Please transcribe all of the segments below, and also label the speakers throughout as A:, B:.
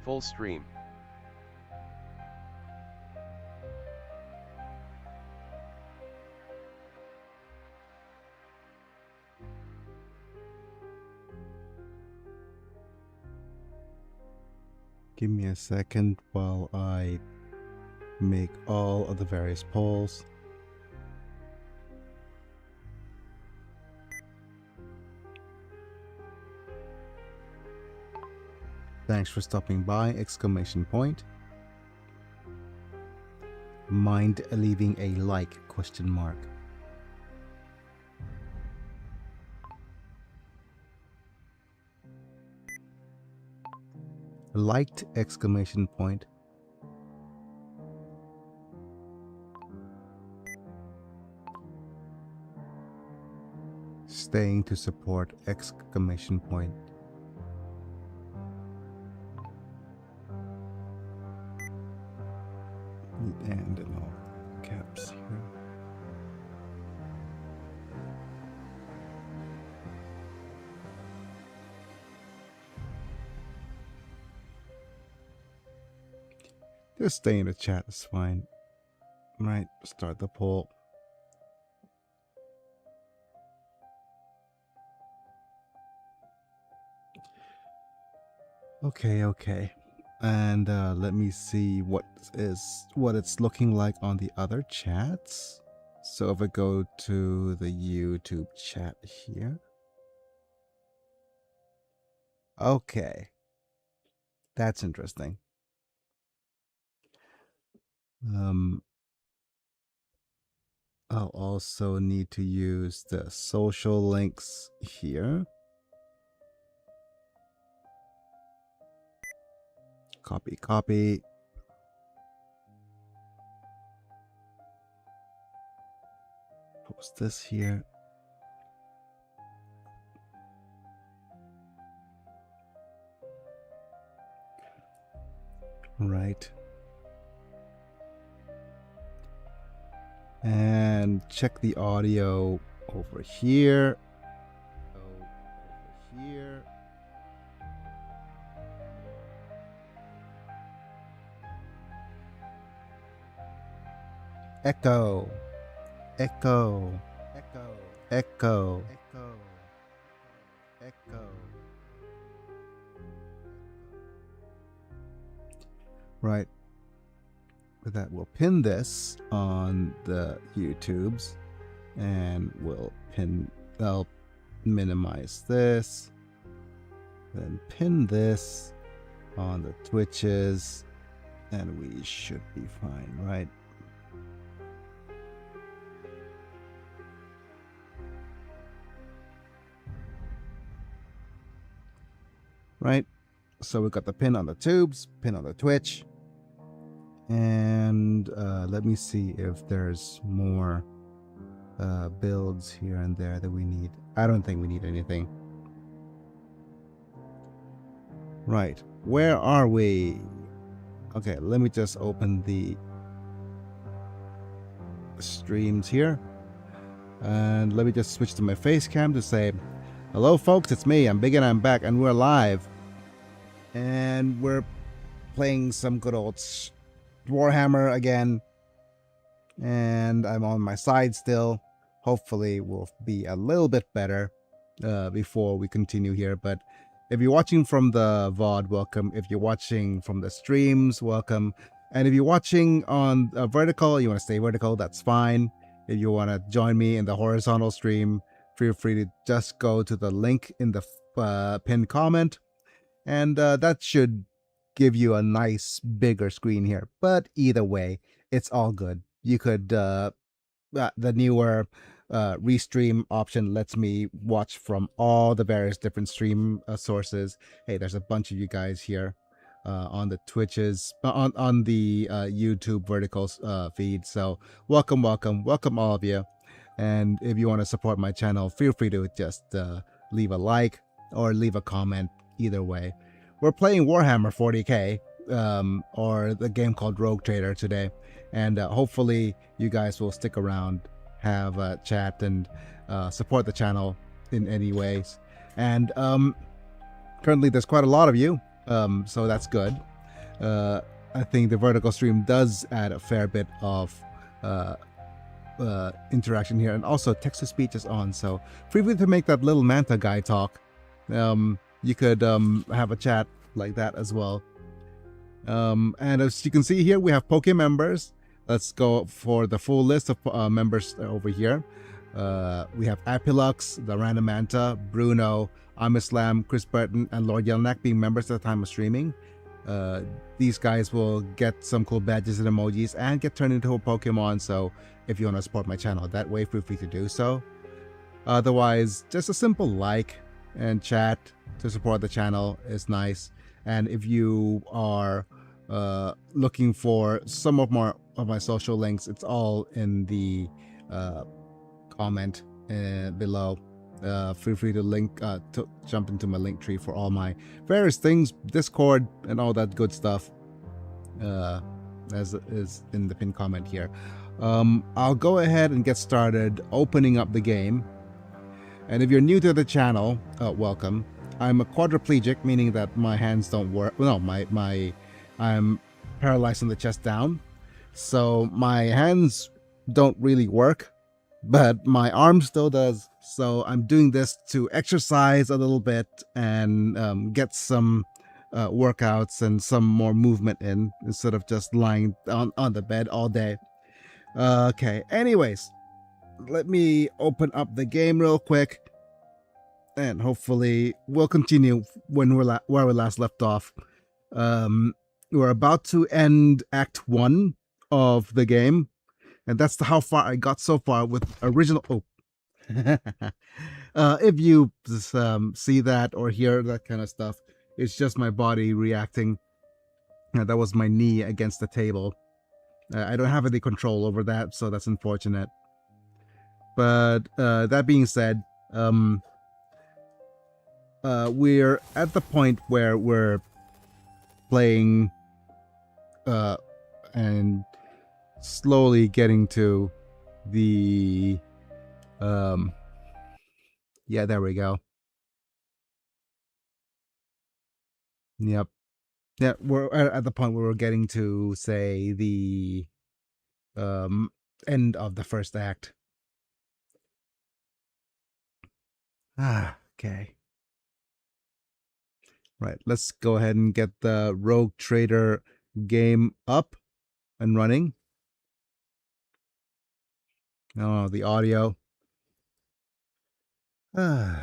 A: Full stream.
B: Give me a second while I make all of the various polls. Thanks for stopping by! Exclamation point. Mind leaving a like? Question mark. Liked? Exclamation point. Staying to support! Exclamation point. And in all caps here. Just stay in the chat is fine. Right, start the poll. Okay. And let me see what it's looking like on the other chats. So if I go to the YouTube chat here. Okay. That's interesting. I'll also need to use the social links here. Copy. Post this here. Right. And check the audio over here. Echo. Right. With that, we'll pin this on the YouTubes, and I'll minimize this, then pin this on the Twitches, and we should be fine, right? Right, so we got the pin on the tubes, pin on the Twitch, and let me see if there's more builds here and there that we need. I don't think we need anything. Right, where are we? Okay, let me just open the streams here, and let me just switch to my face cam to say, hello folks, it's me, I'm Big and I'm back, and we're live, and we're playing some good old Warhammer again, and I'm on my side still. Hopefully we'll be a little bit better before we continue here. But if you're watching from the VOD, welcome. If you're watching from the streams, welcome. And if you're watching on vertical, you want to stay vertical, that's fine. If you want to join me in the horizontal stream, feel free to just go to the link in the pinned comment, and that should give you a nice bigger screen here. But either way, it's all good. You could the newer restream option lets me watch from all the various different stream sources. Hey, there's a bunch of you guys here on the Twitches, on the YouTube vertical feed. So welcome all of you. And if you want to support my channel, feel free to just leave a like or leave a comment. Either way, we're playing Warhammer 40K, or the game called Rogue Trader today, and hopefully you guys will stick around, have a chat, and support the channel in any ways. And currently there's quite a lot of you, so that's good. I think the vertical stream does add a fair bit of interaction here, and also text-to-speech is on, so feel free to make that little manta guy talk. You could have a chat like that as well. And as you can see here, we have Poke members. Let's go for the full list of members over here. We have Apilux, the Random Manta, Bruno, Amislam, Chris Burton, and Lord Yelnak being members at the time of streaming. These guys will get some cool badges and emojis and get turned into a Pokemon, so if you want to support my channel that way, feel free to do so. Otherwise, just a simple like and chat to support the channel is nice. And if you are looking for some of my social links, it's all in the comment below. Feel free to link to jump into my link tree for all my various things, Discord and all that good stuff, as is in the pinned comment here. I'll go ahead and get started opening up the game. And if you're new to the channel, welcome. I'm a quadriplegic, meaning that my hands don't work. No, I'm paralyzed from the chest down, so my hands don't really work, but my arm still does. So I'm doing this to exercise a little bit and get some workouts and some more movement in, instead of just lying on the bed all day. Okay, anyways, let me open up the game real quick, and hopefully we'll continue when where we last left off. We're about to end Act 1 of the game, and that's how far I got so far with original. Oh, if you see that or hear that kind of stuff, it's just my body reacting. That was my knee against the table. I don't have any control over that, so that's unfortunate. But that being said, we're at the point where we're playing and slowly getting to the yeah, there we go. Yep. Yeah, we're at the point where we're getting to, say, the end of the first act. Okay. Right, let's go ahead and get the Rogue Trader game up and running. Oh, the audio. I'm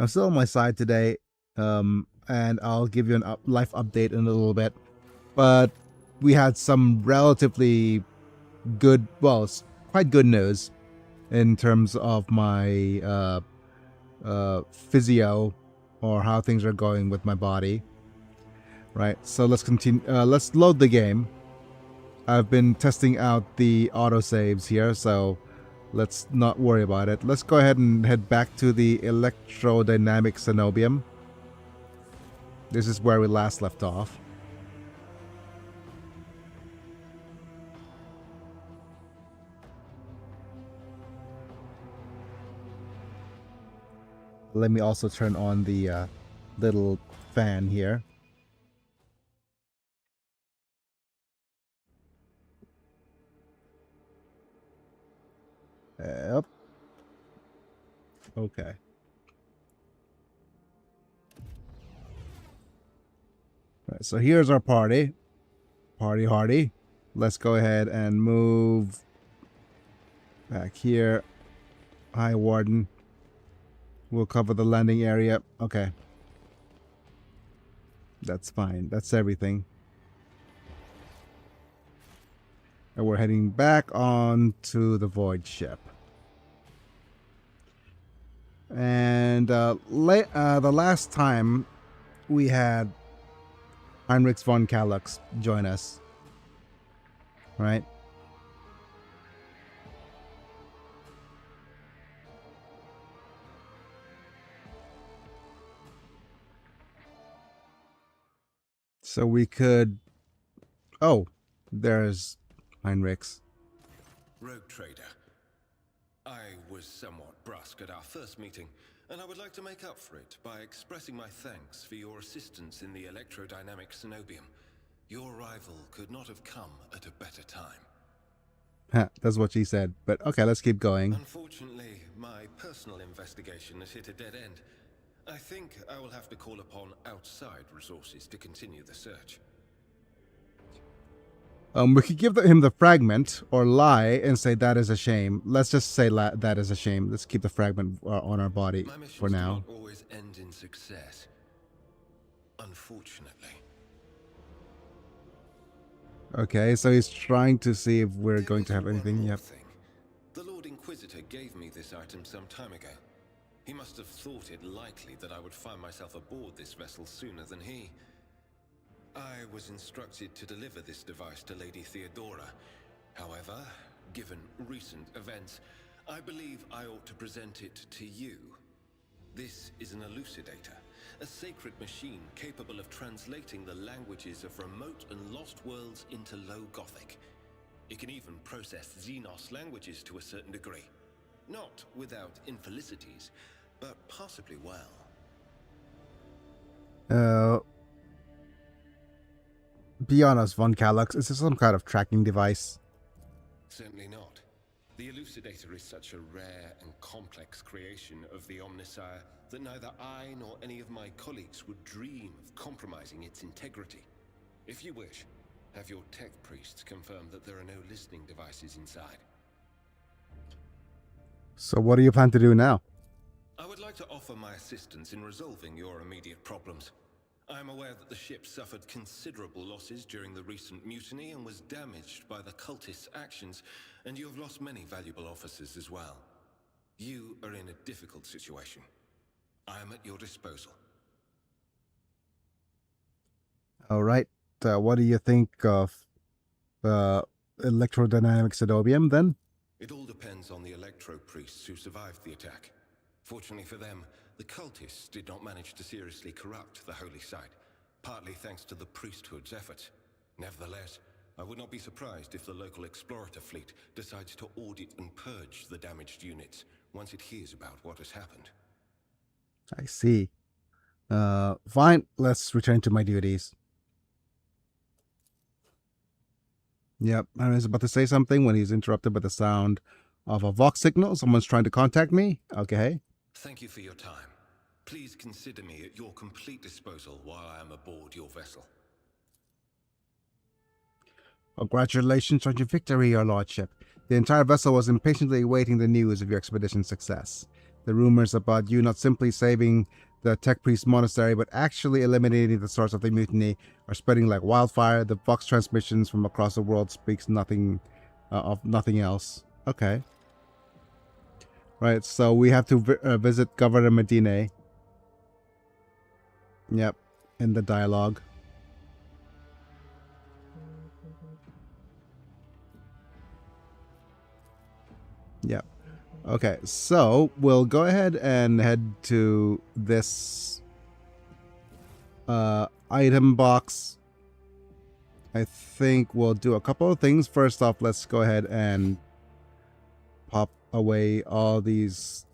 B: still on my side today, and I'll give you a life update in a little bit. But we had some relatively good, well, it's quite good news in terms of my physio, or how things are going with my body. Right, so let's continue. Let's load the game. I've been testing out the autosaves here, so let's not worry about it. Let's go ahead and head back to the electrodynamic cenobium. This is where we last left off. Let me also turn on the little fan here. Yep. Okay. Right, so here's our party. Party hardy. Let's go ahead and move back here. Hi, Warden. We'll cover the landing area. Okay. That's fine. That's everything. And we're heading back on to the Void ship. And the last time we had Heinrich von Kallax join us, right? So we could... Oh, there's Heinrichs.
A: Rogue trader. I was somewhat brusque at our first meeting, and I would like to make up for it by expressing my thanks for your assistance in the electrodynamic cenobium. Your arrival could not have come at a better time.
B: That's what she said. But okay, let's keep going.
A: Unfortunately, my personal investigation has hit a dead end. I think I will have to call upon outside resources to continue the search.
B: We could give him the fragment or lie and say that is a shame. Let's just say that is a shame. Let's keep the fragment on our body for now.
A: My missions do not always end in success, unfortunately.
B: Okay, so he's trying to see if we're going to have anything. Yep.
A: The Lord Inquisitor gave me this item some time ago. He must have thought it likely that I would find myself aboard this vessel sooner than he. I was instructed to deliver this device to Lady Theodora. However, given recent events, I believe I ought to present it to you. This is an elucidator, a sacred machine capable of translating the languages of remote and lost worlds into Low Gothic. It can even process Xenos languages to a certain degree. Not without infelicities, but possibly well.
B: Be honest, Von Kallax, is this some kind of tracking device?
A: Certainly not. The elucidator is such a rare and complex creation of the Omnissiah that neither I nor any of my colleagues would dream of compromising its integrity. If you wish, have your tech priests confirm that there are no listening devices inside.
B: So what do you plan to do now?
A: I would like to offer my assistance in resolving your immediate problems. I am aware that the ship suffered considerable losses during the recent mutiny and was damaged by the cultists' actions, and you have lost many valuable officers as well. You are in a difficult situation. I am at your disposal.
B: All right. What do you think of electrodynamic cenobium then?
A: It all depends on the electro-priests who survived the attack. Fortunately for them, the cultists did not manage to seriously corrupt the holy site, partly thanks to the priesthood's efforts. Nevertheless, I would not be surprised if the local explorator fleet decides to audit and purge the damaged units once it hears about what has happened.
B: I see. Fine, let's return to my duties. Yep, I was about to say something when he's interrupted by the sound of a Vox signal. Someone's trying to contact me. Okay.
A: Thank you for your time. Please consider me at your complete disposal while I am aboard your vessel.
B: Congratulations on your victory, your lordship. The entire vessel was impatiently awaiting the news of your expedition's success. The rumors about you not simply saving the Tech Priest Monastery, but actually eliminating the source of the mutiny are spreading like wildfire. The Vox transmissions from across the world speaks nothing of nothing else. Okay. Right, so we have to visit Governor Medine. Yep, in the dialogue. Yep. Okay, so we'll go ahead and head to this item box. I think we'll do a couple of things. First off, let's go ahead and pop away all these.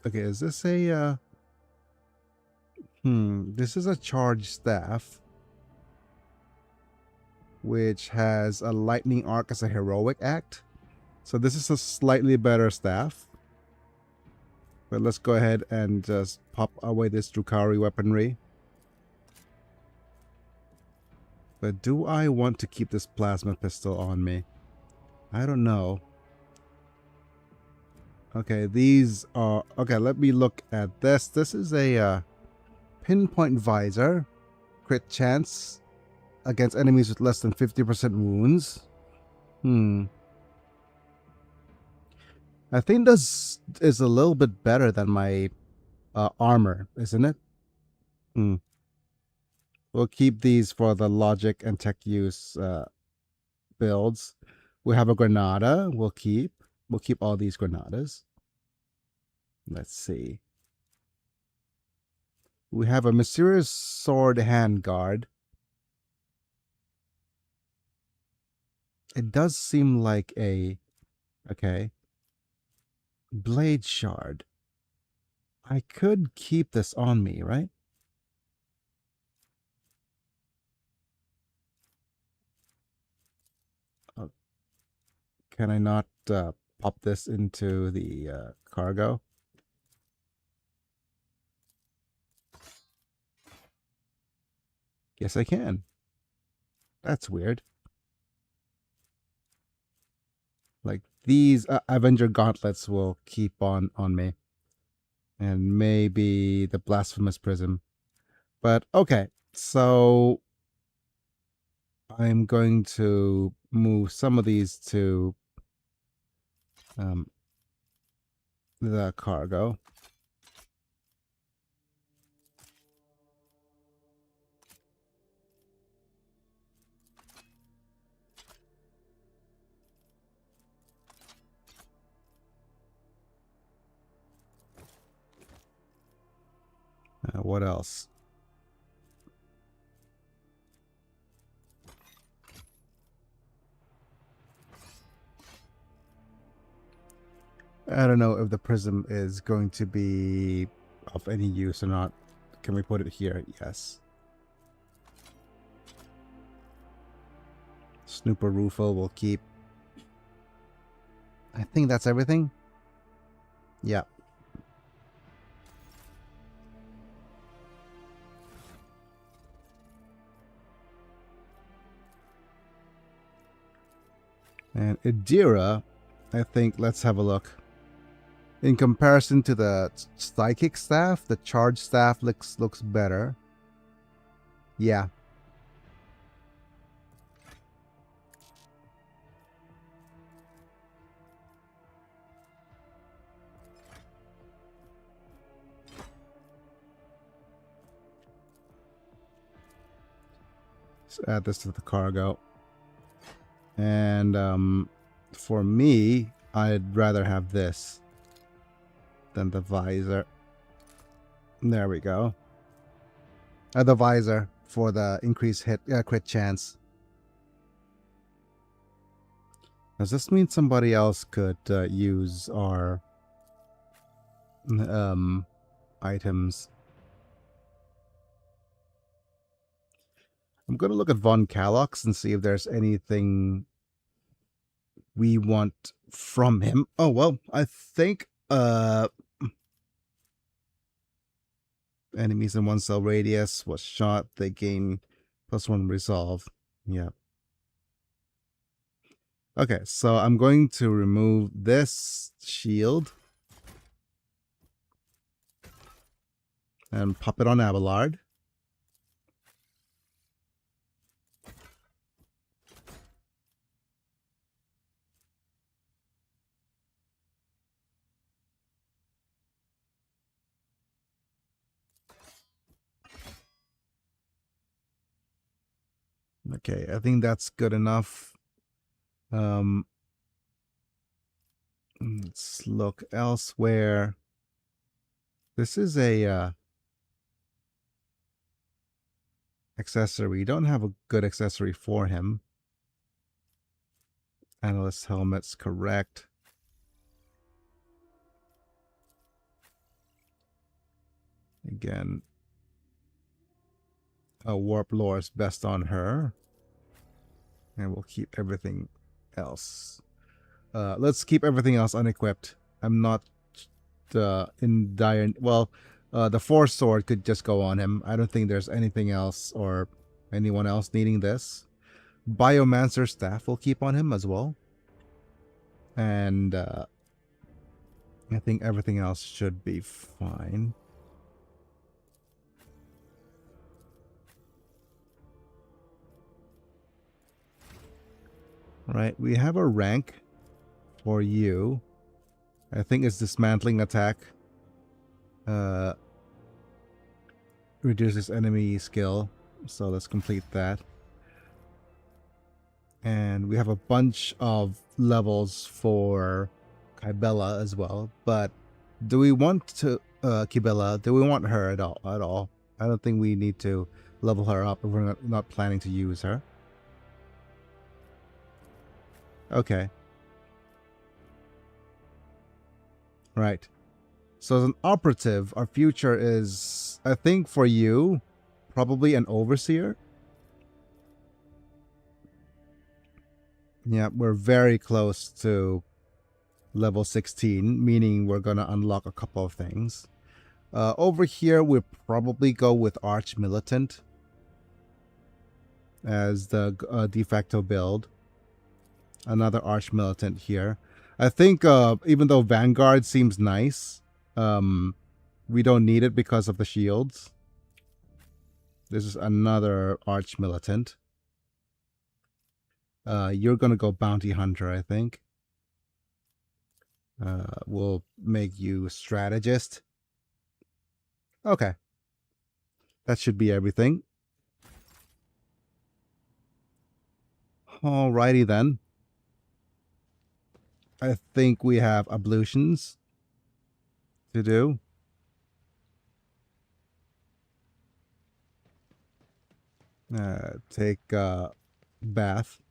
B: Okay, is this a this is a charged staff, which has a lightning arc as a heroic act. So this is a slightly better staff. But let's go ahead and just pop away this Drukhari weaponry. But do I want to keep this plasma pistol on me? I don't know. Okay, these are... Okay, let me look at this. This is a pinpoint visor. Crit chance. against enemies with less than 50% wounds. I think this is a little bit better than my armor, isn't it? We'll keep these for the logic and tech use builds. We have a Granada. We'll keep all these Granadas. Let's see. We have a mysterious sword handguard. It does seem like a blade shard. I could keep this on me, right? Can I not pop this into the cargo? Yes, I can. That's weird. Like these Avenger gauntlets will keep on me. And maybe the blasphemous prism. But okay, so I'm going to move some of these to the cargo. What else? I don't know if the prism is going to be of any use or not. Can we put it here? Yes. Snooper Rufel will keep. I think that's everything. Yeah. And Idira, I think, let's have a look. In comparison to the psychic staff, the charge staff looks better. Yeah. Let's add this to the cargo. And for me, I'd rather have this than the visor. There we go. The visor for the increased crit chance. Does this mean somebody else could use our items? I'm going to look at Von Kalox and see if there's anything we want from him. Oh, well, I think enemies in 1 cell radius was shot. They gain +1 resolve. Yeah. Okay, so I'm going to remove this shield and pop it on Abelard. Okay, I think that's good enough. Let's look elsewhere. This is a accessory. We don't have a good accessory for him. Analyst helmet's correct. Again, a warp lore is best on her. And we'll keep everything else. Let's keep everything else unequipped. I'm not in dire... Well, the Force Sword could just go on him. I don't think there's anything else or anyone else needing this. Biomancer Staff will keep on him as well. And I think everything else should be fine. Right, we have a rank for you. I think it's dismantling attack. Reduces enemy skill. So let's complete that. And we have a bunch of levels for Kybella as well. But do we want to Kybella? Do we want her at all? I don't think we need to level her up if we're not planning to use her. Okay. Right. So as an operative, our future is, I think for you, probably an overseer. Yeah, we're very close to level 16, meaning we're going to unlock a couple of things. Over here, we'll probably go with Arch Militant as the de facto build. Another Arch Militant here. I think even though Vanguard seems nice, we don't need it because of the shields. This is another Arch Militant. You're going to go Bounty Hunter, I think. We'll make you Strategist. Okay. That should be everything. Alrighty then. I think we have ablutions to do. Take bath.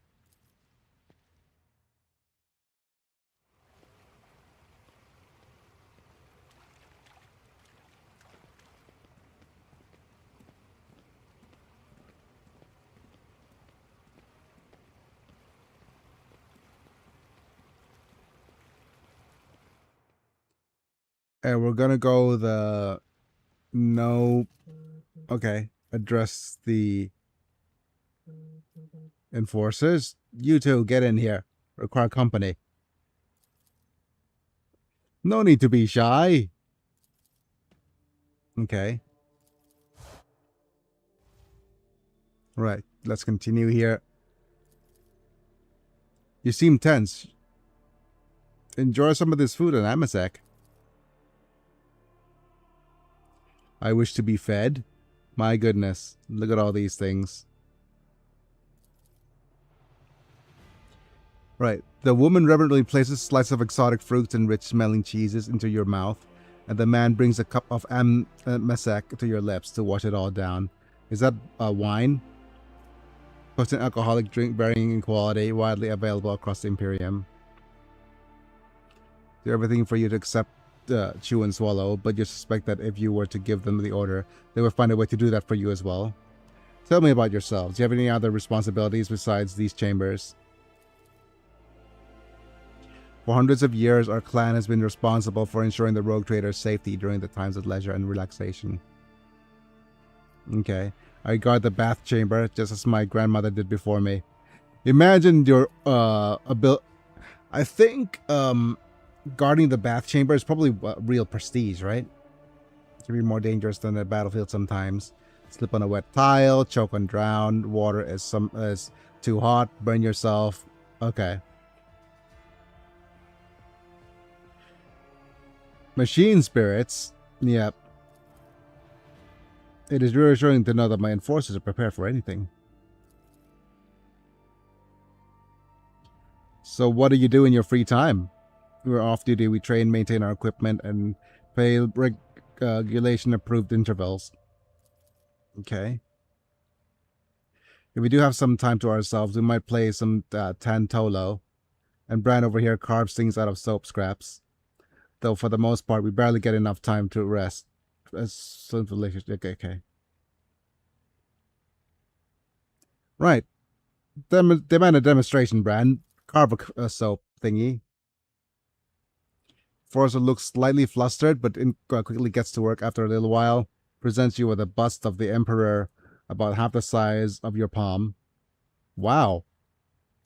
B: And we're gonna go the no. Okay, address the enforcers. You two, get in here. Require company. No need to be shy. Okay. Right, let's continue here. You seem tense. Enjoy some of this food and Amasek. I wish to be fed. My goodness, look at all these things. Right, the woman reverently places a slice of exotic fruits and rich-smelling cheeses into your mouth, and the man brings a cup of Amasek to your lips to wash it all down. Is that wine? Potent alcoholic drink varying in quality, widely available across the Imperium. Do everything for you to accept, chew and swallow, but you suspect that if you were to give them the order, they would find a way to do that for you as well. Tell me about yourselves. Do you have any other responsibilities besides these chambers? For hundreds of years, our clan has been responsible for ensuring the rogue trader's safety during the times of leisure and relaxation. Okay. I guard the bath chamber, just as my grandmother did before me. Imagine your I think guarding the bath chamber is probably real prestige, right? It can be more dangerous than the battlefield sometimes. Slip on a wet tile, choke on drowned, water is too hot, burn yourself. Okay. Machine spirits. Yep. It is reassuring to know that my enforcers are prepared for anything. So what do you do in your free time? We're off duty. We train, maintain our equipment, and pay regulation-approved intervals. Okay. If we do have some time to ourselves, we might play some Tantolo. And Bran over here carves things out of soap scraps. Though for the most part, we barely get enough time to rest. Okay. Right. Demand a demonstration, Bran. Carve a soap thingy. Forza looks slightly flustered, but quickly gets to work after a little while. Presents you with a bust of the Emperor about half the size of your palm. Wow.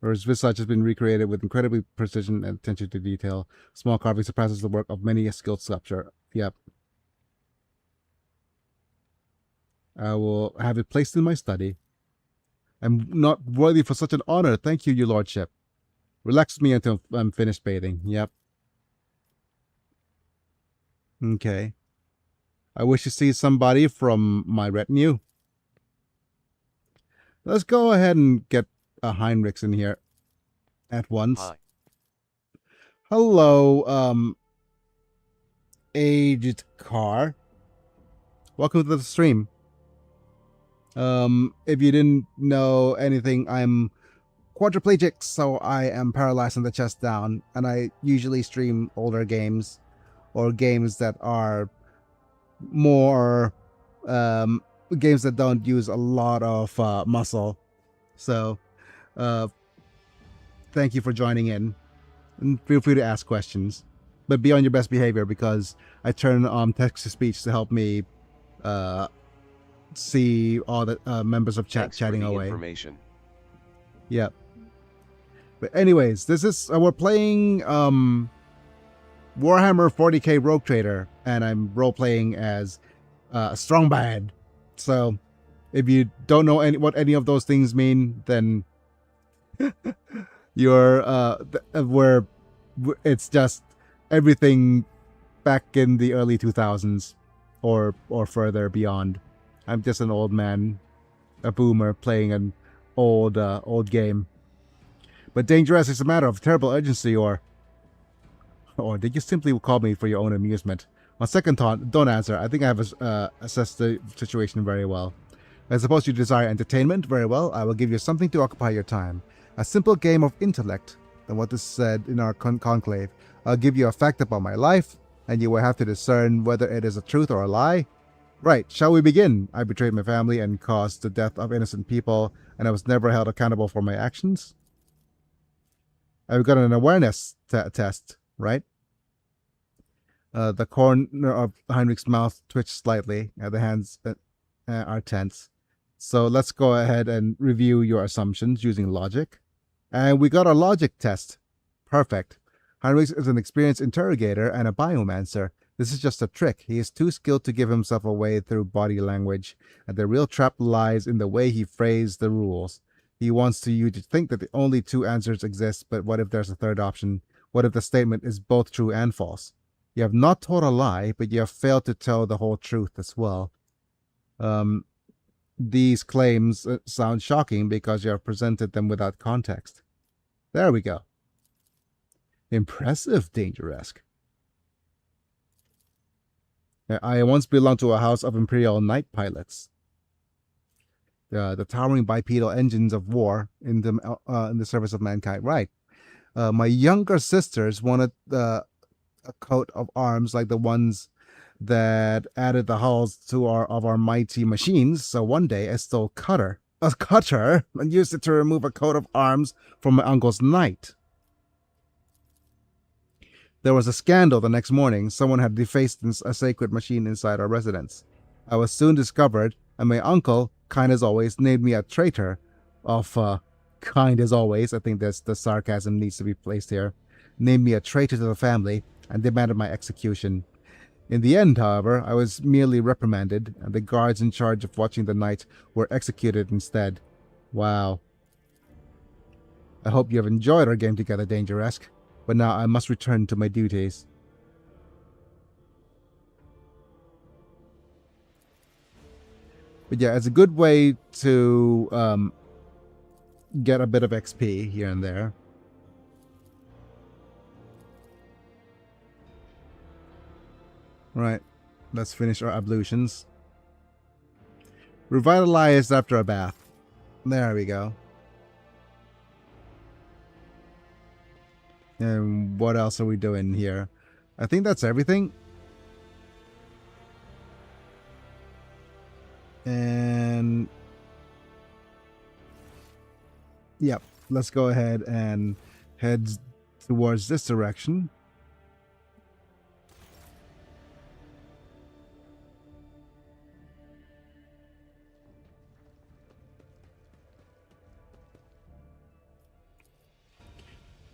B: His visage has been recreated with incredibly precision and attention to detail. Small carving surpasses the work of many a skilled sculptor. Yep. I will have it placed in my study. I'm not worthy for such an honor. Thank you, your lordship. Relax me until I'm finished bathing. Yep. Okay. I wish to see somebody from my retinue. Let's go ahead and get a Heinrichs in here at once.
C: Hi.
B: Hello, aged car. Welcome to the stream. If you didn't know anything, I'm quadriplegic, so I am paralyzed on the chest down, and I usually stream older games or games that are more games that don't use a lot of muscle. So thank you for joining in, and feel free to ask questions, but be on your best behavior because I turn on text-to-speech to help me see all the members of chat
C: Thanks
B: chatting
C: for the
B: away.
C: information.
B: Yep. But anyways, this is we're playing Warhammer 40K Rogue Trader, and I'm role playing as a strong bad. So if you don't know what any of those things mean, then you're it's just everything back in the early 2000s or further beyond. I'm just an old man, a boomer playing an old game. But dangerous is a matter of terrible urgency, or did you simply call me for your own amusement? On second thought, don't answer. I think I have assessed the situation very well. I suppose you desire entertainment? Very well, I will give you something to occupy your time. A simple game of intellect, and what is said in our conclave. I'll give you a fact about my life, and you will have to discern whether it is a truth or a lie. Right, shall we begin? I betrayed my family and caused the death of innocent people, and I was never held accountable for my actions. I've got an awareness test, right? The corner of Heinrich's mouth twitched slightly. The hands are tense. So let's go ahead and review your assumptions using logic. And we got a logic test. Perfect. Heinrich is an experienced interrogator and a biomancer. This is just a trick. He is too skilled to give himself away through body language, and the real trap lies in the way he phrased the rules. He wants you to think that the only two answers exist, but what if there's a third option? What if the statement is both true and false? You have not told a lie, but you have failed to tell the whole truth as well. These claims sound shocking because you have presented them without context. There we go. Impressive, Dangeresque. I once belonged to a house of Imperial night pilots. The towering bipedal engines of war in the service of mankind. Right. My younger sisters wanted a coat of arms like the ones that added the hulls to our mighty machines. So one day I stole a cutter, and used it to remove a coat of arms from my uncle's knight. There was a scandal the next morning. Someone had defaced a sacred machine inside our residence. I was soon discovered, and my uncle, kind as always, named me a traitor. Kind as always, I think the sarcasm needs to be placed here. Named me a traitor to the family and demanded my execution. In the end, however, I was merely reprimanded, and the guards in charge of watching the night were executed instead. Wow. I hope you have enjoyed our game together, Dangeresque. But now I must return to my duties. But yeah, it's a good way to get a bit of XP here and there. Right, let's finish our ablutions. Revitalized after a bath. There we go. And what else are we doing here? I think that's everything. And yep, let's go ahead and head towards this direction.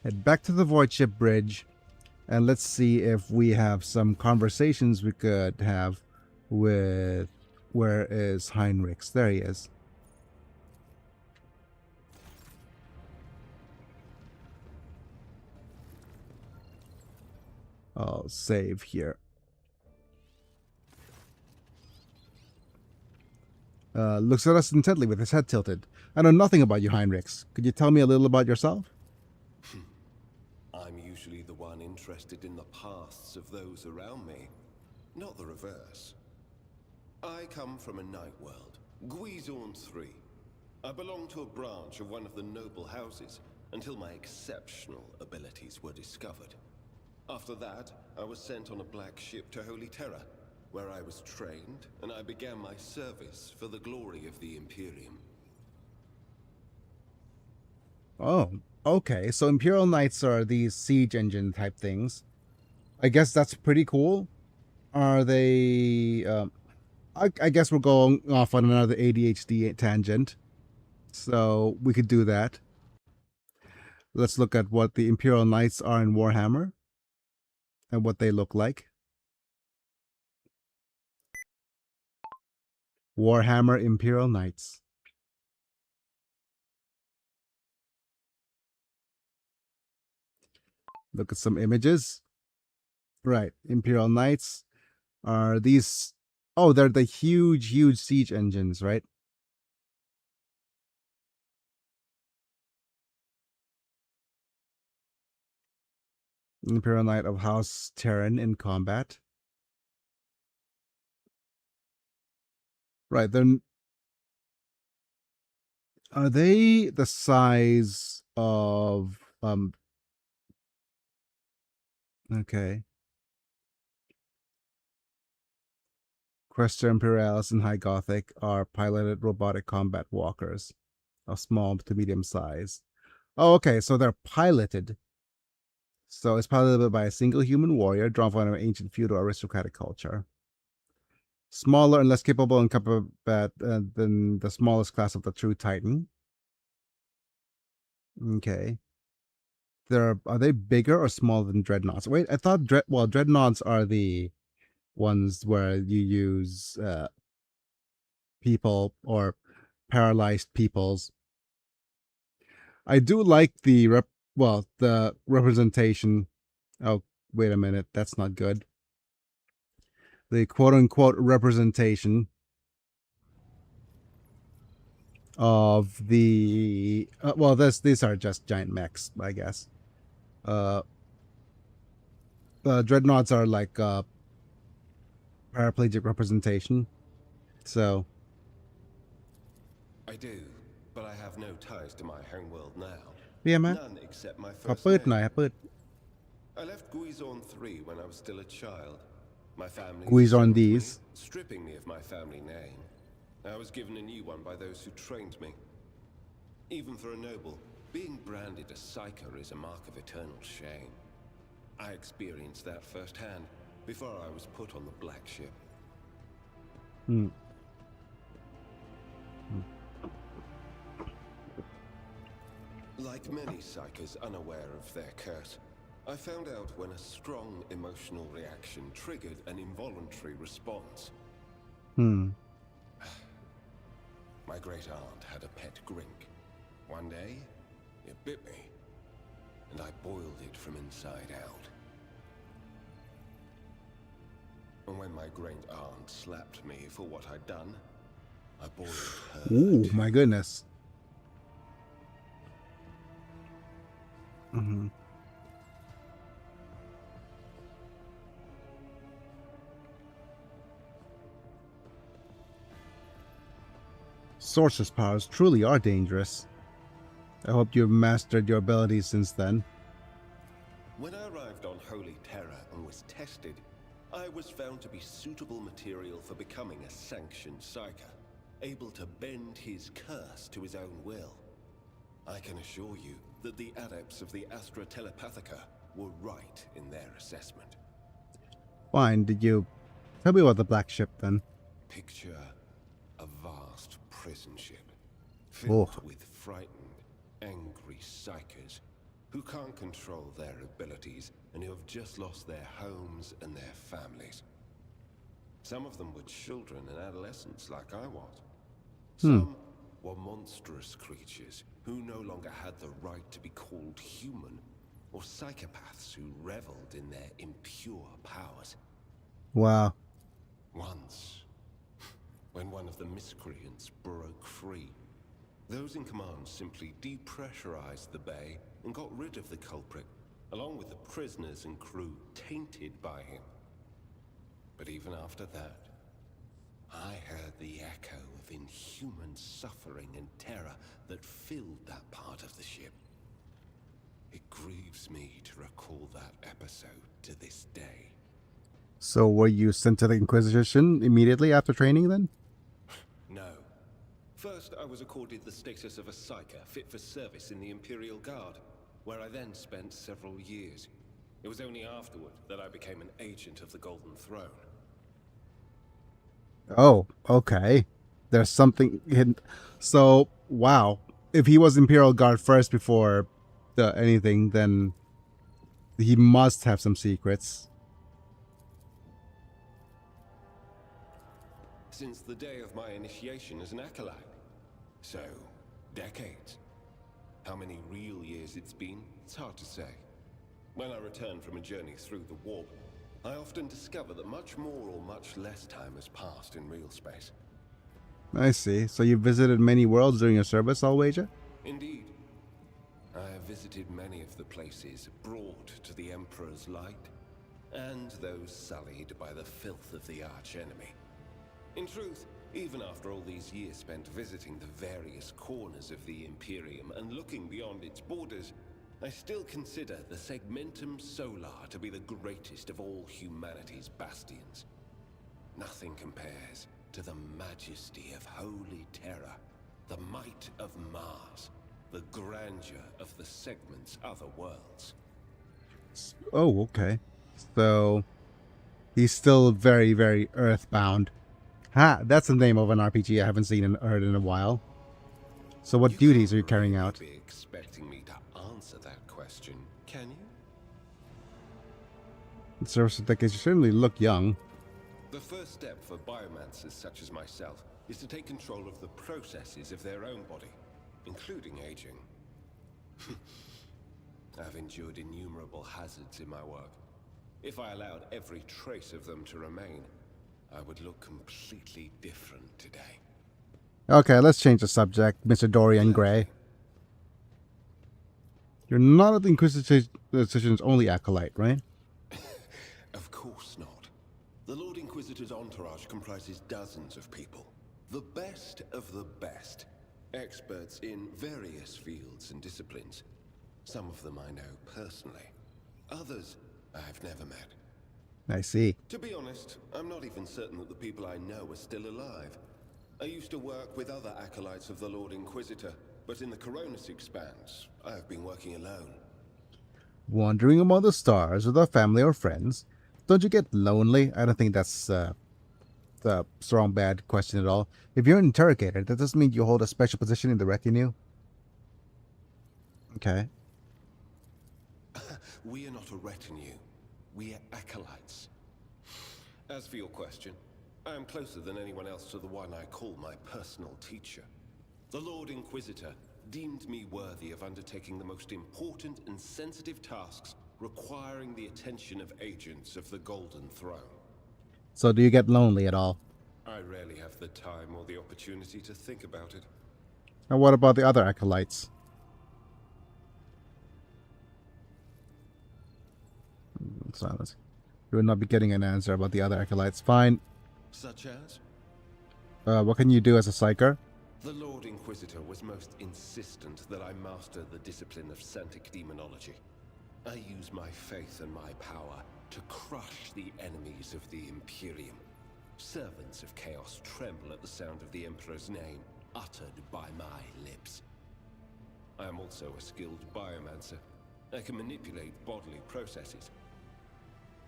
B: Head back to the Void Ship Bridge, and let's see if we have some conversations we could have with... Where is Heinrichs? There he is. I'll save here. Looks at us intently with his head tilted. I know nothing about you, Heinrichs. Could you tell me a little about yourself?
A: I'm usually the one interested in the pasts of those around me, not the reverse. I come from a night world, Guizorn 3. I belong to a branch of one of the noble houses until my exceptional abilities were discovered. After that, I was sent on a black ship to Holy Terra, where I was trained and I began my service for the glory of the Imperium.
B: Oh, okay. So Imperial Knights are these siege engine type things. I guess that's pretty cool. Are they... I guess we're going off on another ADHD tangent. So we could do that. Let's look at what the Imperial Knights are in Warhammer. And what they look like. Warhammer Imperial Knights. Look at some images. Right. Imperial Knights are these... Oh, they're the huge siege engines, right? Imperial Knight of House Terran in combat. Right, then are they the size of okay. Cresta Imperialis and High Gothic are piloted robotic combat walkers of small to medium size. Oh, okay, so they're piloted. So it's piloted by a single human warrior drawn from an ancient feudal aristocratic culture. Smaller and less capable in combat than the smallest class of the true Titan. Okay. Are they bigger or smaller than dreadnoughts? Wait, I thought dreadnoughts are the ones where you use people or paralyzed peoples. I do like the the representation. Oh, wait a minute, that's not good. The quote unquote representation of the well, these are just giant mechs, I guess. Dreadnoughts are like paraplegic representation. So
A: I do, but I have no ties to my homeworld now.
B: yeah, man.
A: None except my
B: ขอ
A: first
B: เปิด
A: name.
B: หน่อยครับเปิด
A: I left Guizorn 3 when I was still a child. My family
B: Guizorn
A: disowned me,
B: these.
A: stripping me of my family name. I was given a new one by those who trained me. Even for a noble, being branded a psyker is a mark of eternal shame. I experienced that firsthand before I was put on the black ship. Like many psykers unaware of their curse, I found out when a strong emotional reaction triggered an involuntary response. My great aunt had a pet grink. One day, it bit me, and I boiled it from inside out. And when my great aunt slapped me for what I'd done, I boiled her.
B: Ooh,
A: too.
B: my goodness. Sorceress powers truly are dangerous. I hope you've mastered your abilities since then.
A: When I arrived on Holy Terra and was tested, I was found to be suitable material for becoming a sanctioned psyker, able to bend his curse to his own will. I can assure you that the adepts of the Astra Telepathica were right in their assessment.
B: Fine, did you tell me about the black ship then?
A: Picture a vast prison ship filled with frightened, angry psykers who can't control their abilities and who have just lost their homes and their families. Some of them were children and adolescents like I was. Some were monstrous creatures who no longer had the right to be called human. or psychopaths who reveled in their impure powers.
B: Wow.
A: Once, when one of the miscreants broke free, those in command simply depressurized the bay and got rid of the culprit, along with the prisoners and crew tainted by him. But even after that, I heard the echo of inhuman suffering and terror that filled that part of the ship. It grieves me to recall that episode to this day.
B: So were you sent to the Inquisition immediately after training then?
A: No. First, I was accorded the status of a psyker fit for service in the Imperial Guard, where I then spent several years. It was only afterward that I became an agent of the Golden Throne.
B: Oh, okay. There's something hidden. So, wow. If he was Imperial Guard first before anything, then he must have some secrets.
A: Since the day of my initiation as an acolyte. So, decades. How many real years it's been, it's hard to say. When I return from a journey through the warp, I often discover that much more or much less time has passed in real space.
B: I see. So you visited many worlds during your service, I'll wager?
A: Indeed. I have visited many of the places brought to the Emperor's light, and those sullied by the filth of the archenemy. In truth, even after all these years spent visiting the various corners of the Imperium and looking beyond its borders, I still consider the Segmentum Solar to be the greatest of all humanity's bastions. Nothing compares to the majesty of Holy Terror, the might of Mars, the grandeur of the Segment's other worlds.
B: Oh, okay. So he's still very, very earthbound. Ha! That's the name of an RPG I haven't seen and heard in a while. So what duties are you carrying out?
A: You can't really be expecting me to answer that question, can you?
B: The service decades, you certainly look young.
A: The first step for biomancers such as myself is to take control of the processes of their own body, including aging. I've endured innumerable hazards in my work. If I allowed every trace of them to remain, I would look completely different today.
B: Okay, let's change the subject, Mr. Dorian Gray. You're not at the Inquisition's only acolyte, right?
A: Of course not. The Lord Inquisitor's entourage comprises dozens of people. The best of the best. Experts in various fields and disciplines. Some of them I know personally. Others I've never met.
B: I see.
A: To be honest, I'm not even certain that the people I know are still alive. I used to work with other acolytes of the Lord Inquisitor, but in the Coronis Expanse, I have been working alone.
B: Wandering among the stars with our family or friends, don't you get lonely? I don't think that's the strong bad question at all. If you're an interrogator, that doesn't mean you hold a special position in the retinue. Okay.
A: We are not a retinue. We are acolytes. As for your question, I am closer than anyone else to the one I call my personal teacher. The Lord Inquisitor deemed me worthy of undertaking the most important and sensitive tasks requiring the attention of agents of the Golden Throne.
B: So do you get lonely at all?
A: I rarely have the time or the opportunity to think about it.
B: And what about the other acolytes? Silence. You would not be getting an answer about the other acolytes. Fine.
A: Such as?
B: What can you do as a psyker?
A: The Lord Inquisitor was most insistent that I master the discipline of Santic Demonology. I use my faith and my power to crush the enemies of the Imperium. Servants of Chaos tremble at the sound of the Emperor's name, uttered by my lips. I am also a skilled biomancer. I can manipulate bodily processes.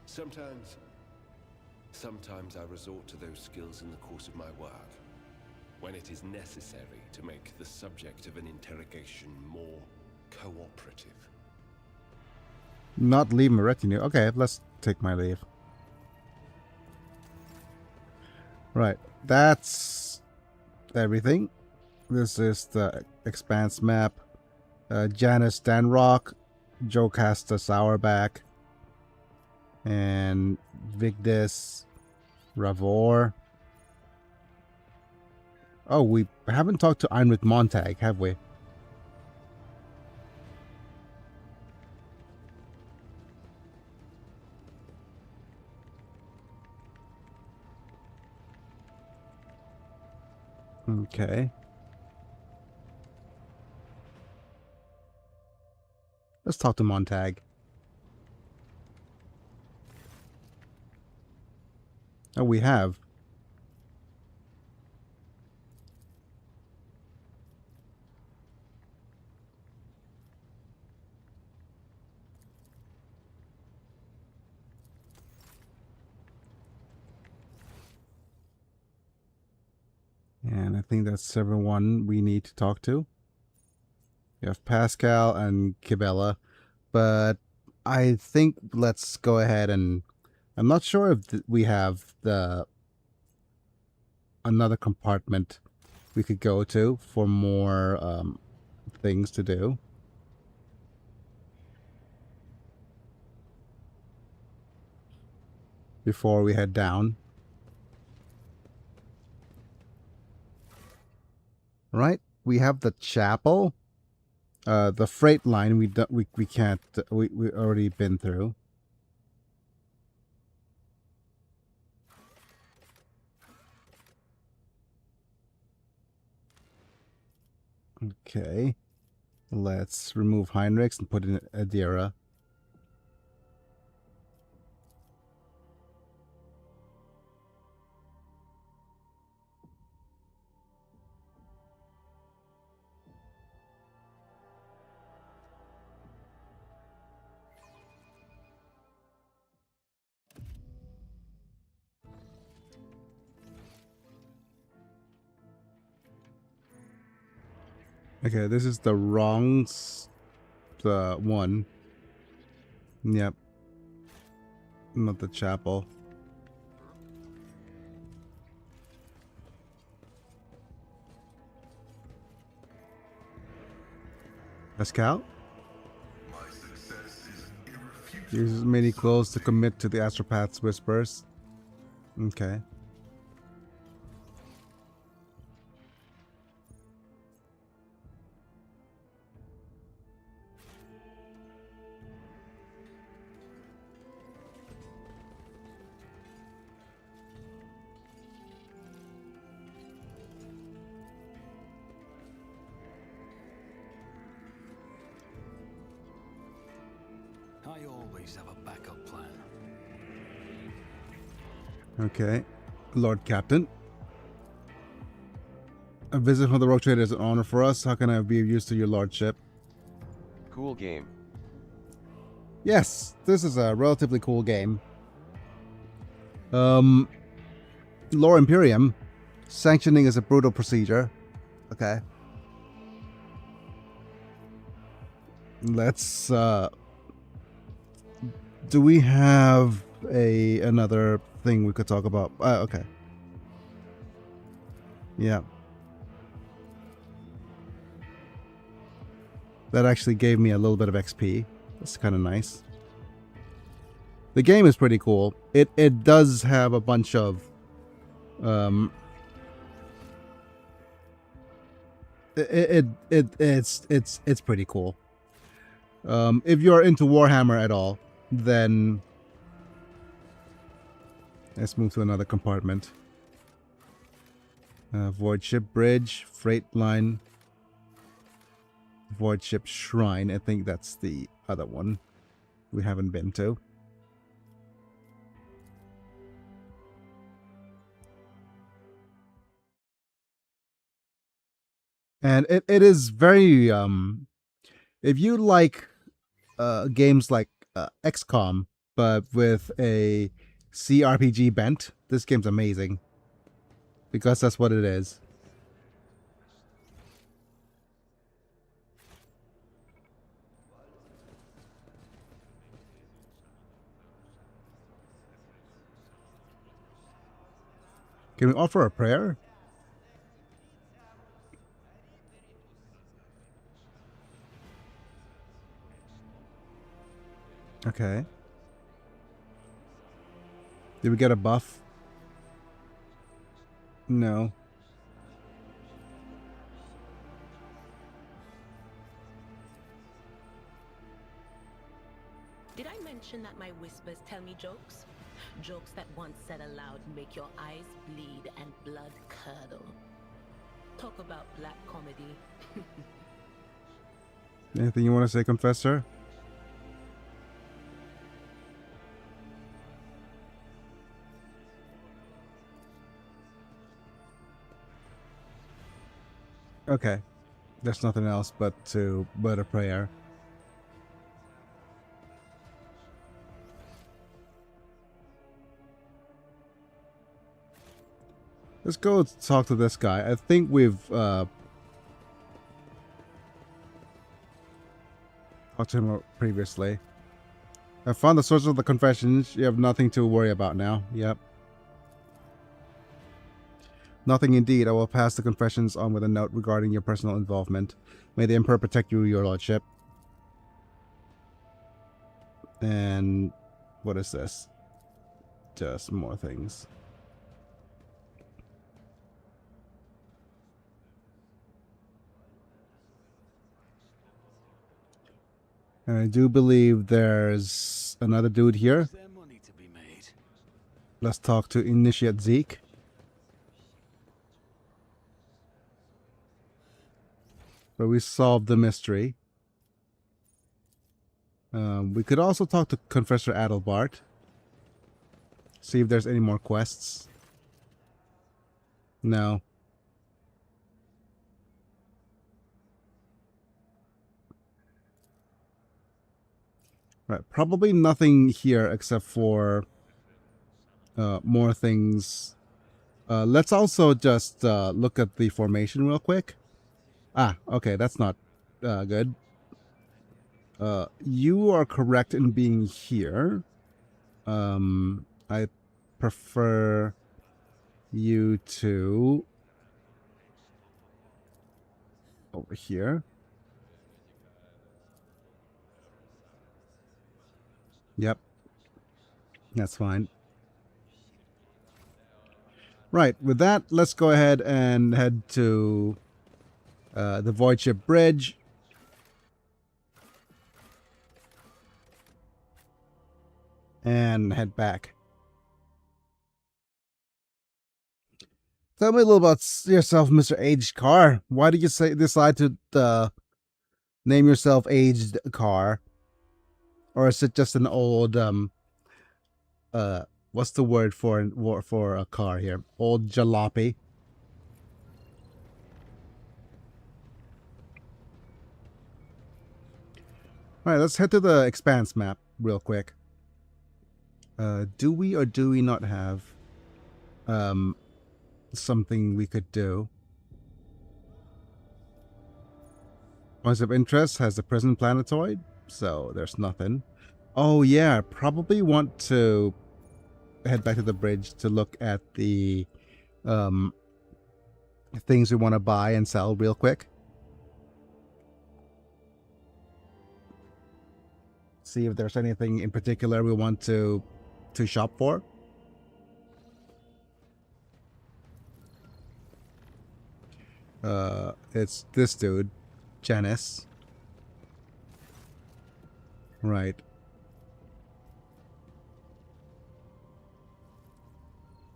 A: Sometimes I resort to those skills in the course of my work, when it is necessary to make the subject of an interrogation more cooperative.
B: Not leave my retinue. Okay, let's take my leave. Right, that's everything. This is the Expanse map. Janus Stanrock. Joe cast a Sour back. And Vigdis, Ravor. Oh, we haven't talked to Einrich Montag, have we? Okay. Let's talk to Montag. Oh, we have. And I think that's everyone we need to talk to. We have Pascal and Kibella. But I think let's go ahead and... I'm not sure if we have another compartment we could go to for more things to do. Before we head down. Right? We have the chapel. The freight line we can't... we already been through. Okay. Let's remove Heinrichs and put in Adira. Okay, this is the wrong one. Yep. Not the chapel. Pascal? Uses many clothes to commit to the astropath's whispers. Okay.
C: I always have a backup plan.
B: Okay. Lord Captain. A visit from the Rogue Trader is an honor for us. How can I be of use to your lordship?
D: Cool game.
B: Yes, this is a relatively cool game. Lore Imperium. Sanctioning is a brutal procedure. Okay. Let's, do we have another thing we could talk about? Okay. Yeah. That actually gave me a little bit of XP. That's kind of nice. The game is pretty cool. It does have a bunch of it's pretty cool. If you're into Warhammer at all, then let's move to another compartment. Void Ship Bridge, Freight Line, Void Ship Shrine. I think that's the other one we haven't been to. And it is very if you like games like XCOM but with a CRPG bent, this game's amazing because that's what it is. Can we offer a prayer? Okay. Did we get a buff? No.
E: Did I mention that my whispers tell me jokes? Jokes that once said aloud make your eyes bleed and blood curdle. Talk about black comedy.
B: Anything you want to say, Confessor? Okay. There's nothing else but a prayer. Let's go talk to this guy. I think we've talked to him previously. I found the source of the confessions. You have nothing to worry about now. Yep. Nothing indeed. I will pass the confessions on with a note regarding your personal involvement. May the Emperor protect you, your lordship. And what is this? Just more things. And I do believe there's another dude here.
C: Is there money to be made?
B: Let's talk to Initiate Zeke. But we solved the mystery. We could also talk to Confessor Adelbart. See if there's any more quests. No. Right, probably nothing here except for more things. Let's also just look at the formation real quick. Ah, okay, that's not good. You are correct in being here. I prefer you to over here. Yep. That's fine. Right, with that, let's go ahead and head to the Void Ship Bridge. And head back. Tell me a little about yourself, Mr. Aged Car. Why did you decide to name yourself Aged Car? Or is it just an old what's the word for a car here? Old jalopy. All right, let's head to the Expanse map real quick. Do we or do we not have something we could do? Points of interest has the prison planetoid, so there's nothing. Oh yeah, probably want to head back to the bridge to look at the things we want to buy and sell real quick. See if there's anything in particular we want to shop for. It's this dude, Janice. Right.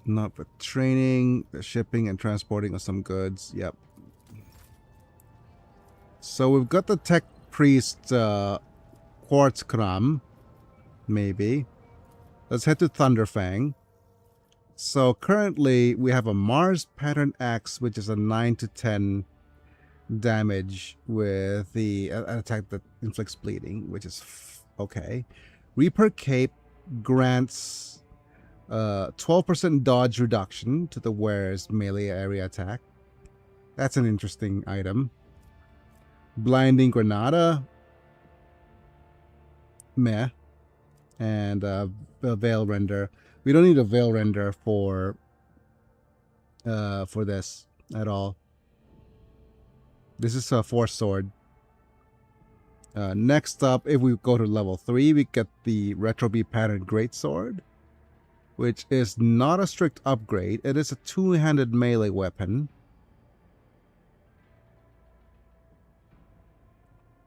B: Not for training, the shipping and transporting of some goods. Yep. So we've got the Tech Priest Quartz Kram. Maybe. Let's head to Thunderfang. So currently we have a Mars Pattern Axe, which is a 9 to 10 damage with the an attack that inflicts bleeding, which is okay. Reaper Cape grants 12% dodge reduction to the wearer's melee area attack. That's an interesting item. Blinding Granada. Meh. And a Veil Render. We don't need a Veil Render for this at all. This is a Force Sword. Next up, if we go to level 3, we get the Retro B pattern Greatsword, which is not a strict upgrade. It is a two-handed melee weapon.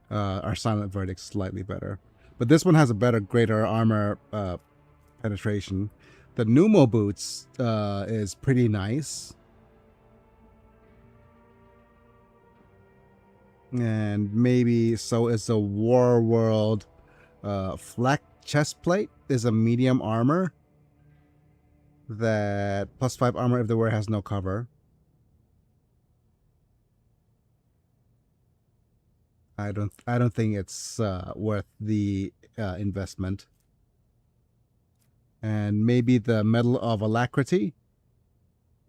B: Our Silent Verdict's slightly better. But this one has a greater armor penetration. The Pneumo Boots is pretty nice. And maybe so is the War World flak chest plate is a medium armor that +5 armor if the wearer has no cover. I don't think it's worth the investment. And maybe the Medal of Alacrity.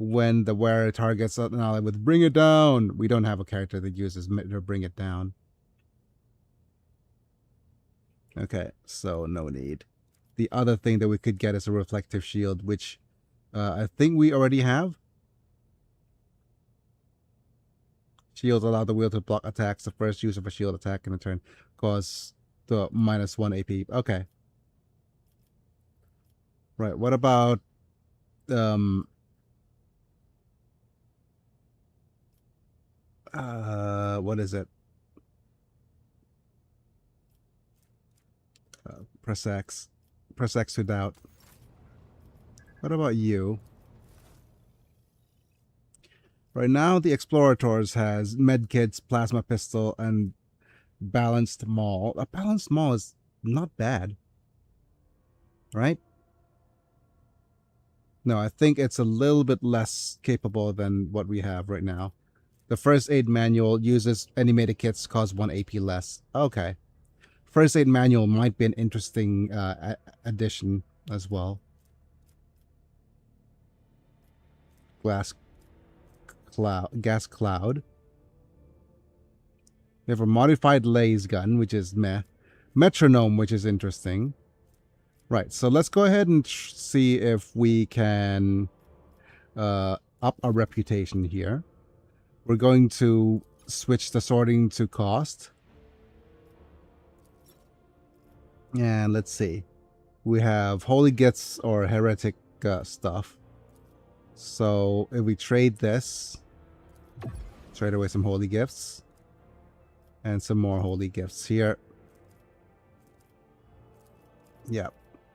B: When the wearer targets an ally with Bring It Down. We don't have a character that uses to Bring It Down. Okay, so no need. The other thing that we could get is a Reflective Shield, which I think we already have. Shields allow the wheel to block attacks. The first use of a shield attack in a turn cause the -1 AP. Okay. Right, what about what is it? Press X. Press X to doubt. What about you? Right now, the Explorators has medkits, plasma pistol, and balanced maul. A balanced maul is not bad, right? No, I think it's a little bit less capable than what we have right now. The first aid manual uses any medikits cause 1 AP less. Okay. First aid manual might be an interesting addition as well. Gas cloud. We have a modified laser gun, which is meh. Metronome, which is interesting. Right, so let's go ahead and see if we can up our reputation here. We're going to switch the sorting to cost. And let's see. We have Holy Gifts or Heretic stuff. So if we trade this, trade away some Holy Gifts. And some more Holy Gifts here. Yep.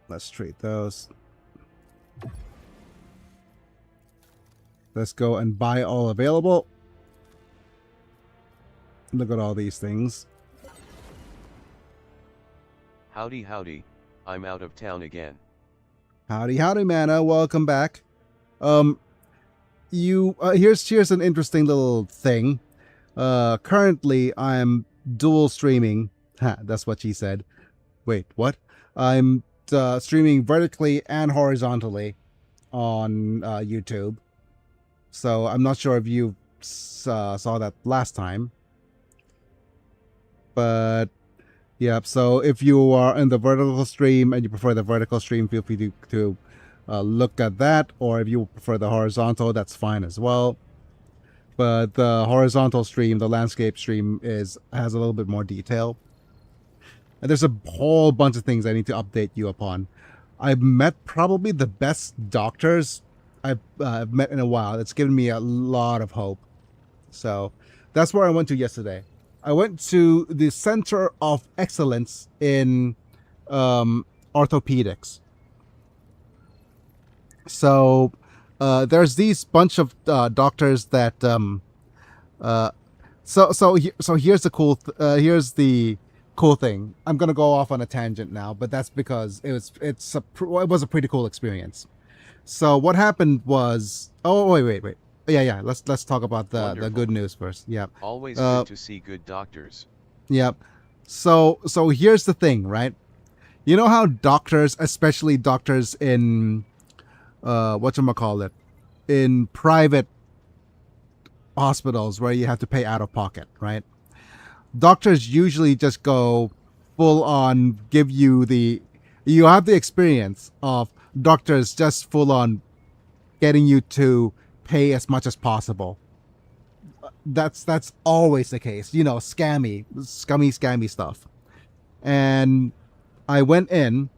B: Let's trade those. Let's go and buy all available. Look at all these things.
D: Howdy, howdy. I'm out of town again.
B: Howdy, howdy, Mana. Welcome back. Here's an interesting little thing. Currently, I'm dual streaming. Ha, that's what she said. Wait, what? I'm streaming vertically and horizontally on YouTube. So I'm not sure if you saw that last time. But yeah, so if you are in the vertical stream and you prefer the vertical stream, feel free to look at that. Or if you prefer the horizontal, that's fine as well. But the horizontal stream, the landscape stream, has a little bit more detail. And there's a whole bunch of things I need to update you upon. I've met probably the best doctors I've met in a while. It's given me a lot of hope. So that's where I went to yesterday. I went to the Center of Excellence in orthopedics. So there's these bunch of doctors that so here's the cool thing. I'm gonna go off on a tangent now, but that's because it was a pretty cool experience. So what happened was, wait. Yeah. Let's talk about the good news first. Yeah.
D: Always good to see good doctors.
B: Yep. So here's the thing, right? You know how doctors, especially doctors in whatchamacallit, in private hospitals where you have to pay out of pocket, right? Doctors usually just go full on, you have the experience of doctors just full on getting you to pay as much as possible. That's always the case, scummy stuff. and I went in,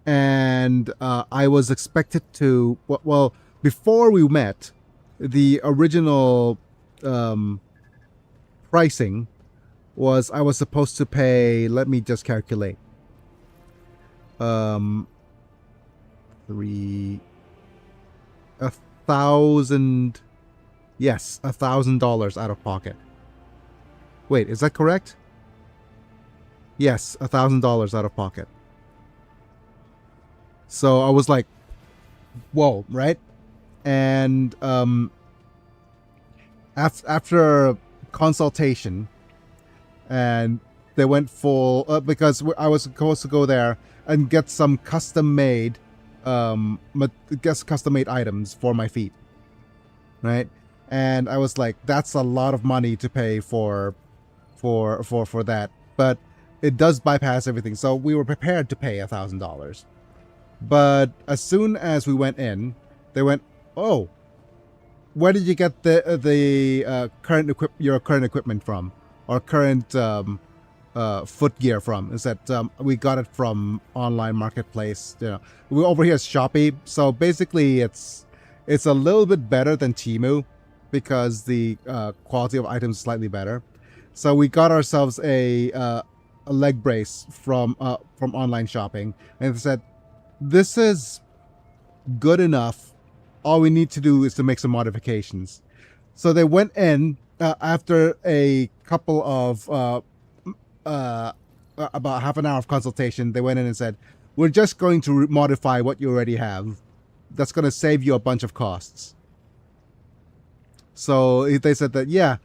B: and I was expected to. Well, before we met, the original pricing was I was supposed to pay. Let me just calculate. $1,000. Yes, $1,000 out of pocket. Wait, is that correct? Yes, $1,000 out of pocket. So I was like, whoa, right? And after consultation, and they went full because I was supposed to go there and get some custom-made items for my feet, right? And I was like, that's a lot of money to pay for that, but it does bypass everything. So we were prepared to pay $1,000. But as soon as we went in, they went, "Oh, where did you get your current equipment from, or current footgear from?" Is that we got it from online marketplace. You know, we're over here is Shopee, so basically it's a little bit better than Temu because the quality of items is slightly better. So we got ourselves a leg brace from online shopping, and they said, "This is good enough. All we need to do is to make some modifications." So they went in after a couple of about half an hour of consultation. They went in and said, "We're just going to modify what you already have. That's going to save you a bunch of costs." So they said that, yeah,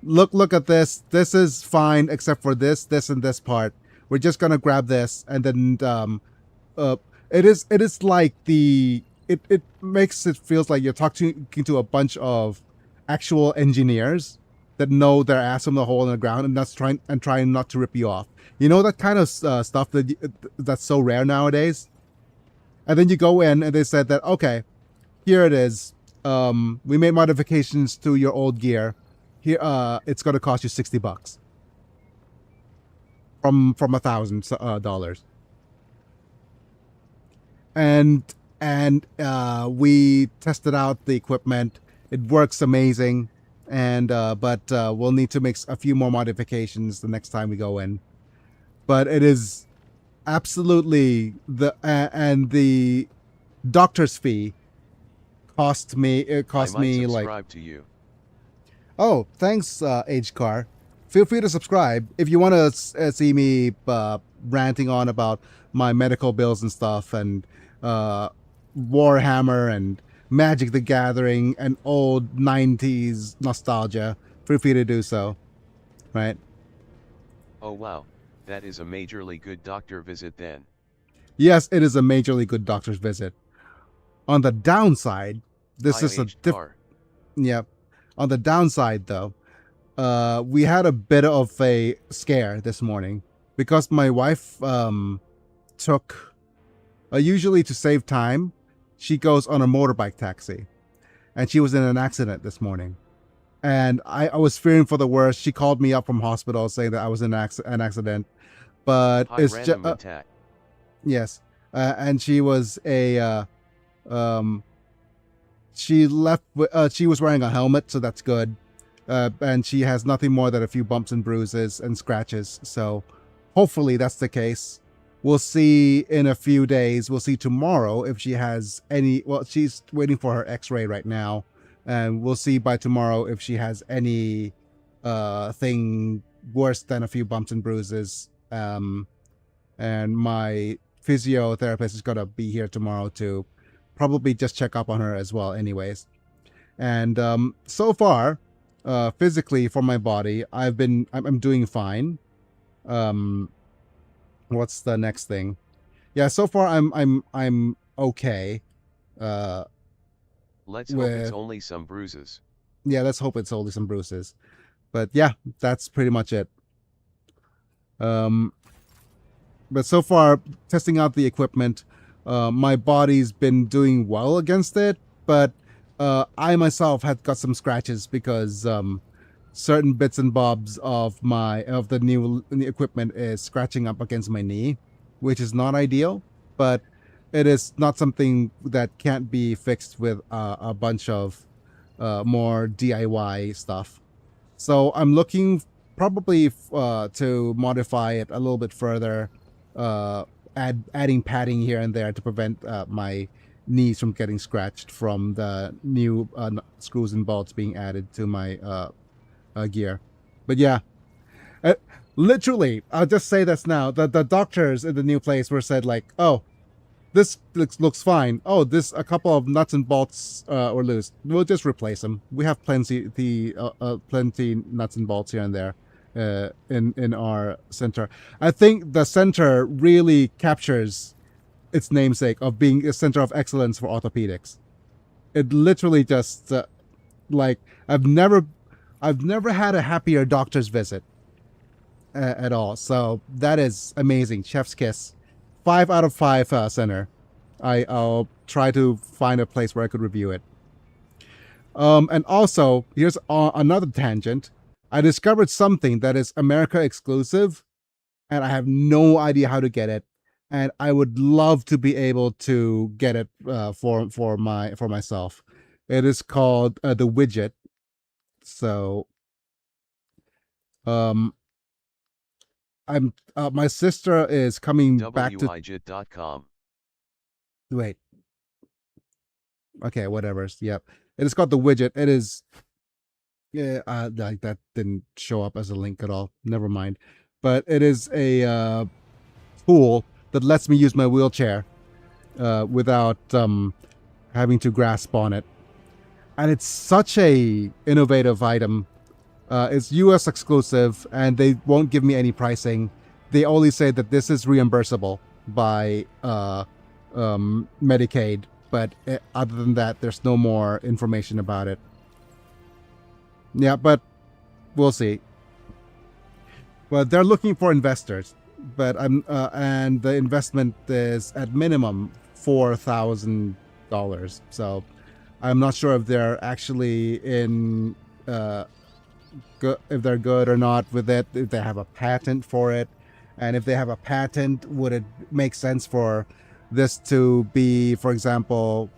B: look at this. This is fine except for this, and this part. We're just going to grab this, and then it is like it makes it feels like you're talking to a bunch of actual engineers that know their ass from the hole in the ground, and trying not to rip you off. You know, that kind of stuff that's so rare nowadays. And then you go in, and they said that, okay, here it is. We made modifications to your old gear. Here, it's going to cost you $60 from $1,000. And we tested out the equipment. It works amazing, and but we'll need to make a few more modifications the next time we go in. But it is absolutely and the doctor's fee cost me
D: I might
B: like.
D: subscribe to you.
B: Oh, thanks, Age Car. Feel free to subscribe if you want to see me ranting on about my medical bills and stuff, and Warhammer and Magic the Gathering and old 90s nostalgia. Feel free to do so, right?
D: Oh wow, that is a majorly good doctor visit then.
B: Yes, it is a majorly good doctor's visit. On the downside, this is a
D: car.
B: Yeah. On the downside, though, we had a bit of a scare this morning because my wife took, usually to save time, she goes on a motorbike taxi, and she was in an accident this morning. And I was fearing for the worst. She called me up from hospital saying that I was in an accident, but it's just yes, and she was she left. She was wearing a helmet, so that's good. And she has nothing more than a few bumps and bruises and scratches. So hopefully that's the case. We'll see in a few days. We'll see tomorrow if she has any. Well, she's waiting for her X-ray right now, and we'll see by tomorrow if she has any thing worse than a few bumps and bruises. And my physiotherapist is gonna be here tomorrow to probably just check up on her as well anyways. And so far, physically for my body, I'm doing fine. What's the next thing? Yeah, so far I'm okay.
D: Let's hope it's only some bruises.
B: Yeah, let's hope it's only some bruises. But yeah, that's pretty much it. But so far, testing out the equipment, my body's been doing well against it, but I myself had got some scratches because certain bits and bobs of the new equipment is scratching up against my knee, which is not ideal, but it is not something that can't be fixed with a bunch of more DIY stuff. So I'm looking probably to modify it a little bit further, adding padding here and there to prevent my knees from getting scratched from the new screws and bolts being added to my gear. But yeah, uh, literally, I'll just say this now. The doctors in the new place were said like, oh, this looks fine. Oh, a couple of nuts and bolts were loose. We'll just replace them. We have plenty nuts and bolts here and there in our center. I think the center really captures its namesake of being a center of excellence for orthopedics. It literally just like I've never had a happier doctor's visit at all. So that is amazing. Chef's kiss. 5 out of 5 center. I'll try to find a place where I could review it. And also, here's another tangent. I discovered something that is America exclusive, and I have no idea how to get it. And I would love to be able to get it for myself. It is called the widget. So, I'm my sister is coming back to
D: widget.com.
B: Wait. Okay, whatever. Yep. It is called the widget. It is like that didn't show up as a link at all. Never mind. But it is a tool that lets me use my wheelchair without having to grasp on it. And it's such a innovative item. It's US exclusive, and they won't give me any pricing. They only say that this is reimbursable by Medicaid, but other than that, there's no more information about it. Yeah, but we'll see. Well, they're looking for investors, but and the investment is at minimum $4,000. So I'm not sure if they're actually in if they're good or not with it, if they have a patent for it, and if they have a patent, would it make sense for this to be, for example,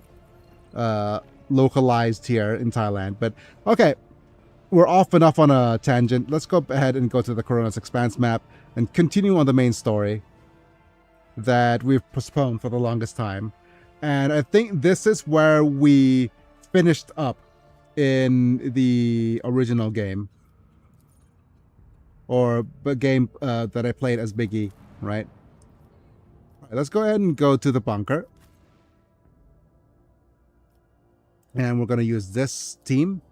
B: localized here in Thailand? But okay, we're off enough on a tangent. Let's go ahead and go to the Corona's Expanse map and continue on the main story that we've postponed for the longest time. And I think this is where we finished up in the original game, or the game that I played as Biggie, right? All right, let's go ahead and go to the bunker. And we're going to use this team.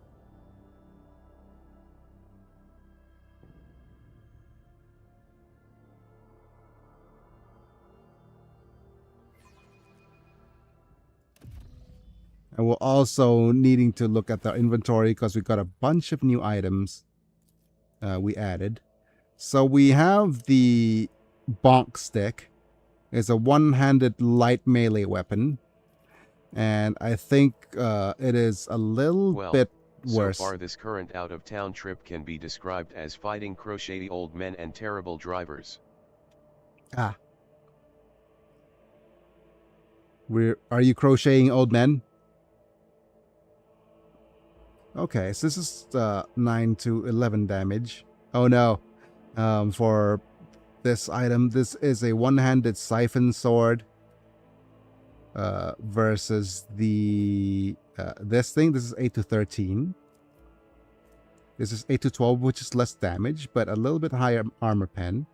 B: And we're also needing to look at the inventory because we got a bunch of new items we added. So we have the bonk stick. It's a one-handed light melee weapon. And I think it is a little bit worse.
D: So far this current out-of-town trip can be described as fighting crotchety old men and terrible drivers.
B: Ah. Are you crocheting old men? Okay, so this is 9 to 11 damage. Oh no. For this item, this is a one-handed siphon sword versus the this thing. This is 8 to 13. This is 8 to 12, which is less damage, but a little bit higher armor pen.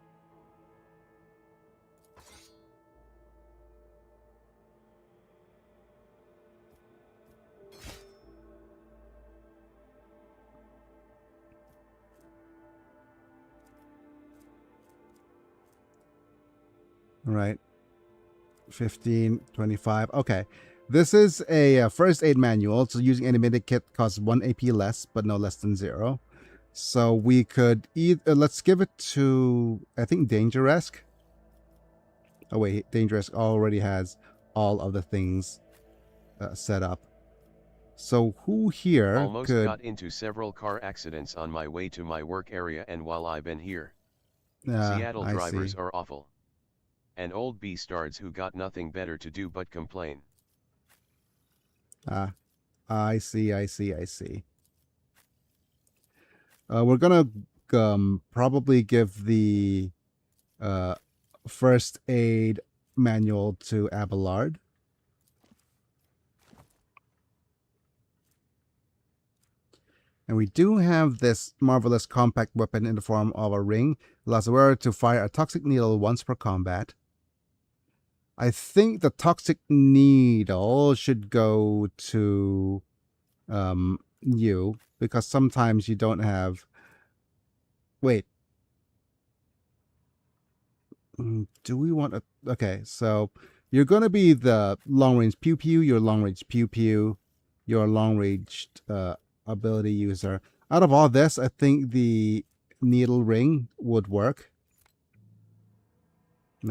B: Right. 15, 25. Okay. This is a first aid manual. So using any medikit kit costs 1 AP less, but no less than 0. So we could let's give it to, I think, Dangeresque. Oh wait, Dangeresque already has all of the things set up. So who here
D: Almost
B: could...
D: got into several car accidents on my way to my work area and while I've been here.
B: Ah,
D: Seattle
B: I
D: drivers
B: see.
D: are awful. And old B-stards who got nothing better to do but complain.
B: Ah, I see, I see, I see. We're gonna probably give the first aid manual to Abelard. And we do have this marvelous compact weapon in the form of a ring. Allows the wearer to fire a toxic needle once per combat. I think the toxic needle should go to you, because sometimes you don't have... Wait. Do we want a... Okay, so you're going to be the long-range pew-pew, your long-range pew-pew, your long-range ability user. Out of all this, I think the needle ring would work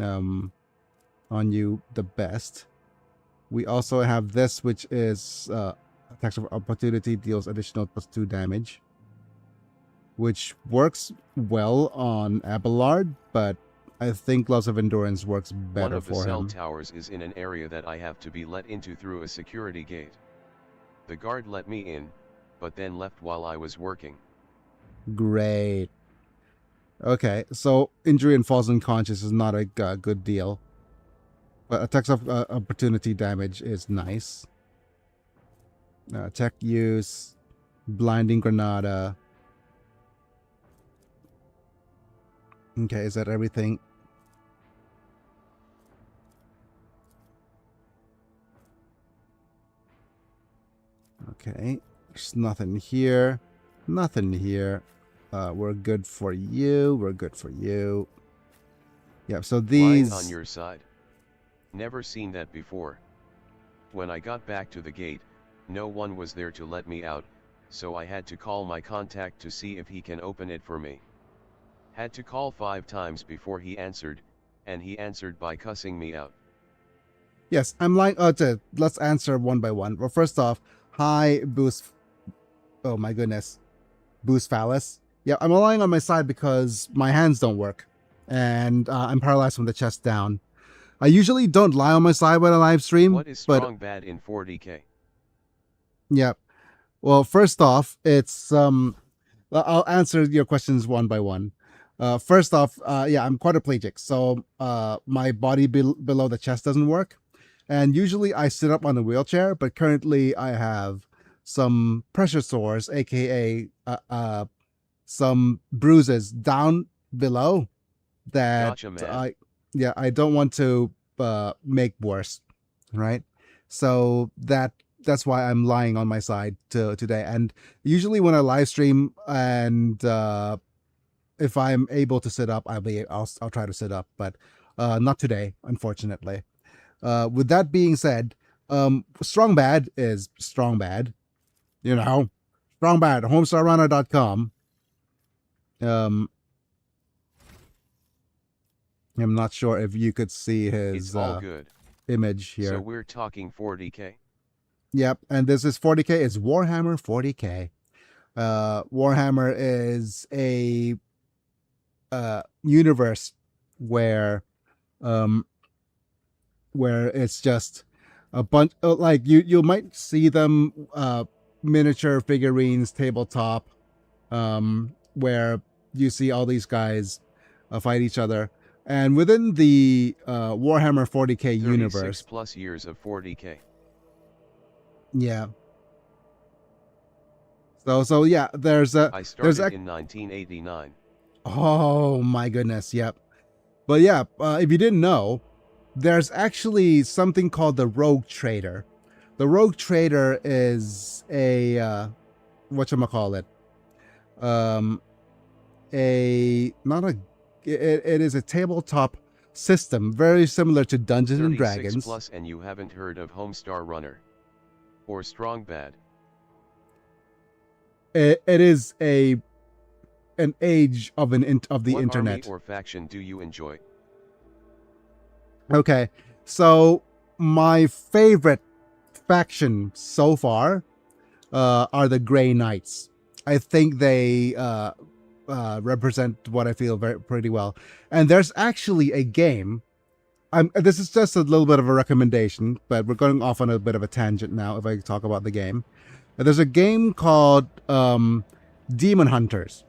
B: on you the best. We also have this, which is attacks of opportunity, deals additional +2 damage, which works well on Abelard, but I think Gloves of Endurance works better
D: One of the
B: for
D: cell
B: him.
D: towers is in an area that I have to be let into through a security gate. The guard let me in, but then left while I was working.
B: Great. Okay, so injury and falls unconscious is not a good deal. But attacks of opportunity damage is nice. Tech use, blinding granada. Okay, is that everything? Okay, there's nothing here. Nothing here. We're good for you. We're good for you. Yeah, so these...
D: Lying on your side. Never seen that before. When I got back to the gate, no one was there to let me out, so I had to call my contact to see if he can open it for me. Had to call 5 times before he answered, and he answered by cussing me out.
B: Yes, I'm lying. Let's answer one by one. Well, first off, hi, Boost. Oh my goodness. Boost Phallus. Yeah, I'm lying on my side because my hands don't work. And I'm paralyzed from the chest down. I usually don't lie on my side when I live stream.
D: What is strong bad in 40K?
B: Yeah. Well, first off, it's I'll answer your questions one by one. First off, yeah, I'm quadriplegic, so my body below the chest doesn't work, and usually I sit up on a wheelchair. But currently, I have some pressure sores, aka some bruises down below that
D: Gotcha, man.
B: I don't want to make worse, right? So that's why I'm lying on my side today. And usually when I live stream and if I'm able to sit up, I'll try to sit up, but not today, unfortunately. With that being said, strong bad is strong bad, you know, strong bad. Homestarrunner.com. I'm not sure if you could see his
D: It's all good.
B: image here.
D: So we're talking 40K.
B: Yep, and this is 40K. It's Warhammer 40K. Warhammer is a universe where it's just a bunch like you might see them miniature figurines tabletop, where you see all these guys fight each other. And within the Warhammer 40K universe,
D: 36+ years of 40K.
B: yeah. So yeah,
D: I started in 1989.
B: Oh my goodness, yep. But yeah, if you didn't know, there's actually something called the Rogue Trader. The Rogue Trader is a whatchamacallit? It is a tabletop system very similar to Dungeons and
D: 36
B: Dragons.
D: plus, and you haven't heard of Homestar Runner or Strong Bad.
B: It is an age of the
D: What
B: internet.
D: army or faction do you enjoy?
B: Okay, so my favorite faction so far are the Grey Knights. I think they represent what I feel pretty well. And there's actually a game. This is just a little bit of a recommendation, but we're going off on a bit of a tangent now if I talk about the game. There's a game called Demon Hunters,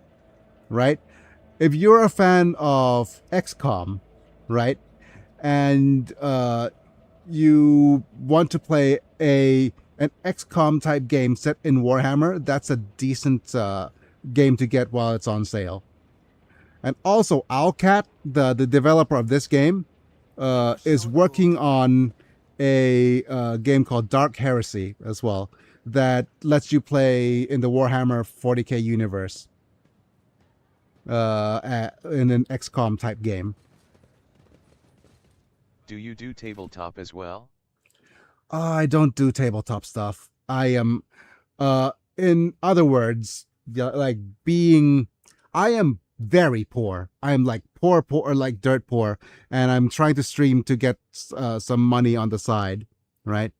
B: right? If you're a fan of XCOM, right, and you want to play an XCOM type game set in Warhammer, that's a decent game to get while it's on sale. And also, Owlcat, the developer of this game, is working on a game called Dark Heresy as well, that lets you play in the Warhammer 40K universe in an XCOM type game.
D: Do you do tabletop as well?
B: I don't do tabletop stuff. I am, in other words, I am very poor. I am like poor, like dirt poor, and I'm trying to stream to get some money on the side, right?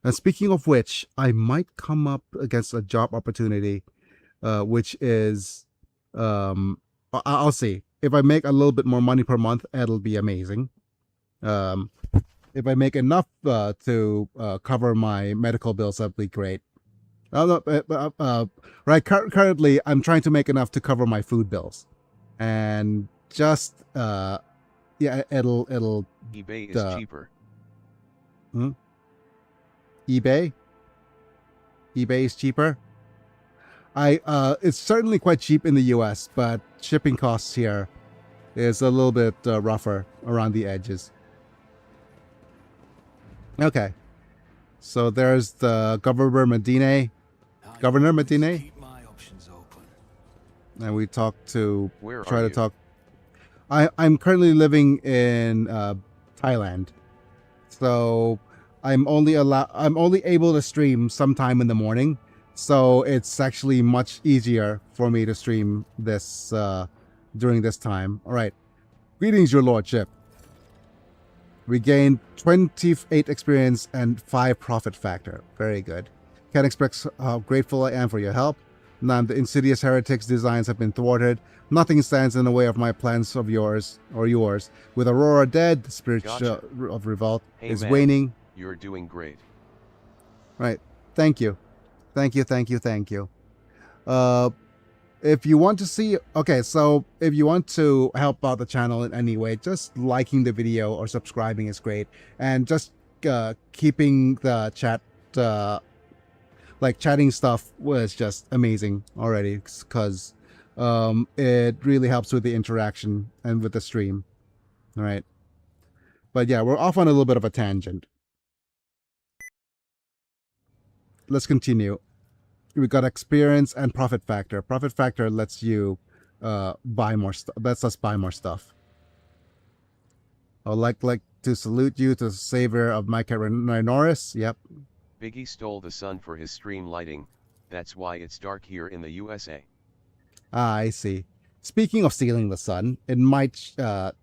B: And speaking of which, I might come up against a job opportunity, which is, I'll see. If I make a little bit more money per month, it'll be amazing. If I make enough to cover my medical bills, that'd be great. Right, currently I'm trying to make enough to cover my food bills, and just yeah, it'll
D: eBay is cheaper.
B: eBay is cheaper. It's certainly quite cheap in the US, but shipping costs here is a little bit rougher around the edges. Okay, so there's the Governor Medina. Governor Medina.
C: Keep my options open.
B: And we talked to
D: Where
B: try
D: are
B: to
D: you?
B: talk. I'm currently living in Thailand, so I'm only able to stream sometime in the morning. So it's actually much easier for me to stream this during this time. All right, greetings, your lordship. We gained 28 experience and 5 profit factor. Very good. Can't express how grateful I am for your help. None of the insidious heretics' designs have been thwarted. Nothing stands in the way of my plans of yours. With Aurora dead, the spirit
D: Gotcha.
B: of revolt is
D: man,
B: waning.
D: You're doing great.
B: Right. Thank you. If you want to see, so if you want to help out the channel in any way, just liking the video or subscribing is great. And just keeping the chat, chatting stuff was just amazing already, because it really helps with the interaction and with the stream. All right. But yeah, we're off on a little bit of a tangent. Let's continue. We got experience and profit factor. Profit factor lets you buy more stuff. Lets us buy more stuff. I'd like to salute you to the savior of Micah Rhinoris. Yep.
D: Biggie stole the sun for his stream lighting. That's why it's dark here in the USA.
B: Ah, I see. Speaking of stealing the sun, it might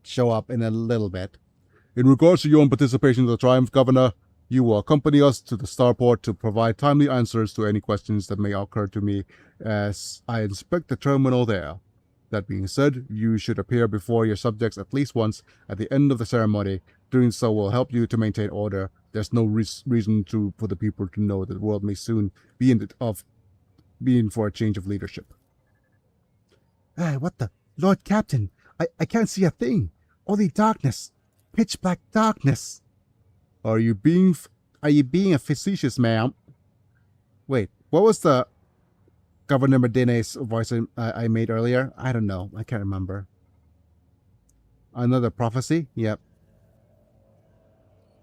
B: show up in a little bit. In regards to your own participation in the Triumph, Governor, you will accompany us to the starport to provide timely answers to any questions that may occur to me as I inspect the terminal there. That being said, you should appear before your subjects at least once at the end of the ceremony. Doing so will help you to maintain order. There's no reason for the people to know that the world may soon be in for a change of leadership. Hey, what the? Lord Captain, I can't see a thing. Only darkness. Pitch black darkness. Are you being a facetious, ma'am? Wait, what was the Governor Medina's voice I made earlier? I don't know. I can't remember. Another prophecy? Yep.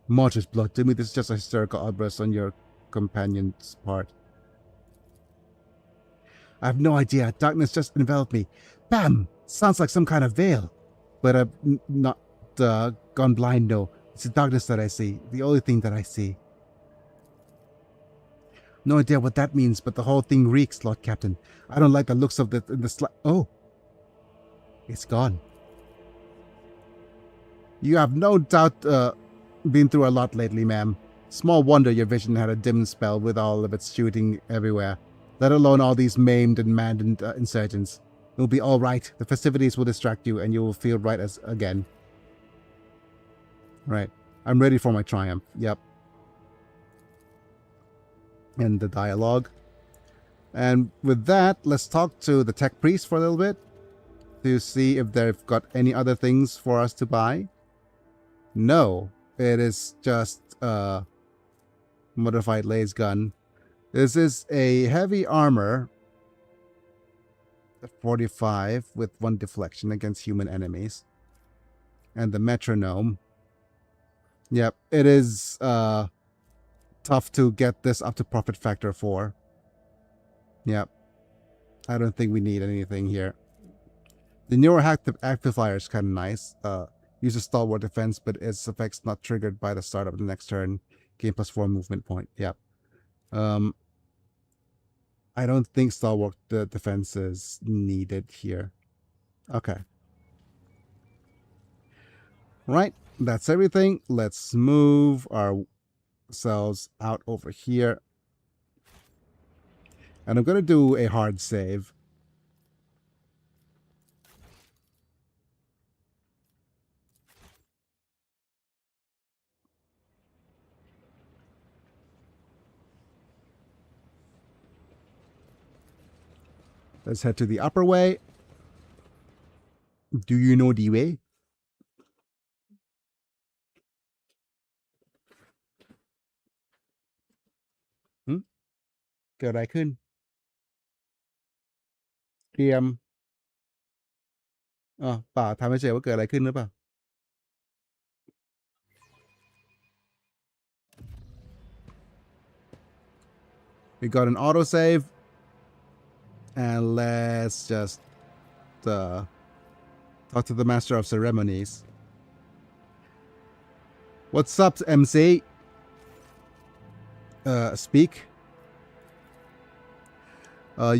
B: Martyr's blood. To me, this is just a hysterical outburst on your companion's part. I have no idea. Darkness just enveloped me. Bam! Sounds like some kind of veil. But I've not gone blind, no. It's the darkness that I see. The only thing that I see. No idea what that means, but the whole thing reeks, Lord Captain. I don't like the looks of the Oh. It's gone. You have no doubt been through a lot lately, ma'am. Small wonder your vision had a dim spell with all of its shooting everywhere, let alone all these maimed and manned insurgents. It will be all right. The festivities will distract you and you will feel right as again. Right. I'm ready for my triumph. Yep. And the dialogue. And with that, let's talk to the tech priest for a little bit to see if they've got any other things for us to buy. No, it is just a modified laser gun. This is a heavy armor, 45 with 1 deflection against human enemies, and the metronome. Yep, it is tough to get this up to profit factor 4. Yep, I don't think we need anything here. The neuroactive amplifier is kind of nice. Uses stalwart defense, but its effects not triggered by the start of the next turn. Gain +4 movement point. Yep. I don't think stalwart defense is needed here. Okay. Right. That's everything. Let's move ourselves out over here. And I'm going to do a hard save. Let's head to the upper way. Do you know the way?เกิดอะไรขึ้นเตรียมเปล่าทำให้เฉยว่าเกิดอะไรขึ้นหรือเปล่า We got an autosave. And let's just talk to the Master of Ceremonies. What's up, MC? Speak.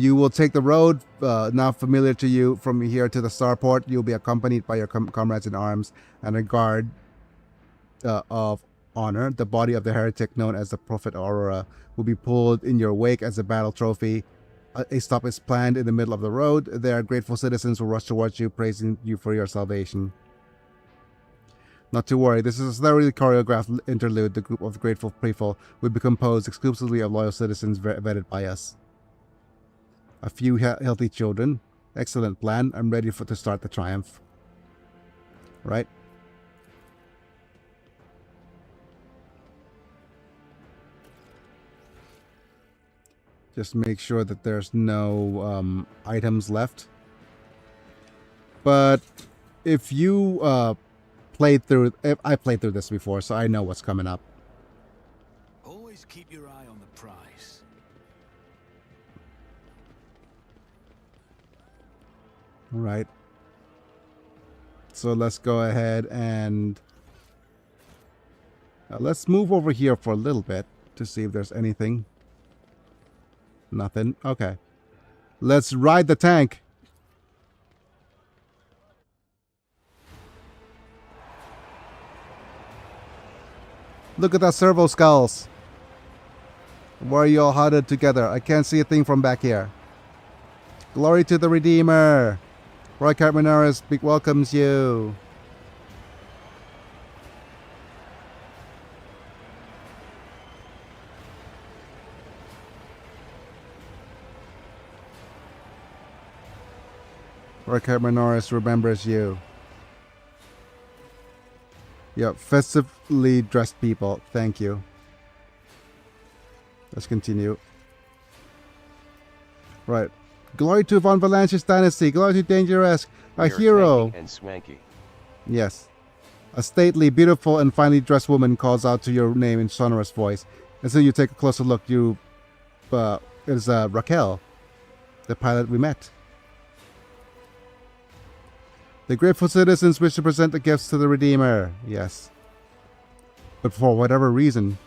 B: You will take the road now familiar to you from here to the starport. You'll be accompanied by your comrades in arms and a guard of honor. The body of the heretic known as the Prophet Aurora will be pulled in your wake as a battle trophy. A stop is planned in the middle of the road. There, grateful citizens will rush towards you, praising you for your salvation. Not to worry, this is a thoroughly choreographed interlude. The group of grateful people will be composed exclusively of loyal citizens vetted by us. A few healthy children. Excellent plan. I'm ready to start the triumph. Right? Just make sure that there's no items left. But if you I played through this before, so I know what's coming up.
C: Always keep your eye on the prize.
B: All right. So let's go ahead and let's move over here for a little bit to see if there's anything. Nothing. Okay. Let's ride the tank. Look at that servo skulls. Why are you all huddled together? I can't see a thing from back here. Glory to the Redeemer. Roy Carmenaris welcomes you. Roy Norris remembers you. Yep, festively dressed people. Thank you. Let's continue. Right. Glory to Von Valanche's dynasty. Glory to Dangerous, a hero.
D: And swanky.
B: Yes. A stately, beautiful, and finely dressed woman calls out to your name in sonorous voice. And so you take a closer look. It is Raquel, the pilot we met. The grateful citizens wish to present the gifts to the Redeemer. Yes. But for whatever reason,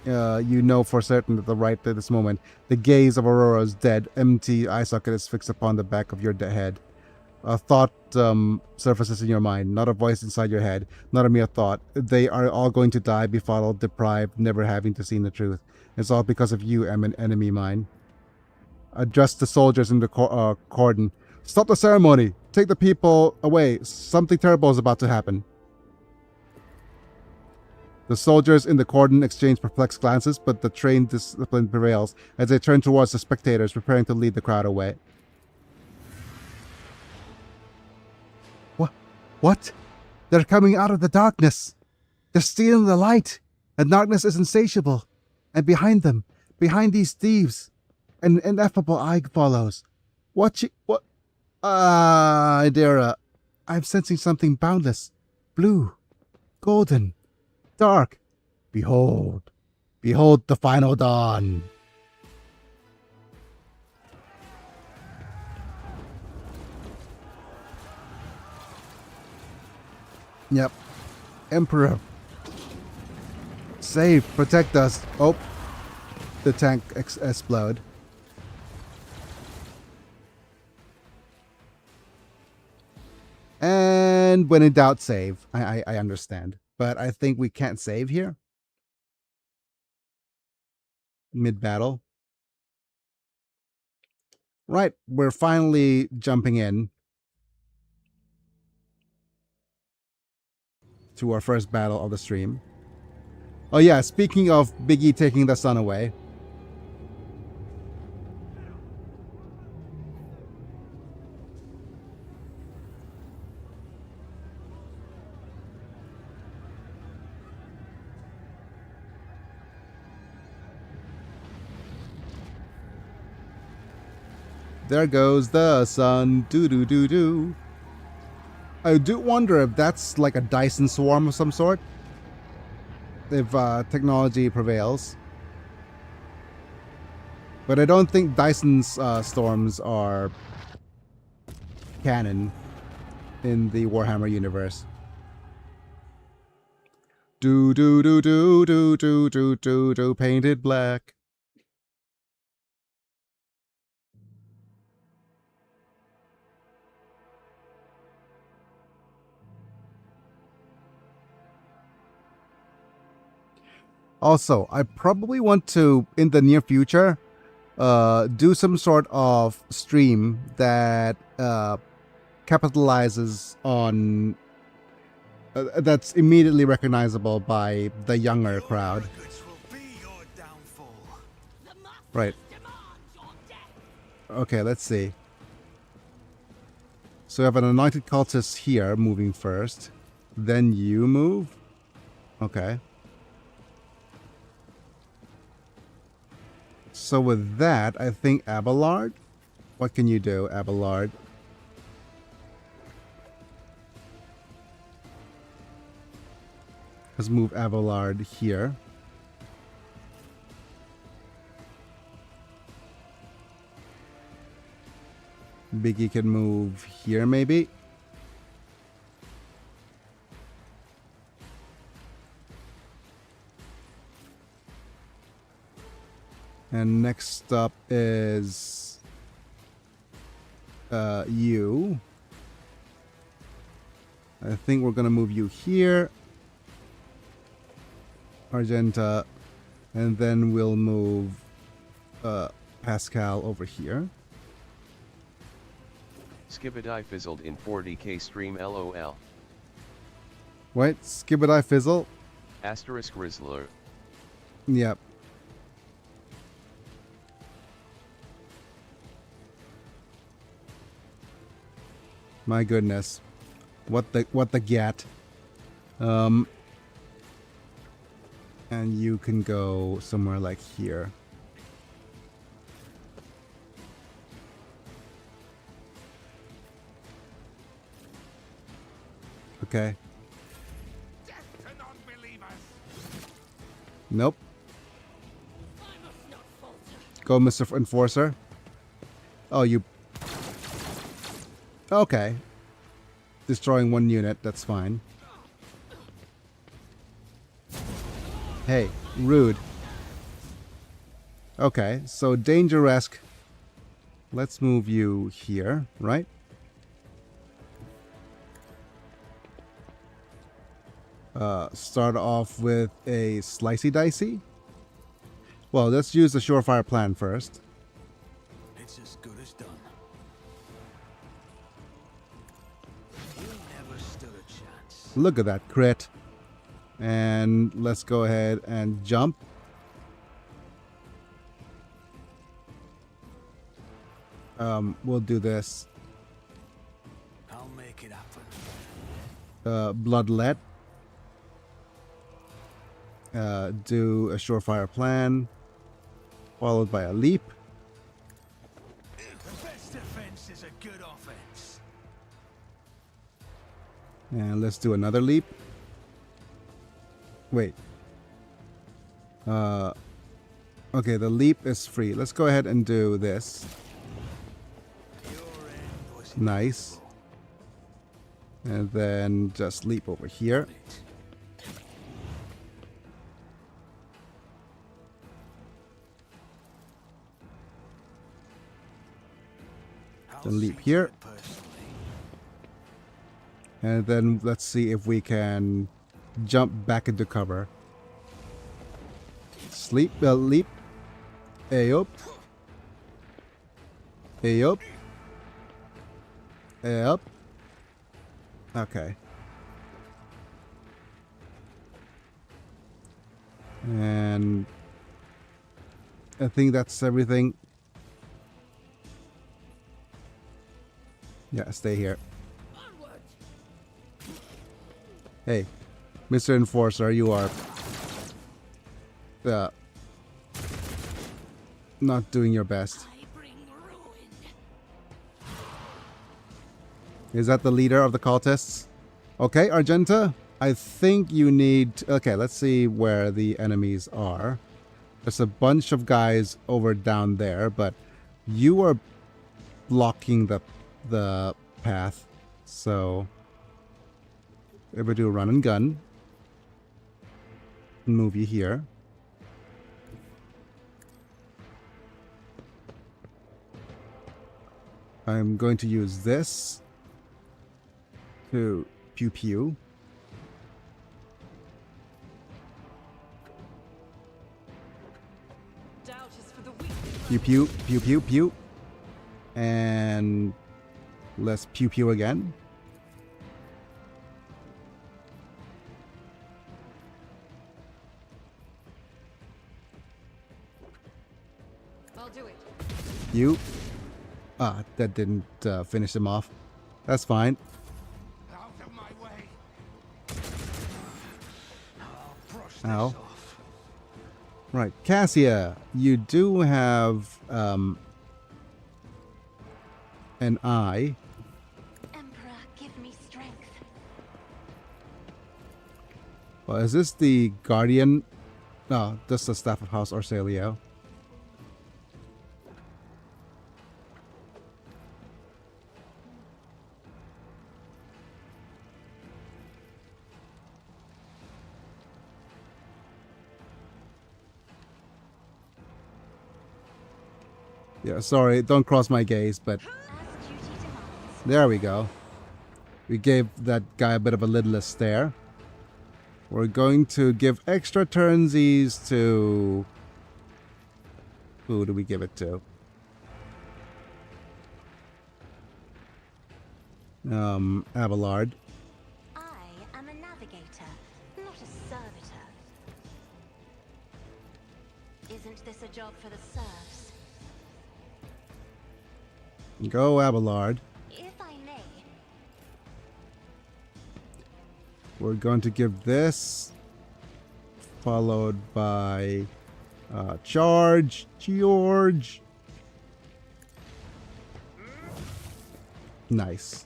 B: you know for certain that right at this moment, the gaze of Aurora is dead. Empty eye socket is fixed upon the back of your head. a thought surfaces in your mind, not a voice inside your head, not a mere thought. They are all going to die, befuddled, deprived, never having to see the truth. It's all because of you, enemy mine. Address the soldiers in the cordon. Stop the ceremony! Take the people away. Something terrible is about to happen. The soldiers in the cordon exchange perplexed glances, but the trained discipline prevails as they turn towards the spectators, preparing to lead the crowd away. What? They're coming out of the darkness. They're stealing the light. And darkness is insatiable. And behind them, behind these thieves, an ineffable eye follows. What? Idera. I'm sensing something boundless. Blue. Golden. Dark. Behold. Behold the final dawn. Yep. Emperor. Save. Protect us. Oh. The tank explode. And when in doubt, save. I understand. But I think we can't save here. Mid-battle. Right. We're finally jumping in to our first battle of the stream. Oh yeah, speaking of Biggie taking the sun away. There goes the sun. Do. I do wonder if that's like a Dyson swarm of some sort. If technology prevails. But I don't think Dyson's storms are canon in the Warhammer universe. Do, painted black. Also, I probably want to, in the near future, do some sort of stream that capitalizes on... that's immediately recognizable by the younger crowd. Right. Okay, let's see. So we have an anointed cultist here moving first. Then you move? Okay. So with that, I think Abelard. What can you do, Abelard? Let's move Abelard here. Biggie can move here, maybe. And next up is you. I think we're gonna move you here, Argenta, and then we'll move Pascal over here.
D: Skibidi fizzled in 40k stream LOL.
B: What? Skibidi fizzle?
D: Asterisk Rizzler.
B: Yep. My goodness. What the gat. And you can go somewhere like here. Okay. Nope. Go, Mr. Enforcer. Oh, you... Okay. Destroying one unit, that's fine. Hey, rude. Okay, so Dangeresque. Let's move you here, right? Start off with a slicey dicey. Well, let's use the surefire plan first.
C: It's as good as done. You never stood a chance.
B: Look at that crit. And let's go ahead and jump. We'll do this.
C: I'll make it happen.
B: Bloodlet. Do a surefire plan, followed by a leap.
C: The best defense is a good offense.
B: And let's do another leap. Wait. Okay, the leap is free. Let's go ahead and do this.
C: Your end was
B: Nice. And then just leap over here. Then leap here. And then let's see if we can jump back into cover. Leap. Hey up. Hey up. Hey up. Okay. And I think that's everything. Yeah, stay here. Hey, Mr. Enforcer, you are not doing your best. Is that the leader of the cultists? Okay, Argenta, I think you need... Okay, let's see where the enemies are. There's a bunch of guys over down there, but you are blocking the path. So, if we do a run and gun, move you here. I'm going to use this to pew pew. Pew pew pew pew pew. And let's pew pew again.
F: I'll do it.
B: You. Ah, that didn't finish him off. That's fine.
C: Out of my way. I'll brush this
B: Ow.
C: off.
B: Right, Cassia, you do have an eye.
F: Emperor, give me strength.
B: Well, is this the Guardian? No, this is the Staff of House Orsalio. Yeah, sorry, don't cross my gaze, but
F: As duty demands.
B: there we go. We gave that guy a bit of a lidless stare. We're going to give extra turnsies to... Who do we give it to? Abelard.
F: I am a navigator, not a servitor. Isn't this a job for the serfs?
B: Go Abelard.
F: If I may,
B: We're going to give this, followed by charge, George. Nice.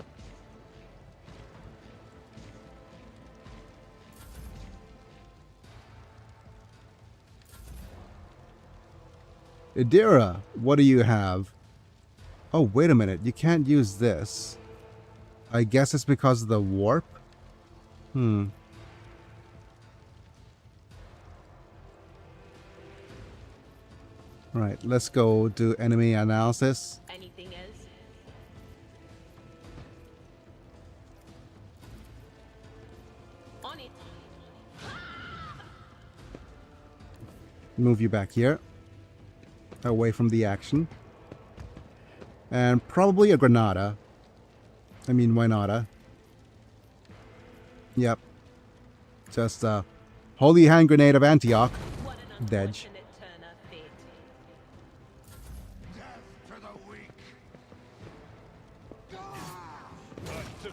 B: Idira, what do you have? Oh, wait a minute. You can't use this. I guess it's because of the warp? Right, let's go do enemy analysis.
E: Anything else? On it.
B: Move you back here. Away from the action. And probably a Granada. I mean, why not? Yep. Just a Holy Hand Grenade of Antioch.
E: What an
B: Dead.
E: unfortunate turn of fate.
C: Death to the weak.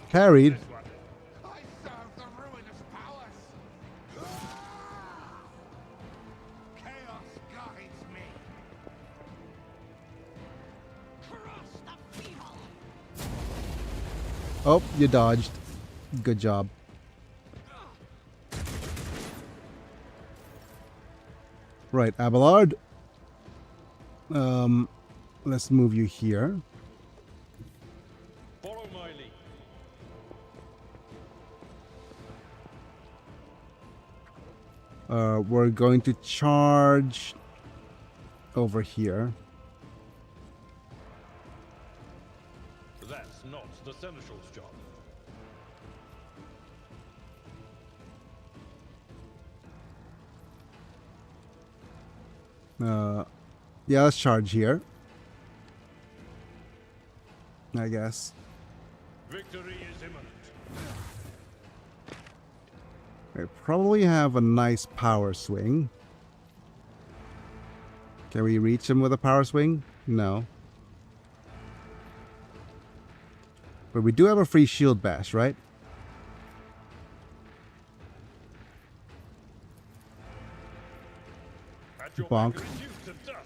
B: Carried.
C: I serve the ruinous powers. Chaos guides me. Crush the feeble.
B: Oh, you dodged. Good job. Right, Abelard. Let's move you here.
G: Follow my lead.
B: We're going to charge over here.
G: That's not the Seneschal's job.
B: Yeah, let's charge here. I guess.
G: Victory is imminent.
B: I probably have a nice power swing. Can we reach him with a power swing? No. But we do have a free shield bash, right?
G: At your
B: Bonk.
G: back, reduced to dust.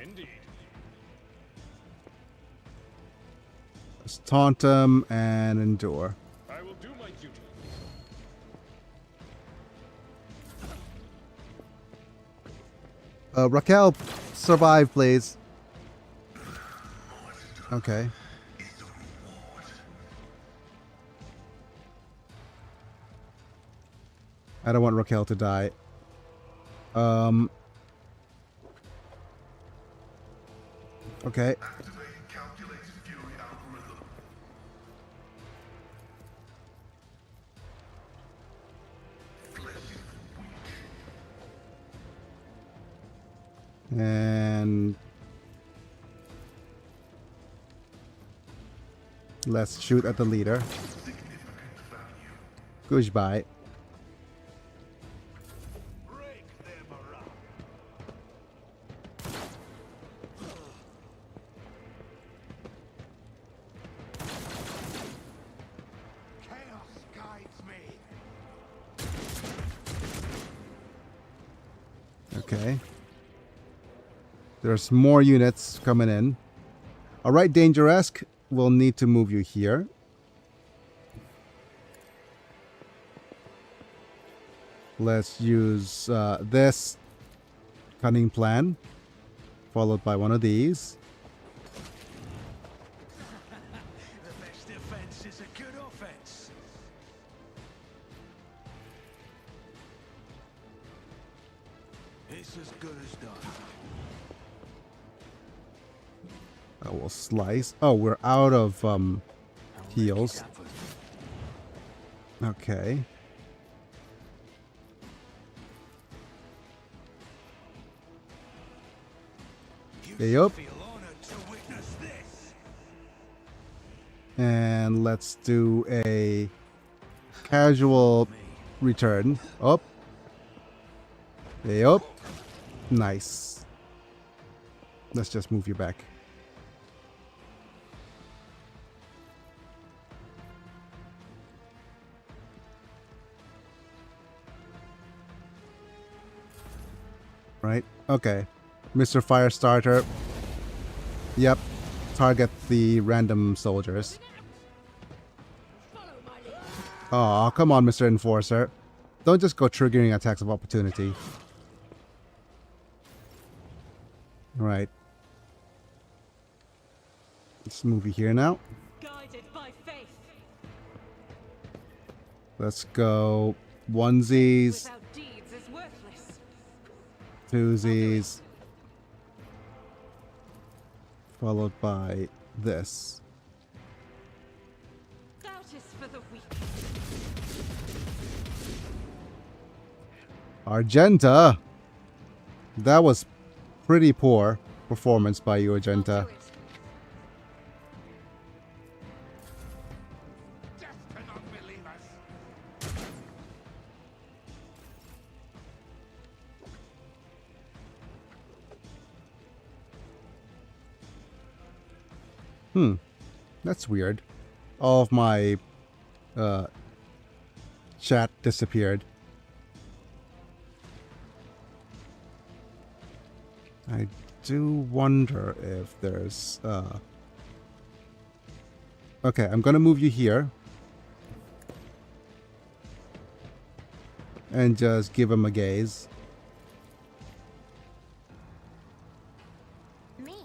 G: Indeed.
B: Let's taunt him and endure.
G: I will do my duty.
B: Raquel, survive, please. Okay. I don't want Raquel to die. Okay. And let's shoot at the leader. Goodbye.
C: Break their morale. Chaos guides me.
B: Okay. There's more units coming in. Alright, Dangeresque. We'll need to move you here. Let's use this cunning plan, followed by one of these.
C: The best defense is a good offense. It's as good as done.
B: I will slice. Oh, we're out of heals. Okay.
C: You
B: Yup.
C: feel honored to witness this.
B: And let's do a casual return. Up. Yup. Nice. Let's just move you back. Right? Okay. Mr. Firestarter. Yep. Target the random soldiers. Aw, come on, Mr. Enforcer. Don't just go triggering attacks of opportunity. Right. Let's move you here now.
E: Guided by faith.
B: Let's go onesies,
E: Without deeds is worthless.
B: twosies. followed by this.
H: Doubt is for the weak.
B: Argenta! That was pretty poor performance by you, Argenta.
C: Death cannot believe us.
B: That's weird. All of my chat disappeared. I do wonder if there's okay, I'm gonna move you here and just give him a gaze.
F: Me?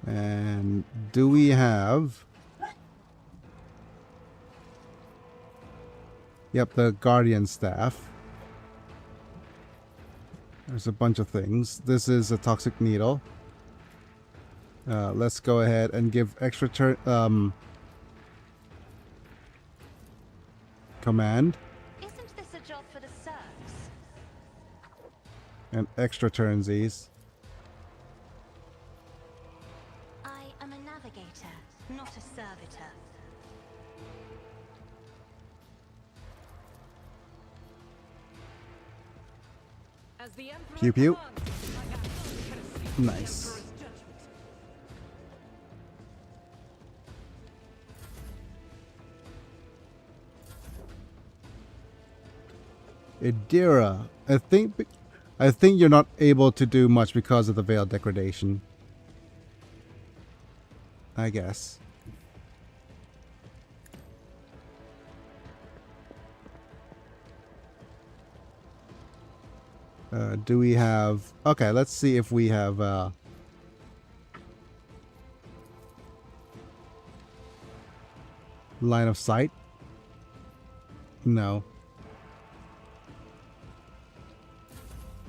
B: And do we have... Yep, the Guardian Staff. There's a bunch of things. This is a Toxic Needle. Let's go ahead and give extra turn... command.
F: Isn't this a job for the serfs?
B: And extra turnsies.
F: I am a navigator, not a servitor.
H: As the Emperor
B: Pew pew.
H: commands, I act courteously.
B: Nice.
H: The Emperor's judgment.
B: Idira. I think you're not able to do much because of the veil degradation. I guess. Do we have... Okay, let's see if we have... line of sight? No.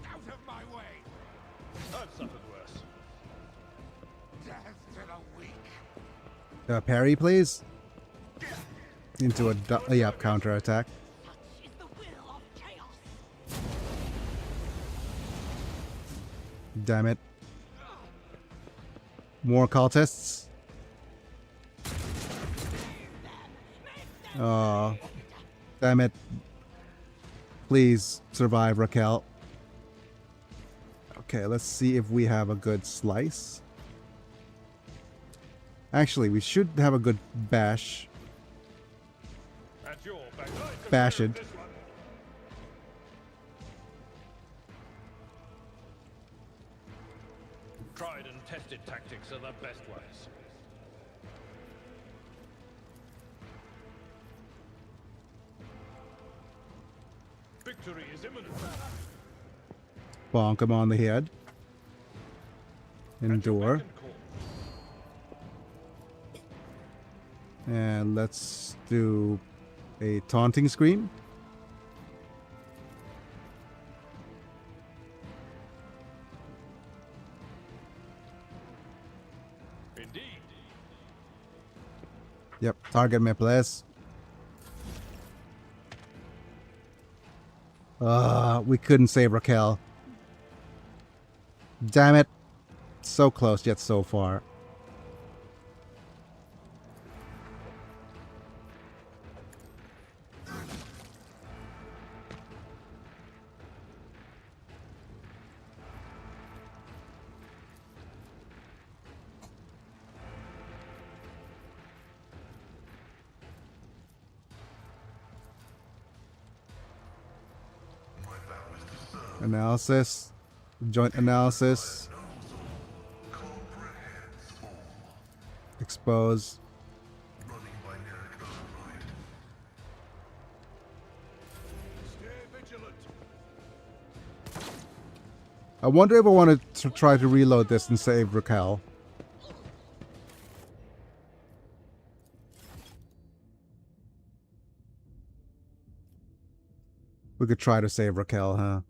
C: Out of my way.
G: I've suffered worse.
C: Death to the weak.
B: Parry, please. Into a... Yep, counterattack.
H: Such is the will of chaos.
B: Damn it. More cultists. Oh, damn it. Please survive, Raquel. Okay, let's see if we have a good slice. Actually, we should have a good bash.
G: At your back.
B: Bash it.
G: This one. Tried and tested tactics are the best ways. Victory is imminent.
B: Bonk him on the head.
G: At your
B: Endure.
G: beck and call.
B: And let's do a taunting screen.
G: Indeed.
B: Yep, target me, please. We couldn't save Raquel. Damn it. So close, yet so far. Analysis. Joint analysis. Expose.
C: Stay vigilant.
B: I wonder if I wanted to try to reload this and save Raquel. We could try to save Raquel, huh?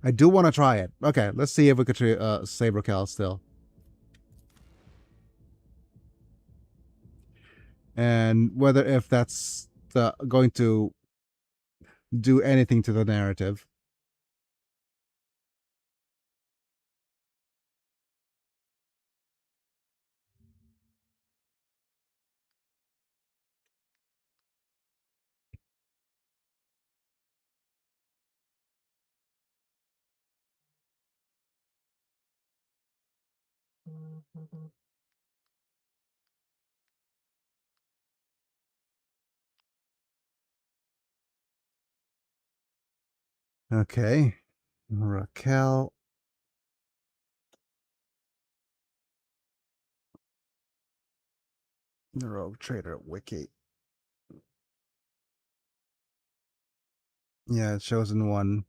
B: I do want to try it. Okay, let's see if we could save Raquel still. And whether if that's going to do anything to the narrative. Okay. Raquel. The Rogue Trader Wiki. Yeah, chosen one.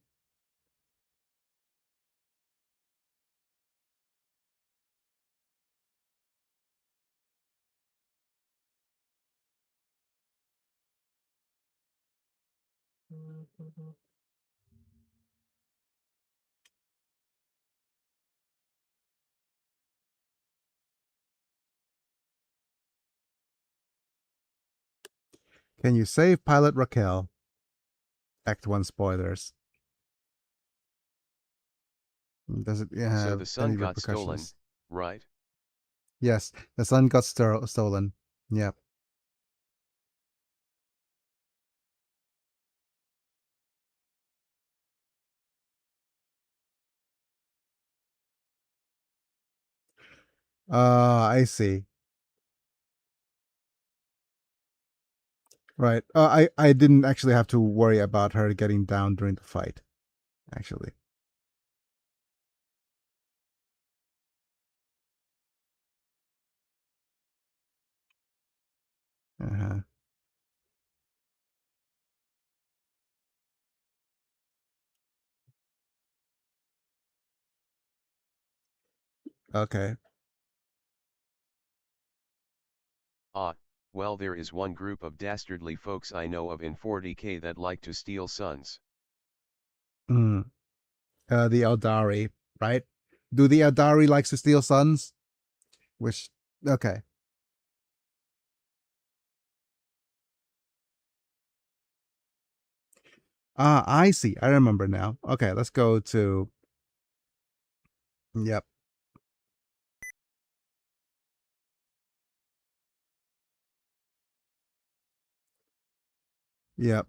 B: Can you save Pilot Raquel? Act 1 spoilers. Does it
D: So
B: have
D: the sun
B: any
D: got stolen,
B: repercussions?
D: right?
B: Yes, the sun got stolen. Yep. I see. Right. I didn't actually have to worry about her getting down during the fight, actually. Uh-huh. Okay.
D: Ah, well, there is one group of dastardly folks I know of in 40K that like to steal suns.
B: Mm. The Eldari, right? Do the Eldari likes to steal suns? Which, okay. Ah, I see. I remember now. Okay, let's go to. Yep. Yep.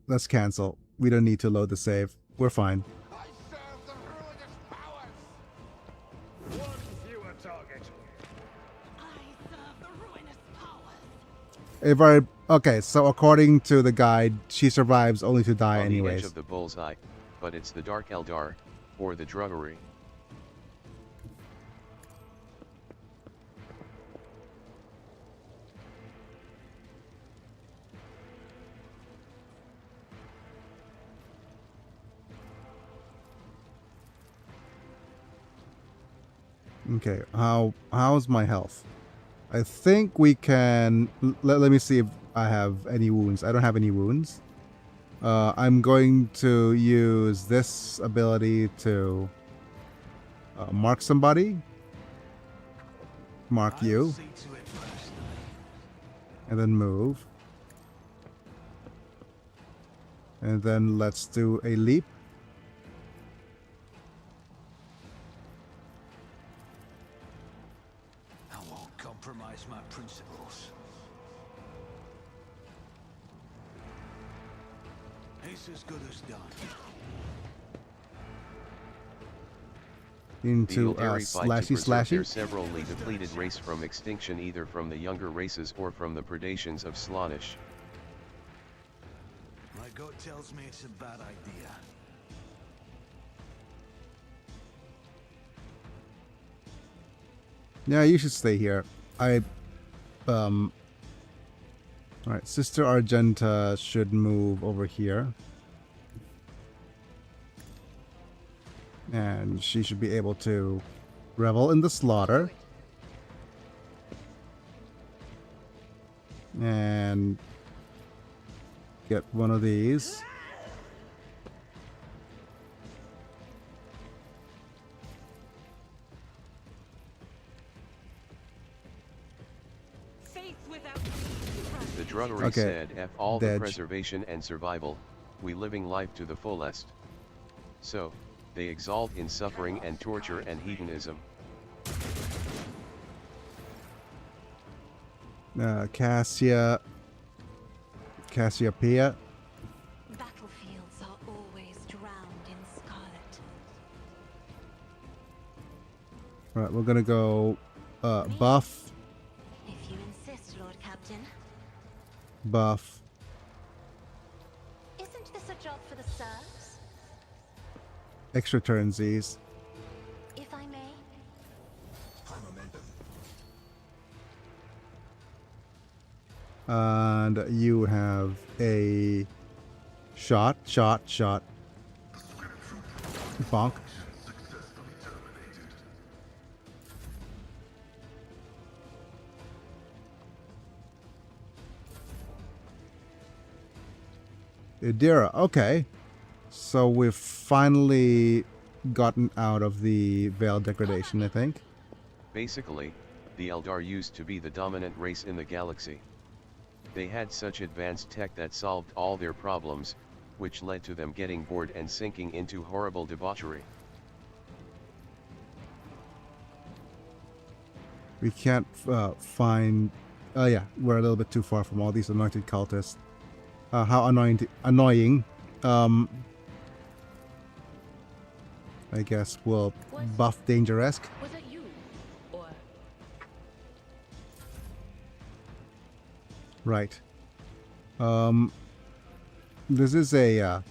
B: Let's cancel. We don't need to load the save. We're fine.
C: I serve the ruinous powers!
G: One fewer target.
H: I serve the ruinous powers.
B: If I okay, so according to the guide, she survives only to die
D: On the edge
B: anyways.
D: of the bullseye, but it's the Dark Eldar, or the Druggery.
B: Okay, how's my health? I think we can. Let me see if I have any wounds. I don't have any wounds. I'm going to use this ability to mark somebody. Mark you.
C: I'll see to it personally.
B: And then move. And then let's do a leap.
C: I won't compromise my principles. It's as good as done.
D: The
B: Into
D: Eldari fight to
B: slashy
D: preserve their
B: slashy.
D: severally depleted race from extinction, either from the younger races or from the predations of Slaanesh.
C: My gut tells me it's a bad idea.
B: Yeah, you should stay here. Alright, Sister Argenta should move over here. And she should be able to revel in the slaughter. And get one of these.
H: Faith without
D: The druggery
B: Okay,
D: said, F all the
B: Dej.
D: preservation and survival, we living life to the fullest. So, they exalt in suffering and torture and hedonism.
B: Cassiopeia.
F: Battlefields are always drowned in scarlet.
B: Alright, we're gonna go buff,
F: If you insist, Lord Captain.
B: buff.
F: Isn't this a job for the serfs?
B: Extra turnsies.
F: If I may.
B: And you have a shot. Bonk. Idira, okay. So we've finally gotten out of the Veil degradation, I think.
D: Basically, the Eldar used to be the dominant race in the galaxy. They had such advanced tech that solved all their problems, which led to them getting bored and sinking into horrible debauchery.
B: We can't find... Oh yeah, we're a little bit too far from all these anointed cultists. How annoying. I guess we'll buff Danger-esque.
E: Was it you? Or
B: Right. This is a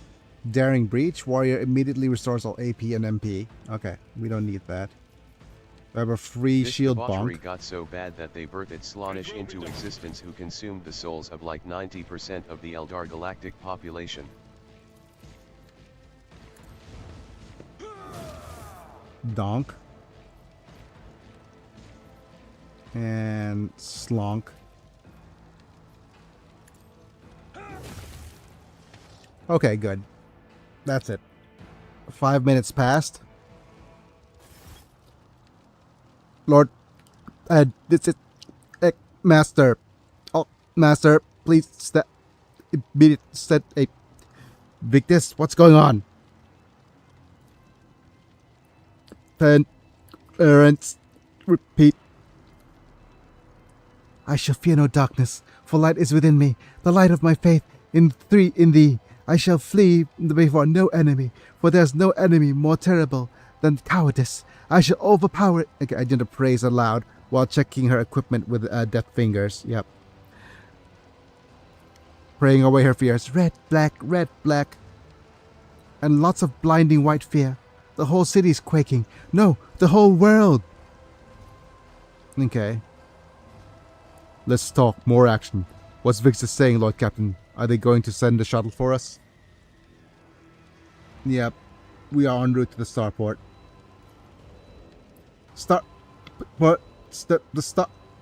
B: daring breach. Warrior immediately restores all AP and MP. Okay, we don't need that. We have a free
D: This
B: shield
D: debauchery
B: bonk.
D: got so bad that they birthed Slaanesh into existence, who consumed the souls of like 90% of the Eldar galactic population.
B: Donk. And slonk. Okay, good. That's it. 5 minutes passed. Lord, this is Master. Oh, Master, please step. Victus, what's going on? Parents, repeat. I shall fear no darkness, for light is within me, the light of my faith in thee. I shall flee before no enemy, for there is no enemy more terrible than cowardice. I shall overpower it. Okay, I did a praise aloud while checking her equipment with death fingers. Yep. Praying away her fears. Red, black, and lots of blinding white fear. The whole city is quaking. No, the whole world. Okay. Let's talk. More action. What's Victus saying, Lord Captain? Are they going to send a shuttle for us? Yep. We are en route to the starport.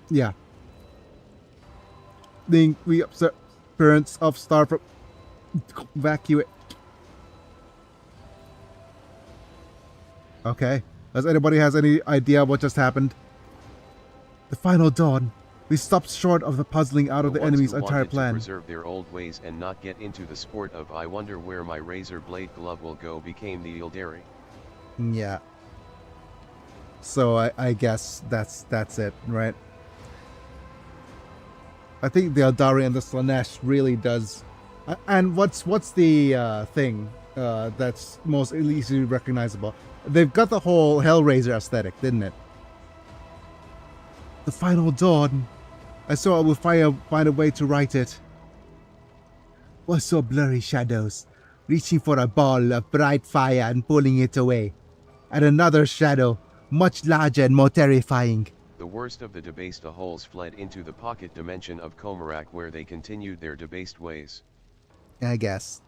B: Yeah. We observe appearance of starport. Evacuate. Okay. Does anybody has any idea what just happened? The final dawn. We stopped short of the puzzling out of the enemy's entire plan.
D: To preserve their old ways and not get into the sport of I wonder where my razor blade glove will go became the Ildari.
B: Yeah. So I guess that's it, right? I think the Eldari and the Slaanesh really does. And what's the thing that's most easily recognizable? They've got the whole Hellraiser aesthetic, didn't it? The final dawn. I saw I would find a way to write it. Was so blurry shadows, reaching for a ball of bright fire and pulling it away. And another shadow, much larger and more terrifying.
D: The worst of the debased holes fled into the pocket dimension of Komarak, where they continued their debased ways.
B: I guess.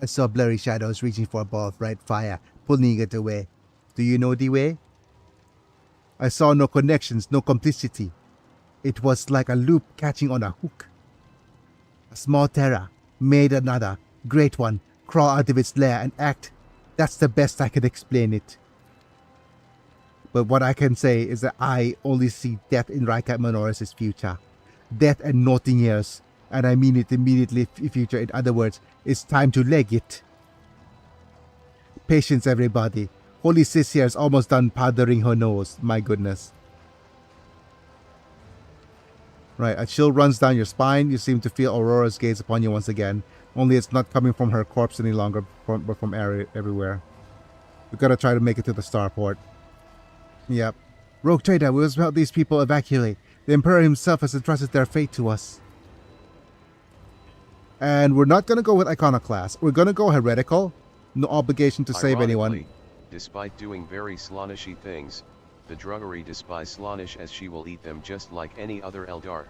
B: I saw blurry shadows reaching for a ball of bright fire, pulling it away. Do you know the way? I saw no connections, no complicity. It was like a loop catching on a hook. A small terror, made another, great one, crawl out of its lair and act. That's the best I can explain it. But what I can say is that I only see death in Rykard Minoris' future. Death and nothing else. And I mean it immediately future. In other words, it's time to leg it. Patience, everybody. Holy Sis here is almost done powdering her nose. My goodness. Right, a chill runs down your spine. You seem to feel Aurora's gaze upon you once again. Only it's not coming from her corpse any longer, but from everywhere. We gotta try to make it to the starport. Yep. Rogue Trader, we must help these people evacuate. The Emperor himself has entrusted their fate to us. And we're not gonna go with Iconoclast. We're gonna go Heretical. No obligation to save anyone.
D: Despite doing very Slaanishy things, the druggery despise Slaanish as she will eat them just like any other Eldar.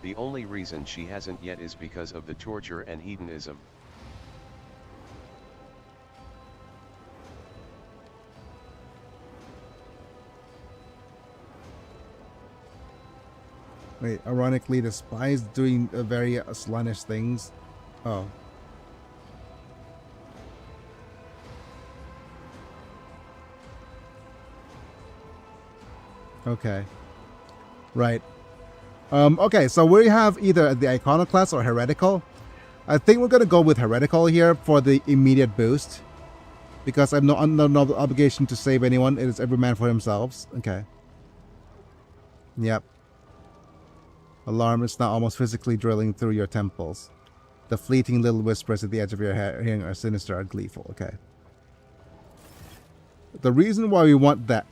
D: The only reason she hasn't yet is because of the torture and hedonism.
B: Wait, ironically, the spies doing very Slaanish things. Oh. Okay. Right. Okay, so we have either the Iconoclast or Heretical. I think we're going to go with Heretical here for the immediate boost. Because I'm under no obligation to save anyone. It is every man for himself. Okay. Yep. Alarm is now almost physically drilling through your temples. The fleeting little whispers at the edge of your hearing are sinister and gleeful. Okay. The reason why we want that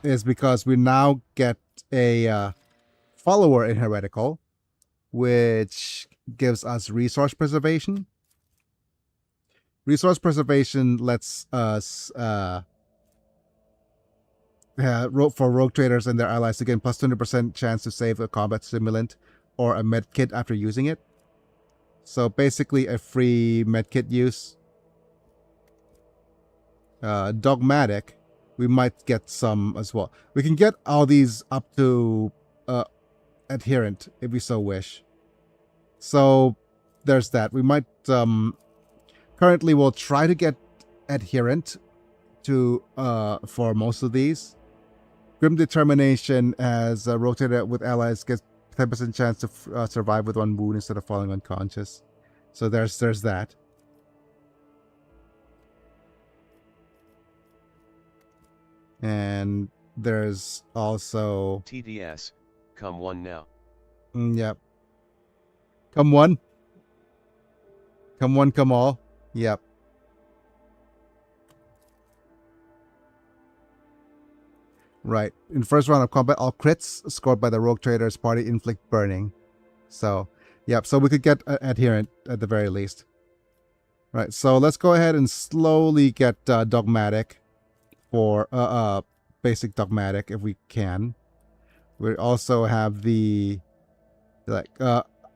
B: is because we now get a follower in Heretical, which gives us resource preservation. Resource preservation lets us for rogue traders and their allies to gain plus 200% chance to save a combat stimulant or a medkit after using it. So basically a free medkit use. Dogmatic, we might get some as well. We can get all these up to adherent if we so wish. So there's that. We might currently we'll try to get adherent to for most of these. Grim Determination as rotated with allies gets 10% chance to survive with one wound instead of falling unconscious. So there's that. And there's also
D: TDS, come one now.
B: Yep. Come one. Come one, come all. Yep. Right. In the first round of combat, all crits scored by the rogue trader's party inflict burning. So, yep. So we could get adherent at the very least. Right. So let's go ahead and slowly get dogmatic for basic dogmatic if we can. We also have the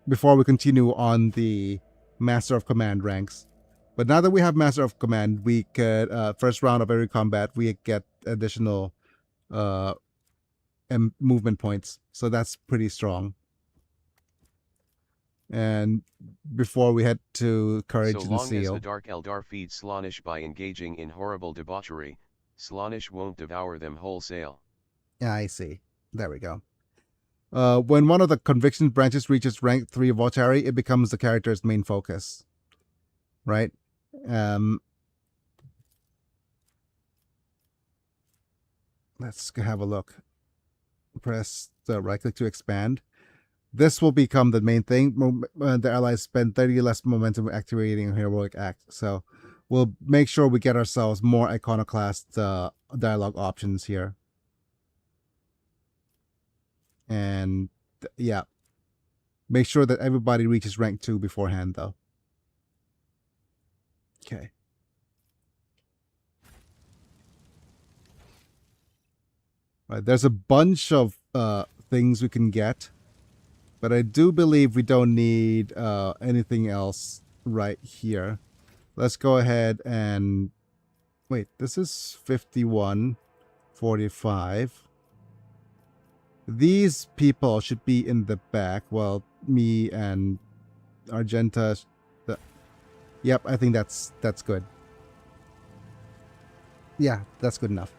B: before we continue on the Master of Command ranks. But now that we have Master of Command, we could first round of every combat we get additional movement points. So that's pretty strong. And before we head to Courage and Seal.
D: So long as the Dark Eldar feed Slaanish by engaging in horrible debauchery, Slaanish won't devour them wholesale.
B: Yeah, I see. There we go. When one of the conviction branches reaches rank 3 of Voltari, it becomes the character's main focus. Right? Let's have a look. Press the right click to expand. This will become the main thing. The allies spend 30 less momentum activating a heroic act. So we'll make sure we get ourselves more iconoclast dialogue options here. And yeah, make sure that everybody reaches rank 2 beforehand though. Okay. Right, there's a bunch of things we can get, but I do believe we don't need anything else right here. Let's go ahead and wait. This is 51, 45. These people should be in the back. Well, me and Argenta. Yep, I think that's good. Yeah, that's good enough.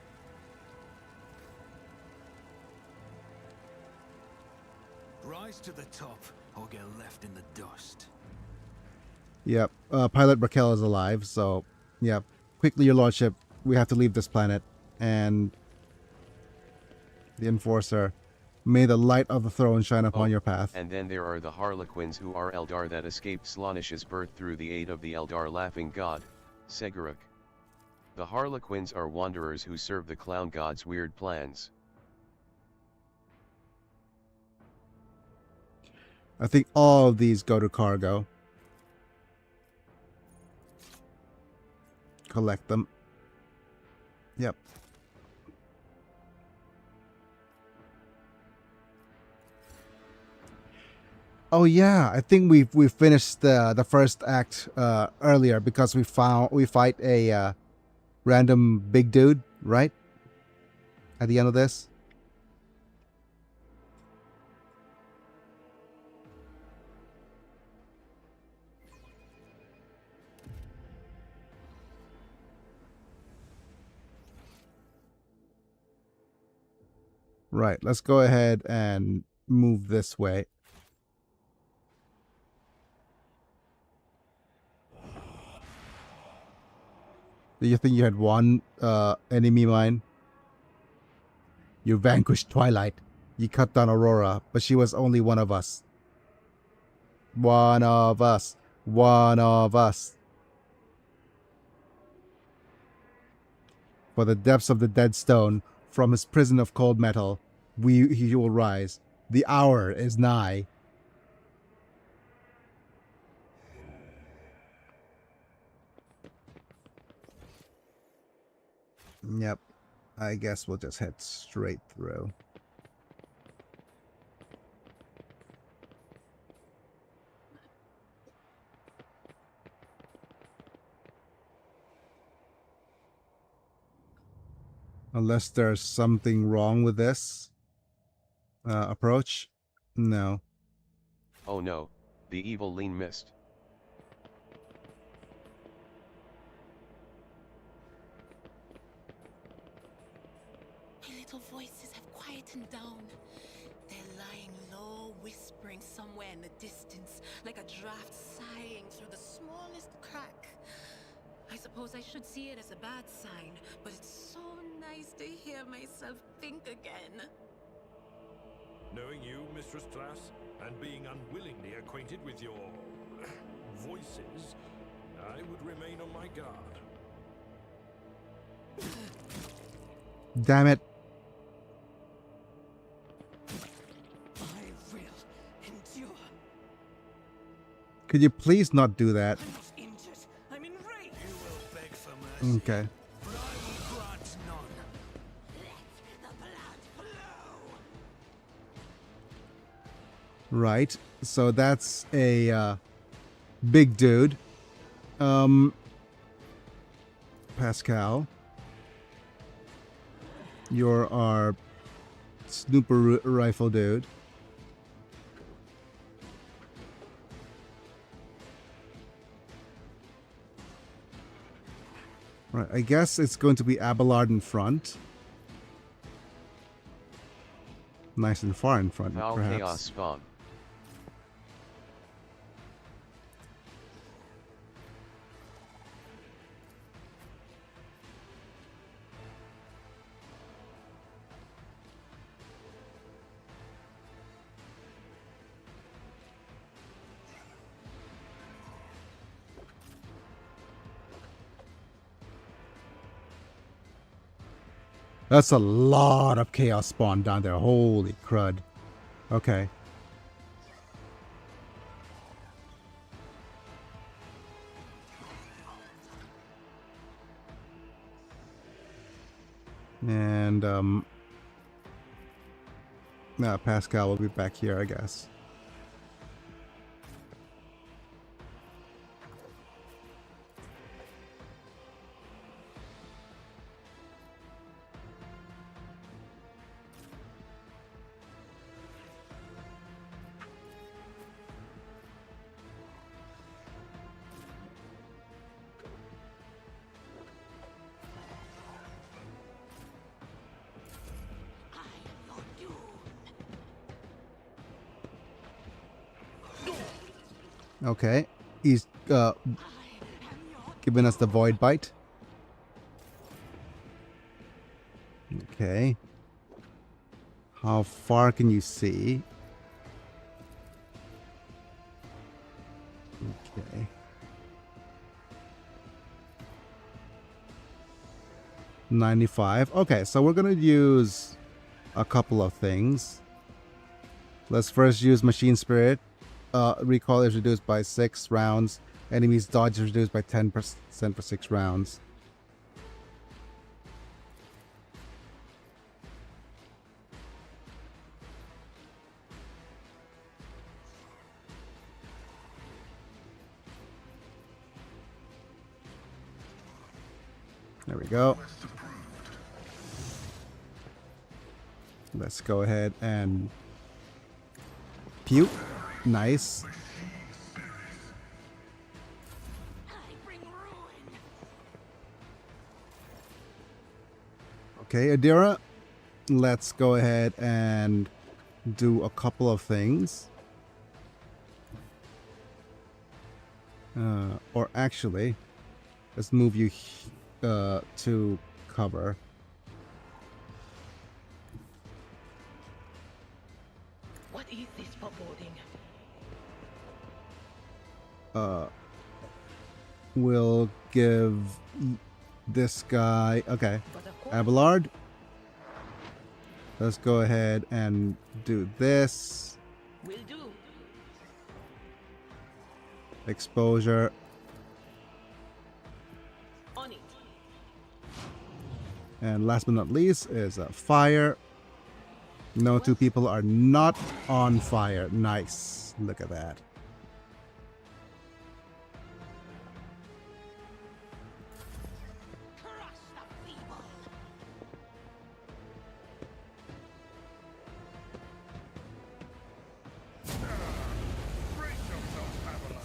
C: Rise to the top or get left in the dust.
B: Yep, Pilot Raquel is alive, so yep. Quickly, your lordship, we have to leave this planet. And the Enforcer, may the light of the throne shine upon your path.
D: And then there are the Harlequins who are Eldar that escaped Slaanish's birth through the aid of the Eldar laughing god, Seguruk. The Harlequins are wanderers who serve the clown god's weird plans.
B: I think all of these go to cargo. Collect them. Yep. Oh yeah, I think we finished the first act earlier because we fight a random big dude, right? At the end of this. Right, let's go ahead and move this way. Do you think you had one enemy mine? You vanquished Twilight. You cut down Aurora, but she was only one of us. One of us. One of us. For the depths of the dead stone, from his prison of cold metal, he will rise. The hour is nigh. Yep. I guess we'll just head straight through. Unless there's something wrong with this approach. No.
D: Oh no, the evil lean missed.
E: My little voices have quietened down. They're lying low, whispering somewhere in the distance, like a draft sighing through the smallest crack. I suppose I should see it as a bad sign, but it's so nice to hear myself think again.
G: Knowing you, Mistress Class, and being unwillingly acquainted with your voices, I would remain on my guard.
B: Damn it.
C: I will endure.
B: Could you please not do that?
C: I'm not injured. I'm enraged. You will beg for mercy.
B: Okay.
C: But I will grant none.
H: Let the blood flow.
B: Right. So that's a big dude. Pascal. You're our snooper rifle dude. Right, I guess it's going to be Abelard in front. Nice and far in front,
D: Foul
B: perhaps.
D: chaos spawn.
B: That's a lot of chaos spawn down there. Holy crud. Okay. And Pascal will be back here, I guess. Okay. He's giving us the void bite. Okay. How far can you see? Okay. $95. Okay, so we're gonna use a couple of things. Let's first use Machine Spirit. Recoil is reduced by 6 rounds. Enemies dodge is reduced by 10% for 6 rounds. There we go. Let's go ahead and puke. Nice. Okay, Adira, let's go ahead and do a couple of things. Or actually, let's move you to cover.
E: What is this foreboding?
B: We'll give this guy... Okay. Abelard. Let's go ahead and do this.
E: Will do.
B: Exposure.
E: On it.
B: And last but not least is fire. No two people are not on fire. Nice. Look at that.
H: Crush the feeble.
C: Brace yourself, Abelard.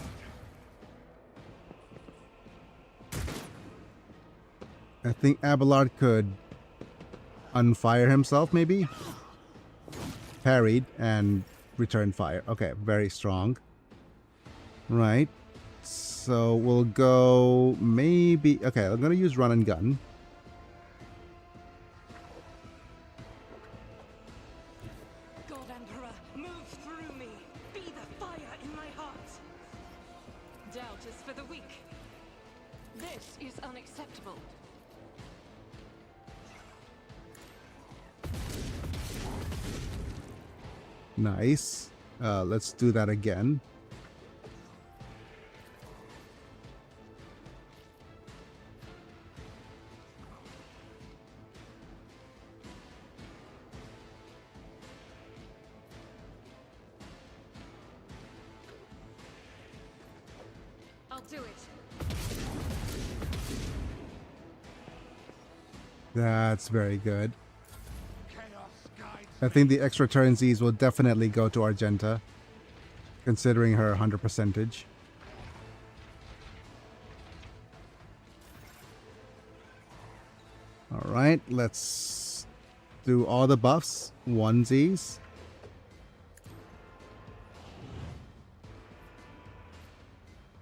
B: I think Abelard could unfire himself, maybe? Parried and return fire. Okay, very strong. Right. So we'll go maybe... Okay, I'm going to use run and gun.
H: God Emperor, move through me. Be the fire in my heart.
I: Doubt is for the weak. This is unacceptable.
B: Nice. Let's do that again.
I: I'll do it.
B: That's very good.
C: Chaos guides
B: I think the extra turnsies will definitely go to Argenta, considering her 100 percentage. Alright, let's do all the buffs. Onesies.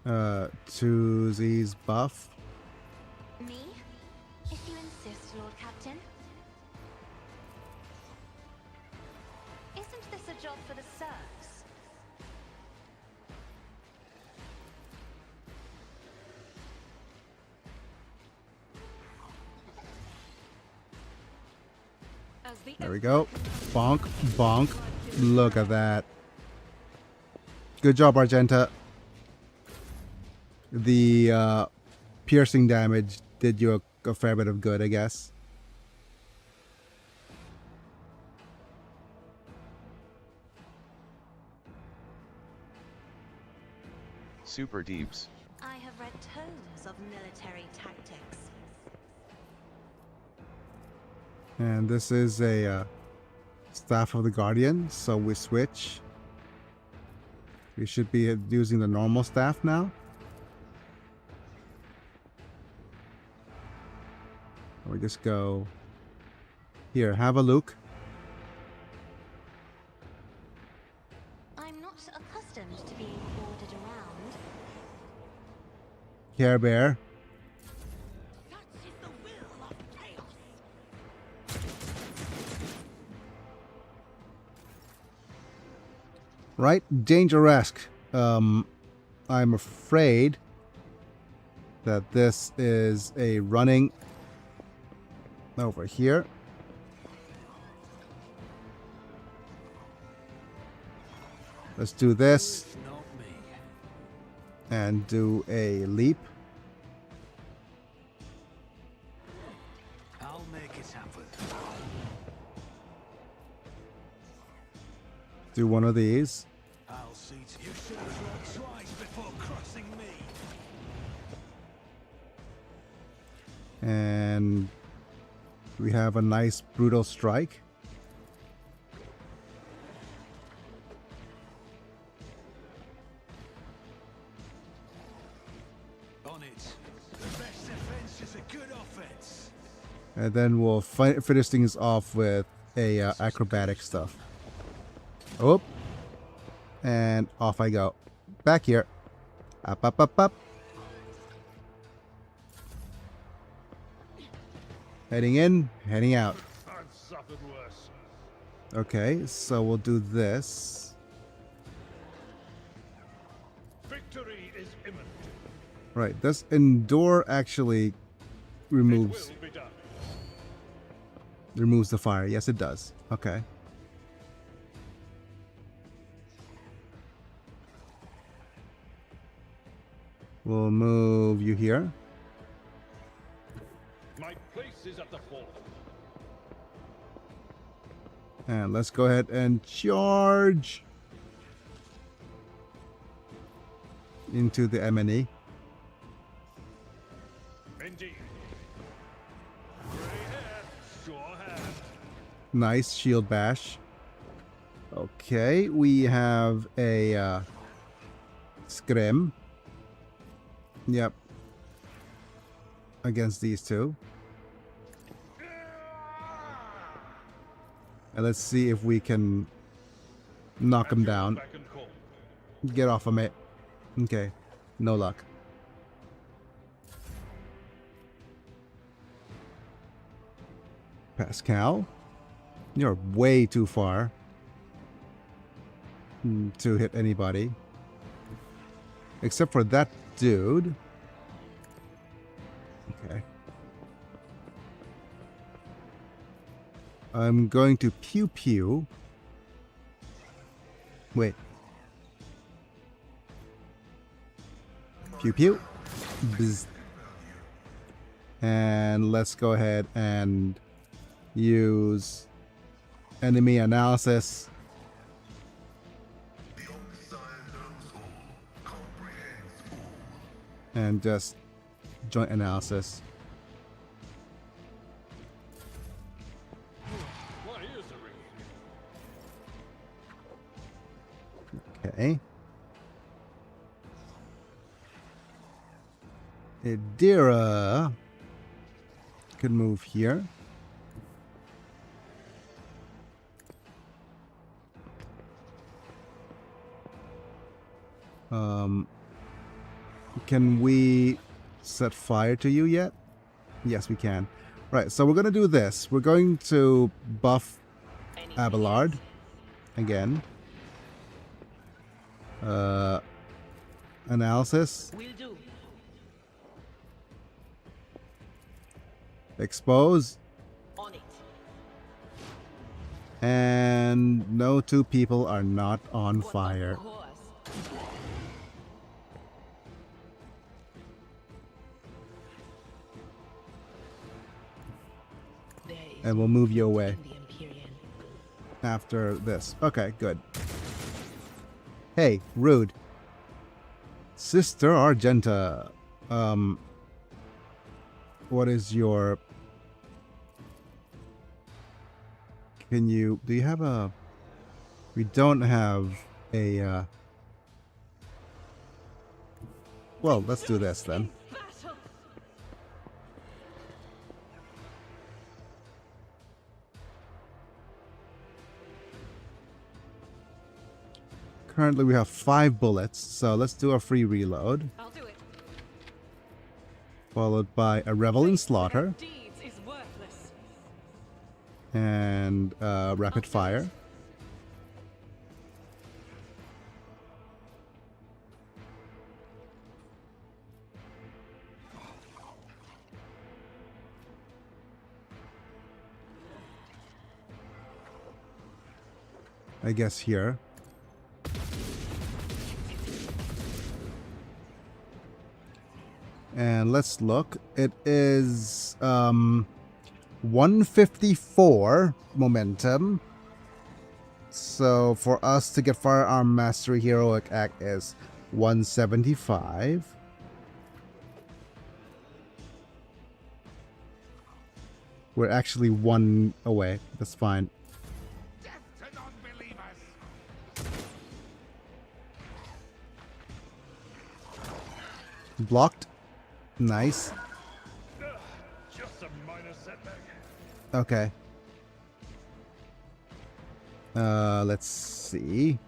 B: Twosies buff.
F: Me? If you insist, Lord Captain. Isn't this a job for the serfs?
I: As the
B: There we go. Bonk, bonk. Look at that. Good job, Argenta. The piercing damage did you a fair bit of good, I guess.
D: Super Deeps.
F: I have read tomes of military tactics.
B: And this is a Staff of the Guardian, so we switch. We should be using the normal staff now. We just go here, have a look.
F: I'm not accustomed to being ordered around.
B: Care Bear.
C: Such is the will of chaos.
B: Right? Danger-esque. I'm afraid that this is a running over here. Let's do this
C: Not me.
B: and do a leap.
C: I'll make it happen.
B: Do one of these.
C: I'll see to you should have thought twice before crossing me.
B: And we have a nice brutal strike.
C: On it. The best defense is a good offense.
B: And then we'll finish things off with a acrobatic stuff. Oh. And off I go. Back here. Up, up, up, up. Heading in, heading out.
G: I've suffered worse.
B: Okay, so we'll do this.
G: Victory is imminent.
B: Right, this endure actually
G: It
B: removes
G: will be done.
B: removes the fire. Yes, it does. Okay. We'll move you here.
G: My place is at the fort.
B: And let's go ahead and charge into the M&E.
G: Indeed. Gray hair, sure hair.
B: Nice shield bash. Okay, we have a scrim. Yep. Against these two. And let's see if we can knock him down.
G: Back and call.
B: Get off of me. Okay. No luck. Pascal. You're way too far to hit anybody. Except for that dude. Okay. I'm going to pew pew. Wait. Pew pew. Bzz. And let's go ahead and use enemy analysis. And just joint analysis.
G: My ears are
B: Okay.
G: ringing.
B: Idira could move here. Can we set fire to you yet? Yes, we can. Right, so we're going to do this. We're going to buff Abelard again. Analysis.
H: Will do.
B: Expose.
H: On it.
B: And no two people are not on fire.
H: Of course.
B: And we'll move you away
H: The Imperium.
B: after this. Okay, good. Hey, rude. Sister Argenta. What is your... do you have a... We don't have a... Well, let's do this then.
H: Battle.
B: Currently we have 5 bullets, so let's do a free reload.
H: I'll do it.
B: Followed by a revel in slaughter.
I: Deeds is worthless.
B: And rapid fire. I guess here. And let's look. It is 154 momentum. So for us to get Firearm Mastery Heroic Act is 175. We're actually one away. That's fine. Blocked. Nice.
G: Just a minor setback.
B: Okay. Let's see.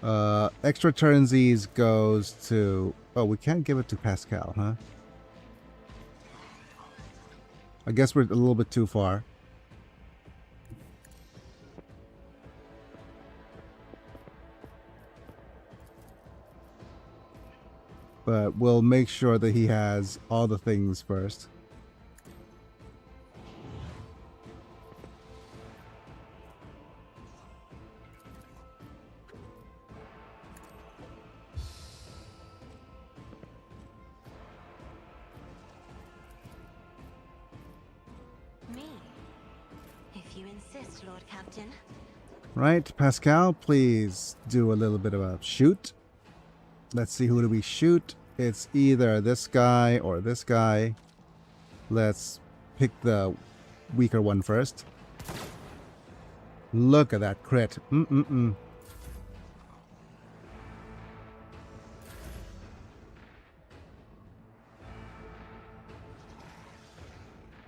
B: Extra turnsies goes to... Oh, we can't give it to Pascal, huh? I guess we're a little bit too far. But we'll make sure that he has all the things first.
F: Me? If you insist, Lord Captain.
B: Right, Pascal, please do a little bit of a shoot. Let's see, who do we shoot? It's either this guy or this guy. Let's pick the weaker one first. Look at that crit.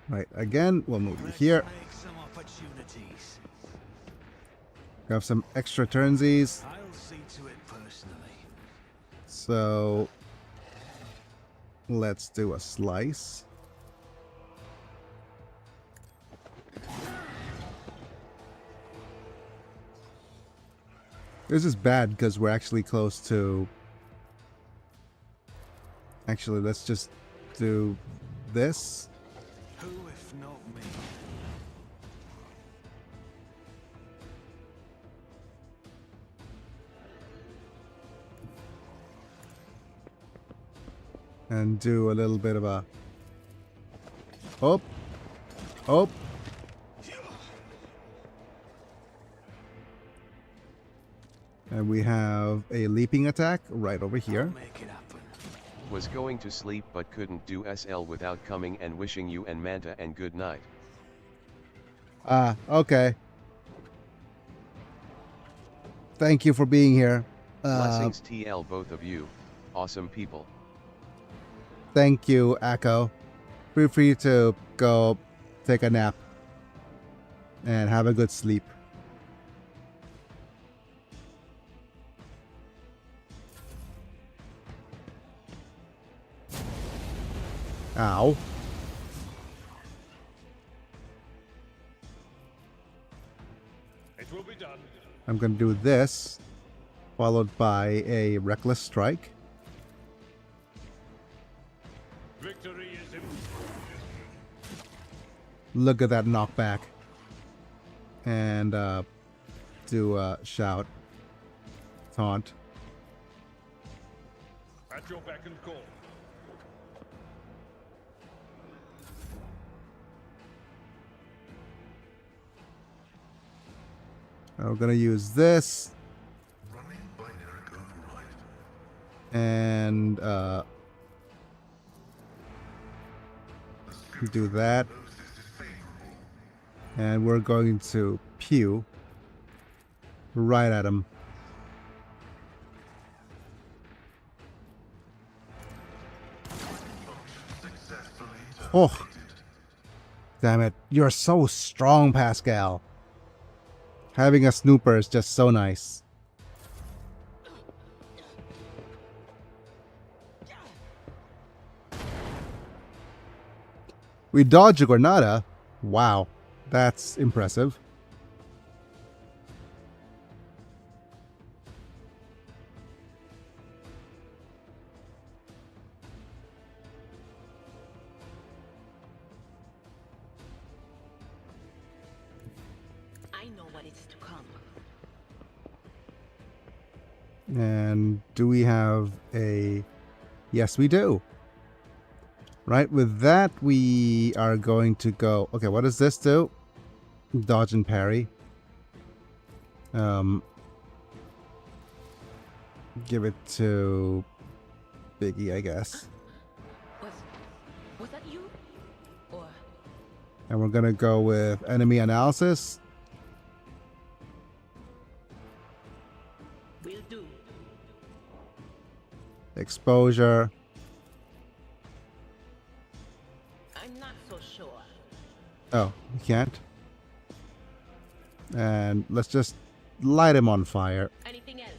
B: Right, again, we'll move you here.
C: Make some opportunities.
B: Have some extra turnsies.
C: I'll see to it personally.
B: So let's do a slice. This is bad because we're actually close to... Actually, let's just do this.
C: Who if not me?
B: And do a little bit of a... Oh! Oh! And we have a leaping attack right over here.
C: Make it happen.
D: Was going to sleep but couldn't do SL without coming and wishing you and Manta and good night.
B: Ah, okay. Thank you for being here.
D: Blessings TL both of you, awesome people.
B: Thank you, Akko. Feel free to go take a nap and have a good sleep. Ow.
G: It will be done.
B: I'm going to do this, followed by a reckless strike.
G: Victory is in.
B: Look at that knockback. And do a shout. Taunt.
G: At your beck and call.
B: We're going to use this. And do that. And we're going to pew right at him. Oh, damn it. You're so strong, Pascal. Having a snooper is just so nice. We dodge a Granada. Wow, that's impressive.
E: I know what is to come.
B: And do we have a... Yes, we do. Right, with that, we are going to go... Okay, what does this do? Dodge and parry. Give it to Biggie, I guess.
E: Was that you? Or
B: And we're going to go with enemy analysis.
E: will do.
B: Exposure.
E: I'm not so sure.
B: Oh, we can't. And let's just light him on fire.
E: Anything else?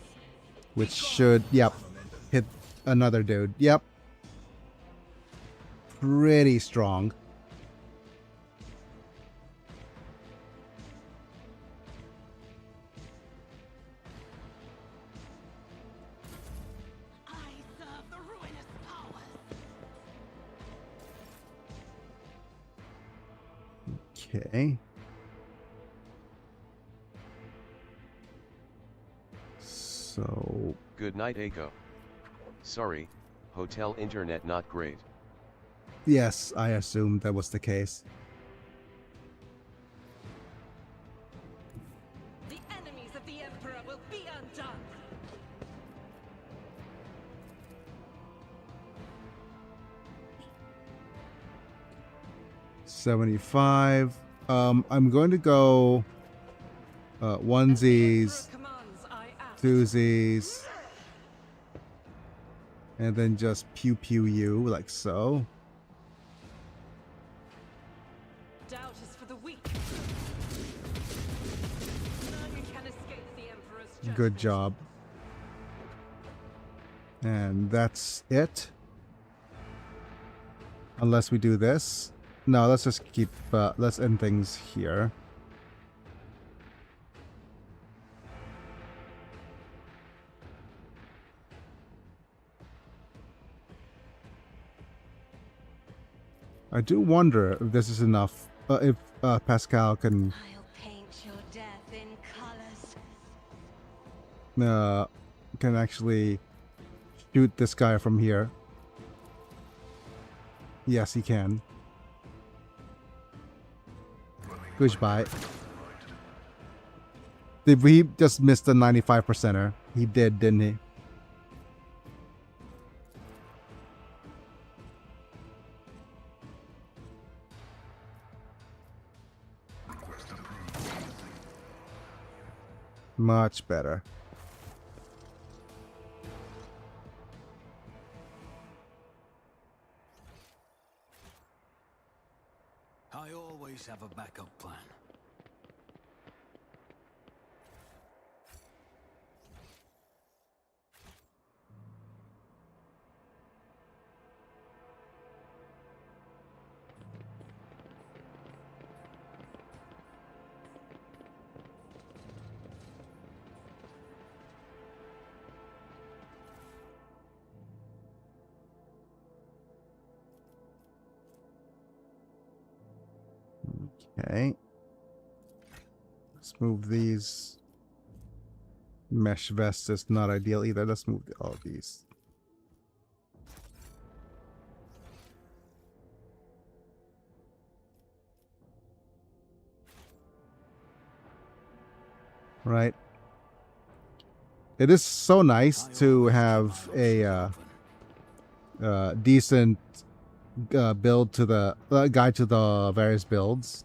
B: Which should, yep, hit another dude. Yep. Pretty strong.
E: I serve the ruinous powers.
B: Okay. So,
D: Good night, Eiko. Sorry, hotel internet not great.
B: yes, I assumed that was the case.
H: The enemies of the Emperor will be undone.
B: $75. I'm going to go onesies,
H: Commands I act.
B: twosies, and then just pew pew you like so.
H: Doubt is for the weak. None can escape the Emperor's judgment.
B: Good job. And that's it. Unless we do this. No, let's just keep, let's end things here. I do wonder if this is enough, if Pascal can
F: I'll paint your death in colors.
B: can actually shoot this guy from here. Yes, he can. Goodbye. Did we just miss the 95%er? He did, didn't he? Much better.
C: I always have a backup plan.
B: Okay. Let's move these. Mesh vest is not ideal either. Let's move all of these. Right. It is so nice to have a decent build to the guide to the various builds.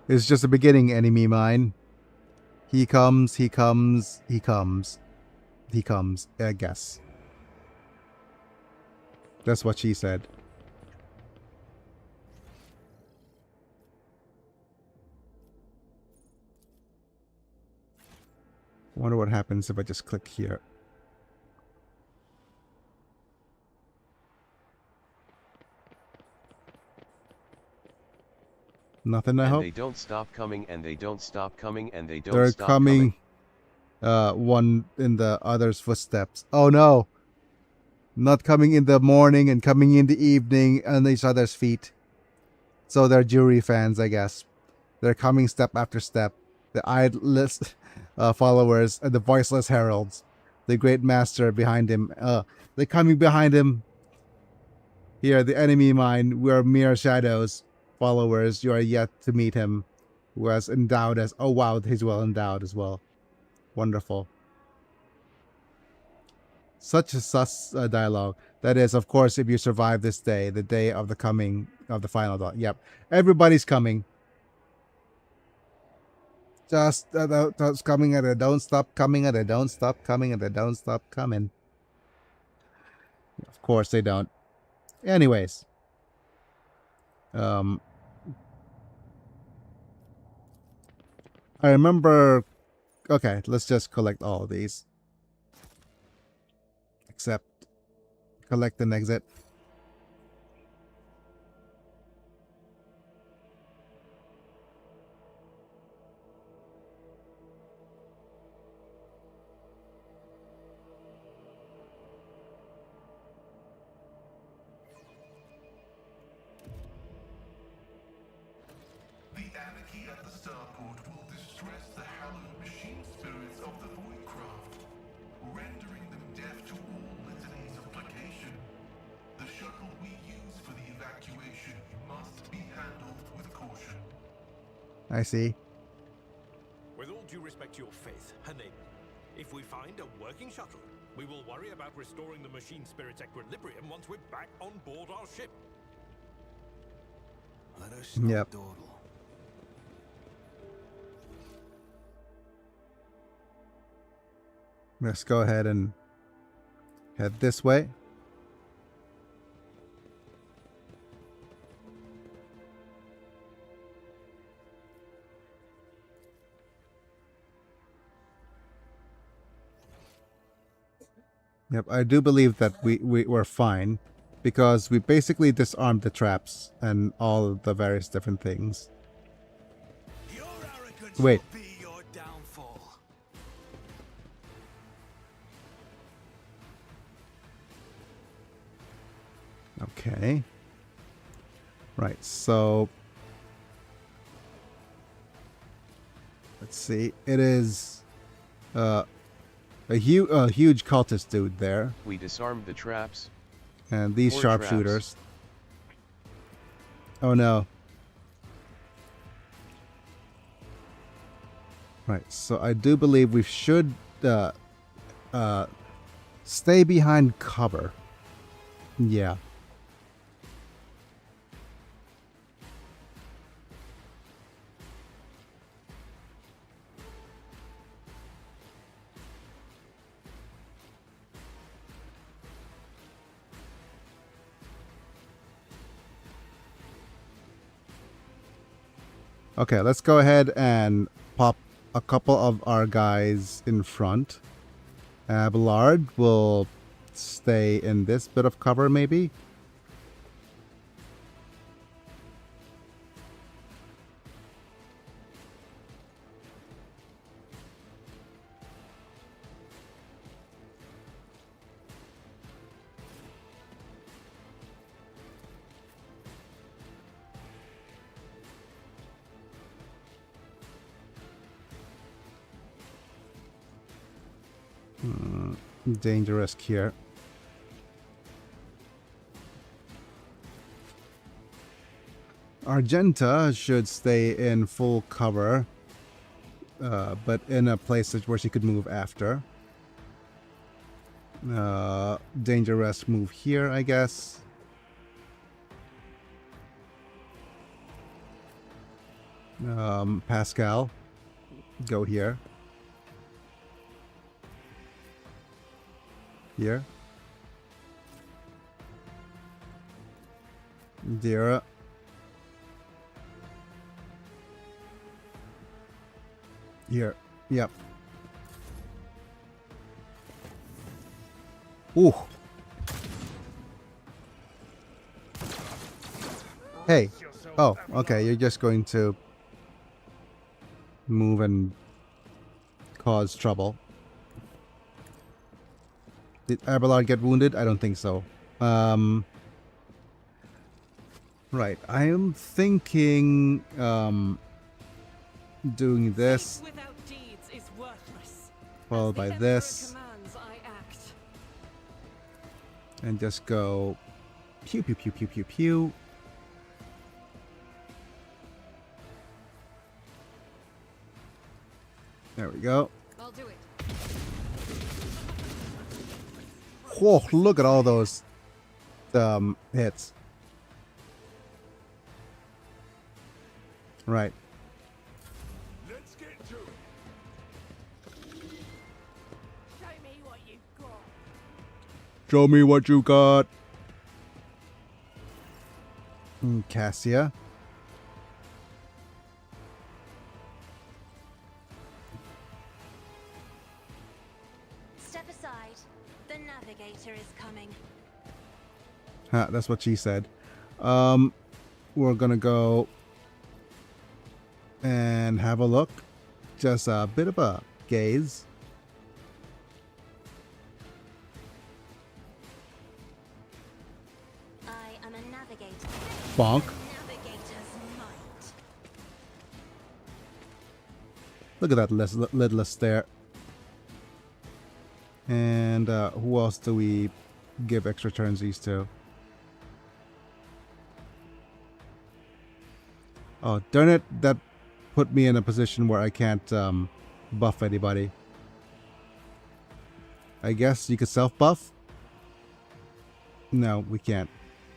B: It's just a beginning, enemy mine. He comes, he comes, he comes. he comes, I guess. That's what she said. I wonder what happens if I just click here. Nothing, I
D: And
B: hope.
D: they don't stop coming, and they don't stop coming, and they don't
B: They're
D: stop
B: coming. One in the other's footsteps. Oh no! Not coming in the morning and coming in the evening on each other's feet. So they're jury fans, I guess. They're coming step after step. The eyeless followers and the voiceless heralds. The great master behind him. They're coming behind him. Here, the enemy mine. We are mere shadows. Followers, you are yet to meet him. Who has endowed us. Oh wow, he's well endowed as well. Wonderful. Such a sus dialogue. That is, of course, if you survive this day, the day of the coming of the final dawn. Yep. Everybody's coming. Just coming and they don't stop coming and they don't stop coming and they don't stop coming. Of course they don't. Anyways. I remember... Okay, let's just collect all of these. Except collect and exit.
J: The anarchy at the starport will distress the hallowed machine spirits of the Voidcraft, rendering them deaf to all litanies of placation. The shuttle we use for the evacuation must be handled with caution.
B: I see.
G: With all due respect to your faith, Hanen, if we find a working shuttle, we will worry about restoring the machine spirit's equilibrium once we're back on board our ship.
C: Let us not
B: Yep.
C: dawdle.
B: Let's go ahead and head this way. Yep, I do believe that we were fine because we basically disarmed the traps and all of the various different things.
C: Your arrogance
B: Wait.
C: will be your downfall.
B: Okay. Right, so let's see. It is a huge cultist dude there,
D: We disarmed the traps.
B: and these
D: Four
B: sharpshooters. Oh no. Right, so I do believe we should stay behind cover. Yeah. Okay, let's go ahead and pop a couple of our guys in front. Abelard will stay in this bit of cover, maybe. Dangerous here. Argenta should stay in full cover, but in a place where she could move after. Dangerous move here, I guess. Pascal, go here. Here. There. Here. Yep. Ooh. Hey. Oh, okay. You're just going to move and cause trouble. Did Abelard get wounded? I don't think so. Right. I am thinking doing this
H: Faith without deeds is worthless.
B: followed by
H: As the
B: this
H: Emperor commands, I act.
B: and just go pew pew pew pew pew pew. There we go.
I: I'll do it.
B: Whoa, look at all those hits. Right.
G: Let's get to it.
H: Show me what you've got.
B: Show me what you got. Cassia.
F: Step aside. The navigator is coming.
B: Ha, that's what she said. We're gonna go and have a look. Just a bit of a gaze.
F: I am a navigator.
B: Bonk.
F: Navigator's might.
B: Look at that lidless there. And who else do we give extra turnsies to? Oh, darn it. That put me in a position where I can't buff anybody. I guess you could self-buff? No, we can't.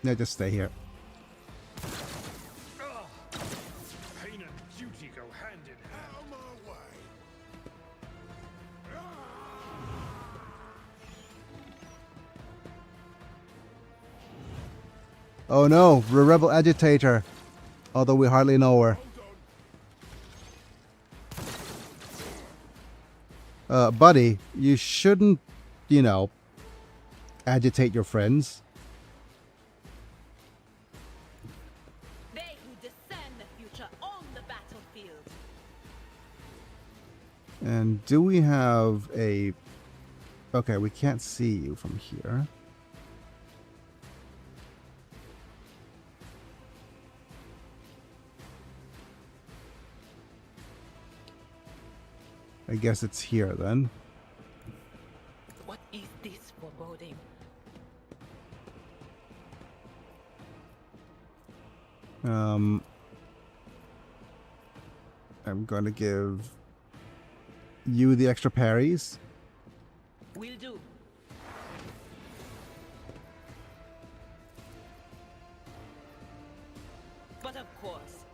B: No, just stay here.
G: Pain and duty go hand in hand. Out of my way.
B: Oh no, the rebel agitator. Although we hardly know her. Buddy, you shouldn't, you know, agitate your friends.
H: They who discern the future on the battlefield.
B: And do we have a... Okay, we can't see you from here. I guess it's here then.
E: What is this foreboding?
B: I'm gonna give you the extra parries.
E: Will do. But of course.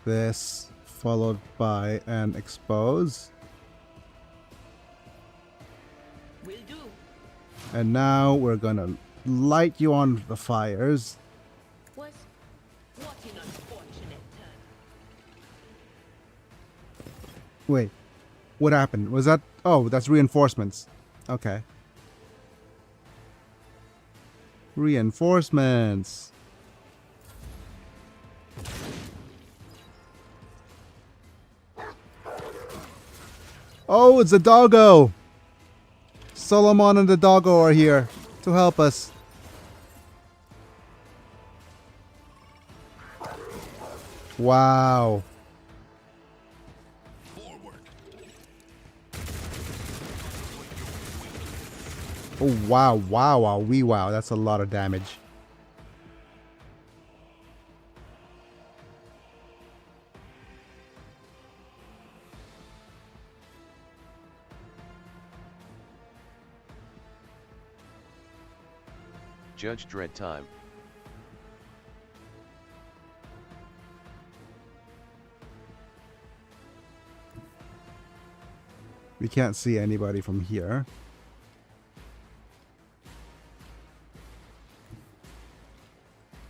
B: This followed by an expose.
E: Will do.
B: And now we're gonna light you on the fires.
E: What an unfortunate turn.
B: Wait, what happened? Was that... Oh, that's reinforcements. Okay. Reinforcements. Oh, it's a doggo! Solomon and the doggo are here to help us. Wow. Oh, wow, wow, wow, wee wow. That's a lot of damage.
D: Judge Dredd time.
B: We can't see anybody from here.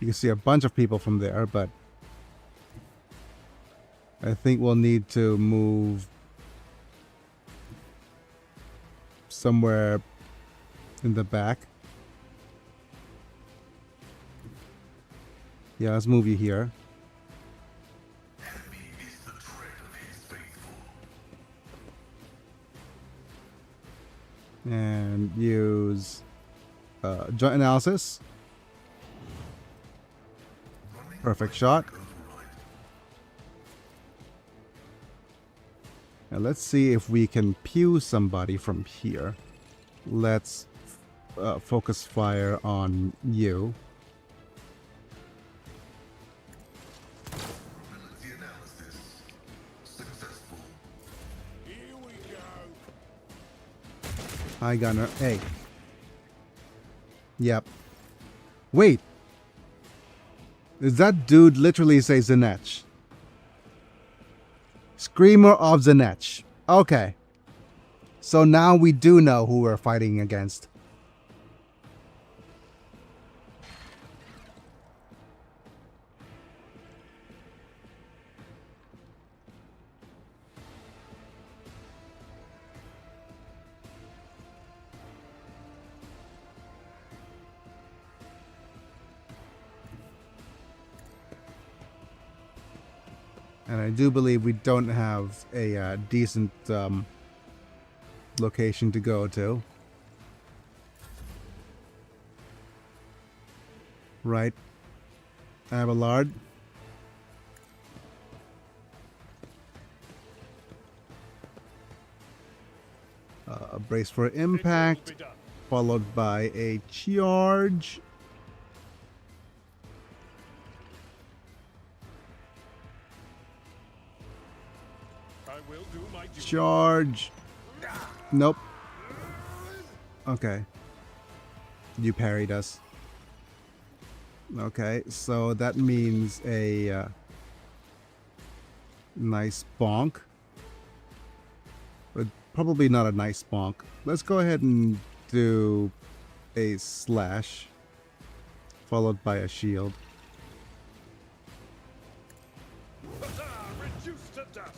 B: You can see a bunch of people from there, but I think we'll need to move somewhere in the back. Yeah, let's move you here.
J: Heavy is the tread of his faithful.
B: And use joint analysis. Perfect shot. Now let's see if we can pew somebody from here. Let's focus fire on you.
J: Ability analysis successful.
G: Here we go.
B: Hi, Gunner. Hey. Yep. Wait. Does that dude literally say Zenech? Screamer of Zenech. Okay. So now we do know who we're fighting against. And I do believe we don't have a decent location to go to. Right. Abelard. Brace for impact, followed by a charge. Charge. Nope. Okay. You parried us. Okay, so that means a nice bonk. But probably not a nice bonk. Let's go ahead and do a slash, followed by a shield.
G: Reduced to dust.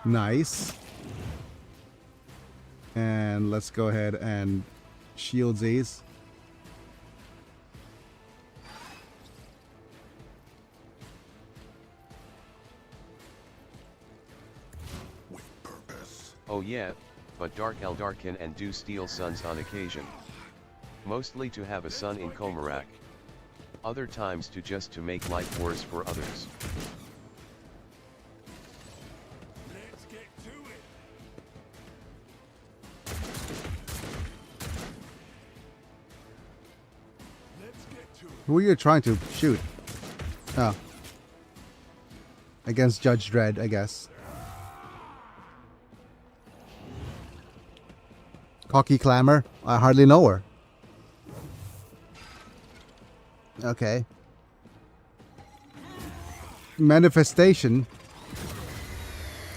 B: Nice. And let's go ahead and shield these.
J: With purpose.
D: Oh yeah, but Dark Eldar can and do steal sons on occasion. Mostly to have a son in Komarak. Other times to make life worse for others.
G: Let's get to it. Let's get to it.
B: Who are you trying to shoot? Oh. Against Judge Dredd, I guess. Cocky Clamor? I hardly know her. Okay. Manifestation.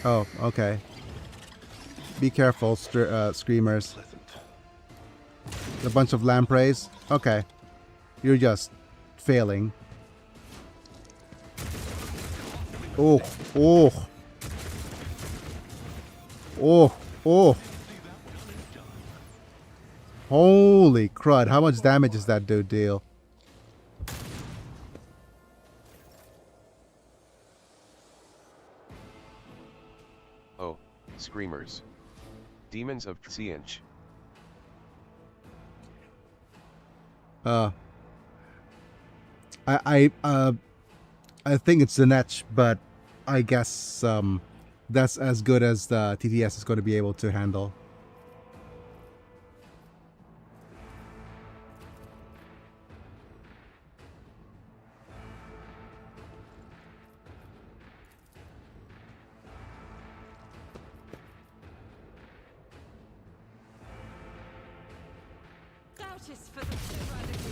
B: Oh, okay. Be careful, screamers. A bunch of lampreys. Okay. You're just failing. Oh, oh. Oh, oh. Holy crud. How much damage does that dude deal?
D: Oh, screamers. Demons of Tsiench.
B: I think it's Zenech, but I guess that's as good as the TTS is going to be able to handle.
H: Doubt is for the eradicated.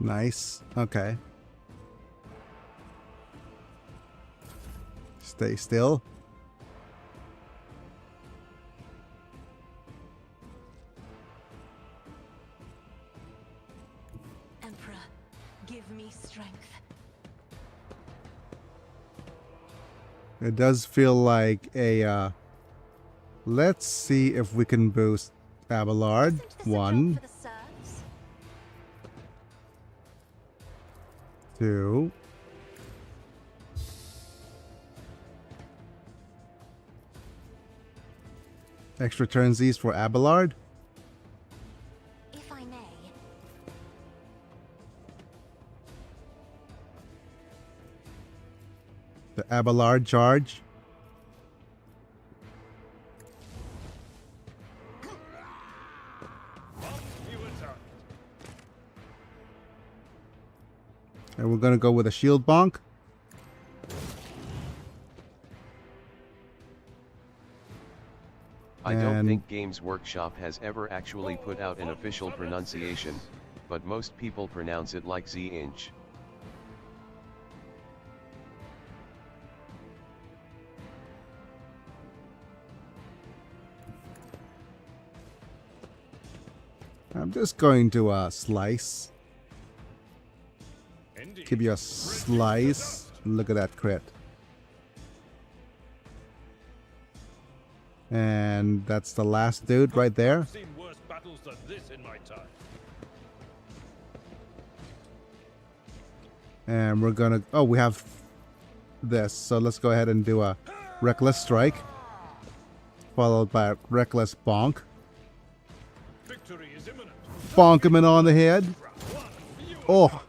B: Nice. Okay. Stay still.
F: Emperor, give me strength.
B: It does feel like a, let's see if we can boost Abelard.
F: Isn't this a job
B: One,
F: for the serfs?
B: 2. Extra turnsies for Abelard.
F: If I may.
B: The Abelard charge. And we're gonna go with a shield bonk.
D: I don't
B: And-
D: think Games Workshop has ever actually put out an official pronunciation, but most people pronounce it like Z-inch.
B: I'm just going to slice.
G: Indeed.
B: Give you a slice. Look at that crit. And that's the last dude right there.
G: I've seen worse battles than this in my time.
B: And we're gonna... Oh, we have this. So let's go ahead and do a Reckless Strike. Followed by a Reckless Bonk.
G: Victory is imminent.
B: Bonk him in on the head. Oh.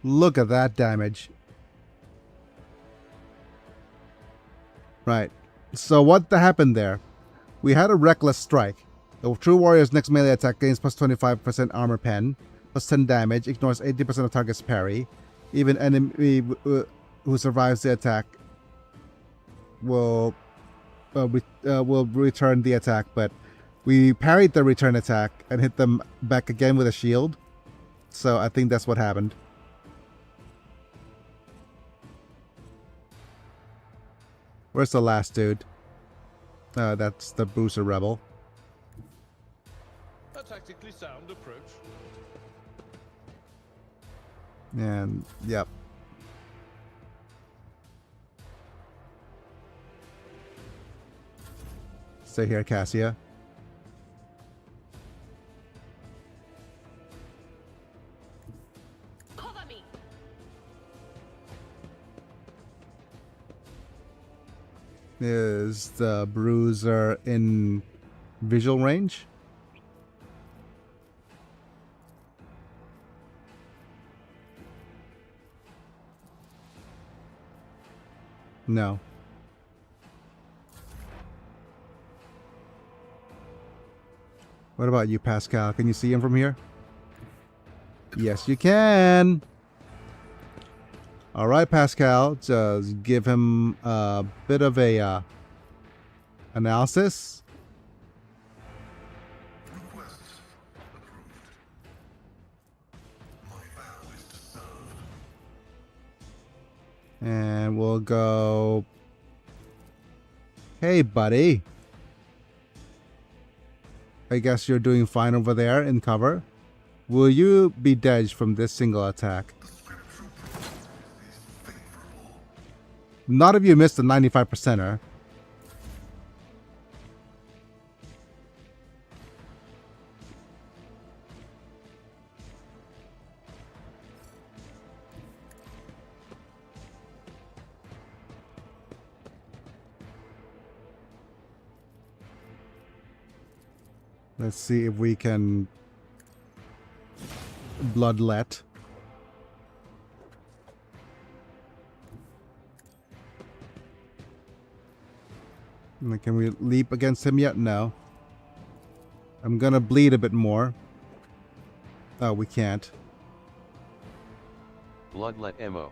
B: Look at that damage. Right. So what happened there? We had a Reckless Strike. The True Warrior's next melee attack gains plus 25% armor pen, plus 10 damage, ignores 80% of target's parry. Even enemy who survives the attack will return the attack, but we parried the return attack and hit them back again with a shield. So I think that's what happened. Where's the last dude? That's the Bruiser Rebel.
G: A tactically sound approach.
B: And, yep. Stay here, Cassia.
H: Cover me.
B: Is the Bruiser in visual range? No. What about you, Pascal? Can you see him from here? Yes, you can. All right, Pascal. Just give him a bit of a analysis.
J: Request approved. My vow is to serve.
B: And we'll go... Hey, buddy. I guess you're doing fine over there in cover. Will you be dodged from this single attack?
J: The scriptural prophecy is favorable.
B: Not if you missed the 95%er. Let's see if we can bloodlet. Can we leap against him yet? No. I'm gonna bleed a bit more. Oh, we can't.
D: Bloodlet Emo.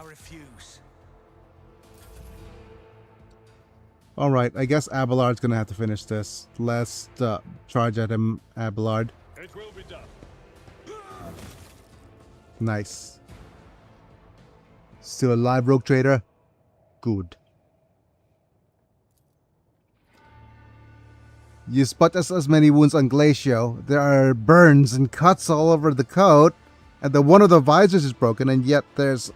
C: I refuse.
B: Alright, I guess Abelard's gonna have to finish this. Let's charge at him, Abelard.
G: It will be done.
B: Nice. Still alive, Rogue Trader? Good. You spot us as many wounds on Glacio. There are burns and cuts all over the coat, and one of the visors is broken, and yet there's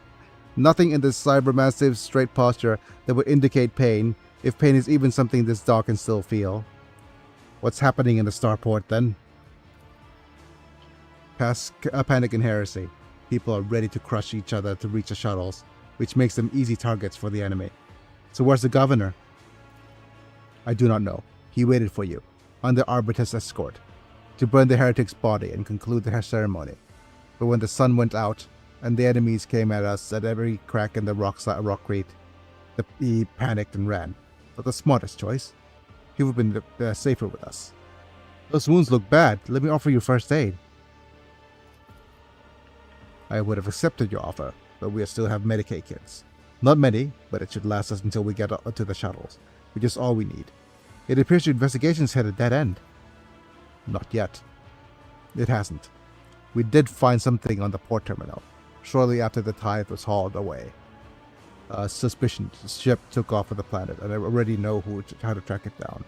B: nothing in this Cybermassive's straight posture that would indicate pain, if pain is even something this dog can still feel. What's happening in the starport then? Panic and Heresy. People are ready to crush each other to reach the shuttles, which makes them easy targets for the enemy. So where's the governor? I do not know. He waited for you, under Arbiter's escort, to burn the heretic's body and conclude the ceremony. But when the sun went out, and the enemies came at us at every crack in the rockcrete, he panicked and ran. Not the smartest choice. He would have been safer with us. Those wounds look bad. Let me offer you first aid. I would have accepted your offer, but we still have Medicaid kits. Not many, but it should last us until we get to the shuttles, which is all we need. It appears your investigation's hit a dead end. Not yet. It hasn't. We did find something on the port terminal, shortly after the tide was hauled away. A suspicious ship took off of the planet, and I already know how to track it down.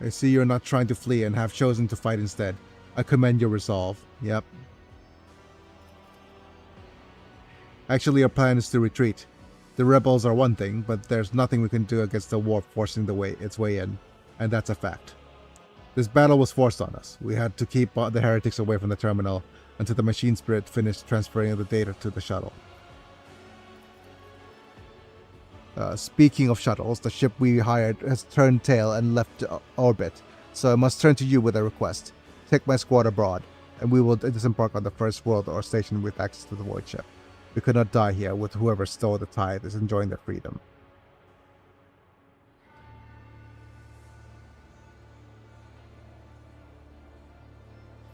B: I see you're not trying to flee and have chosen to fight instead. I commend your resolve. Yep. Actually, our plan is to retreat. The rebels are one thing, but there's nothing we can do against the warp forcing its way in, and that's a fact. This battle was forced on us. We had to keep the heretics away from the terminal until the machine spirit finished transferring the data to the shuttle. Speaking of shuttles, the ship we hired has turned tail and left orbit, so I must turn to you with a request. Take my squad abroad, and we will disembark on the first world or station with access to the void ship. We could not die here with whoever stole the tide is enjoying their freedom.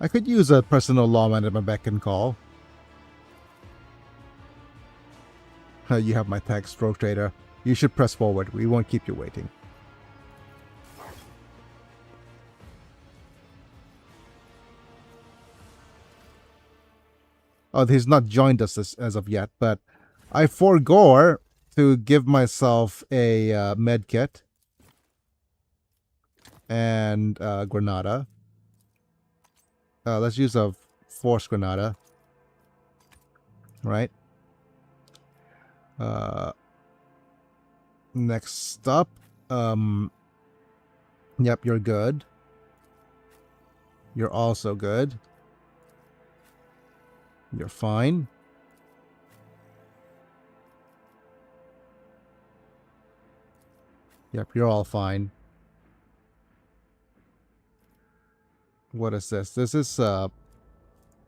B: I could use a personal lawman at my beck and call. You have my text, Rogue Trader. You should press forward. We won't keep you waiting. Oh, he's not joined us as of yet, but I forego to give myself a med kit and granada. Let's use a force granada. Right. Next up. Yep, you're good. You're also good. You're fine. Yep, you're all fine. What is this? This is,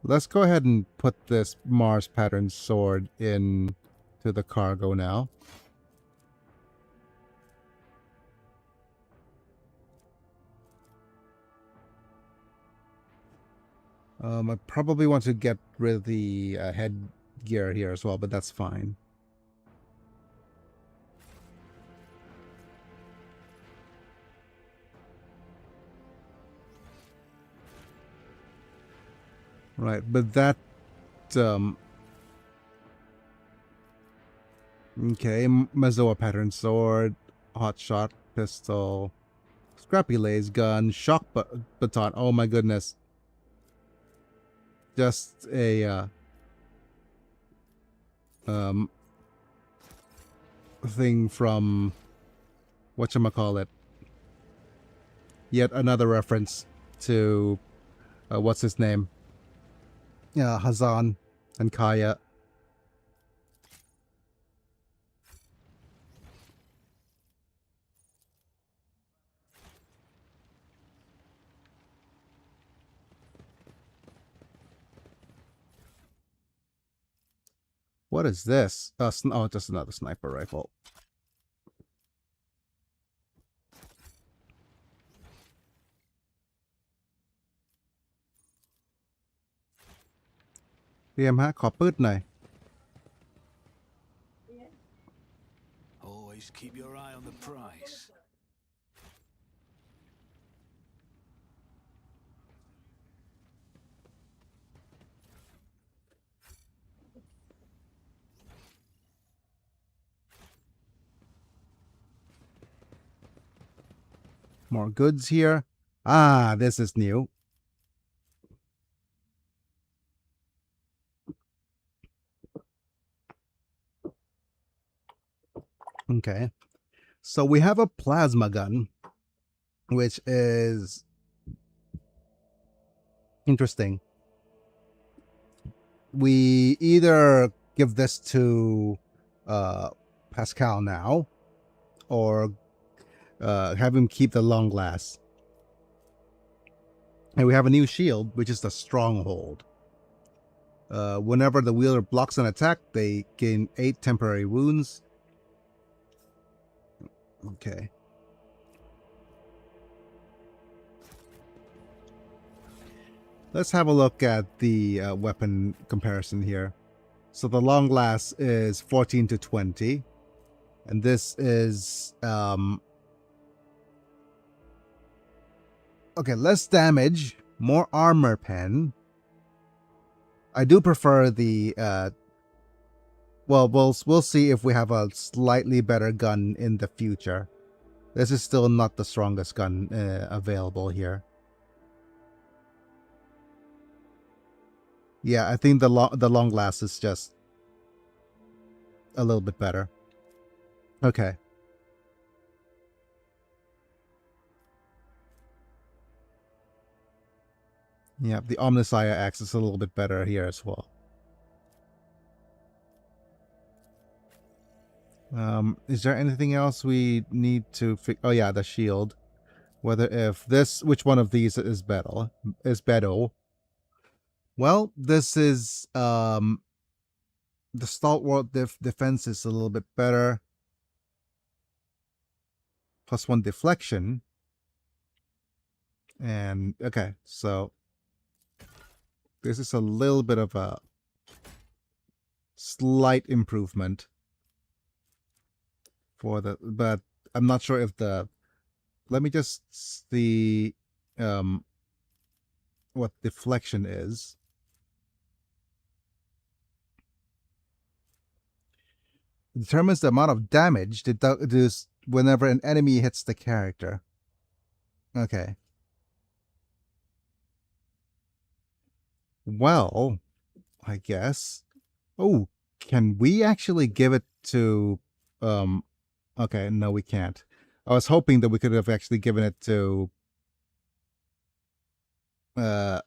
B: let's go ahead and put this Mars pattern sword in to the cargo now. I probably want to get rid of the headgear here as well, but that's fine. Right, but that, okay, Mazoa pattern sword, hot shot pistol, scrappy lace gun, shock baton, oh my goodness. Just a, thing from, whatchamacallit, yet another reference to, what's his name? Yeah, Hazan and Kaya. What is this? Oh, just another sniper rifle. เตรียมฮะขอปืดหน่อย
C: Always keep your eye on the prize.
B: More goods here. Ah, this is new. Okay. So we have a plasma gun, which is interesting. We either give this to Pascal now, or have him keep the long glass. And we have a new shield, which is the stronghold. Whenever the wielder blocks an attack, they gain 8 temporary wounds. Okay. Let's have a look at the weapon comparison here. So the long glass is 14 to 20. And this is... okay, less damage, more armor pen. I do prefer the... well, we'll see if we have a slightly better gun in the future. This is still not the strongest gun available here. Yeah, I think the long glass is just a little bit better. Okay. Yeah, the Omnissiah axe is a little bit better here as well. Is there anything else we need to fix? Oh yeah, the shield. Whether if this, which one of these is better? Well, this is the stalwart defense is a little bit better. +1 deflection. And okay, so this is a little bit of a slight improvement for the, but I'm not sure if the, let me just see what deflection is. It determines the amount of damage deducted whenever an enemy hits the character. Okay. Well, I guess. Oh, can we actually give it to okay, no we can't. I was hoping that we could have actually given it to our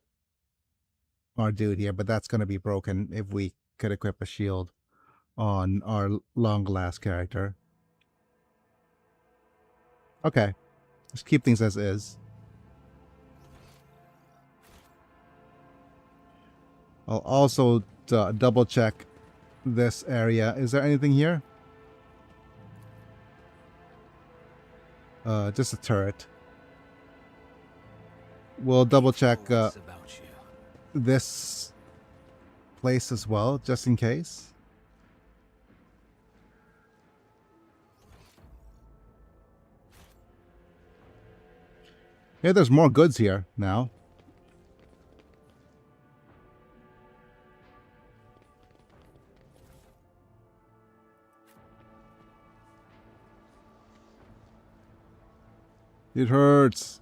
B: dude here, but that's going to be broken if we could equip a shield on our long glass character. Okay, let's keep things as is. I'll also double check this area. Is there anything here? Just a turret. We'll double check this place as well, just in case. Yeah, there's more goods here now. It hurts.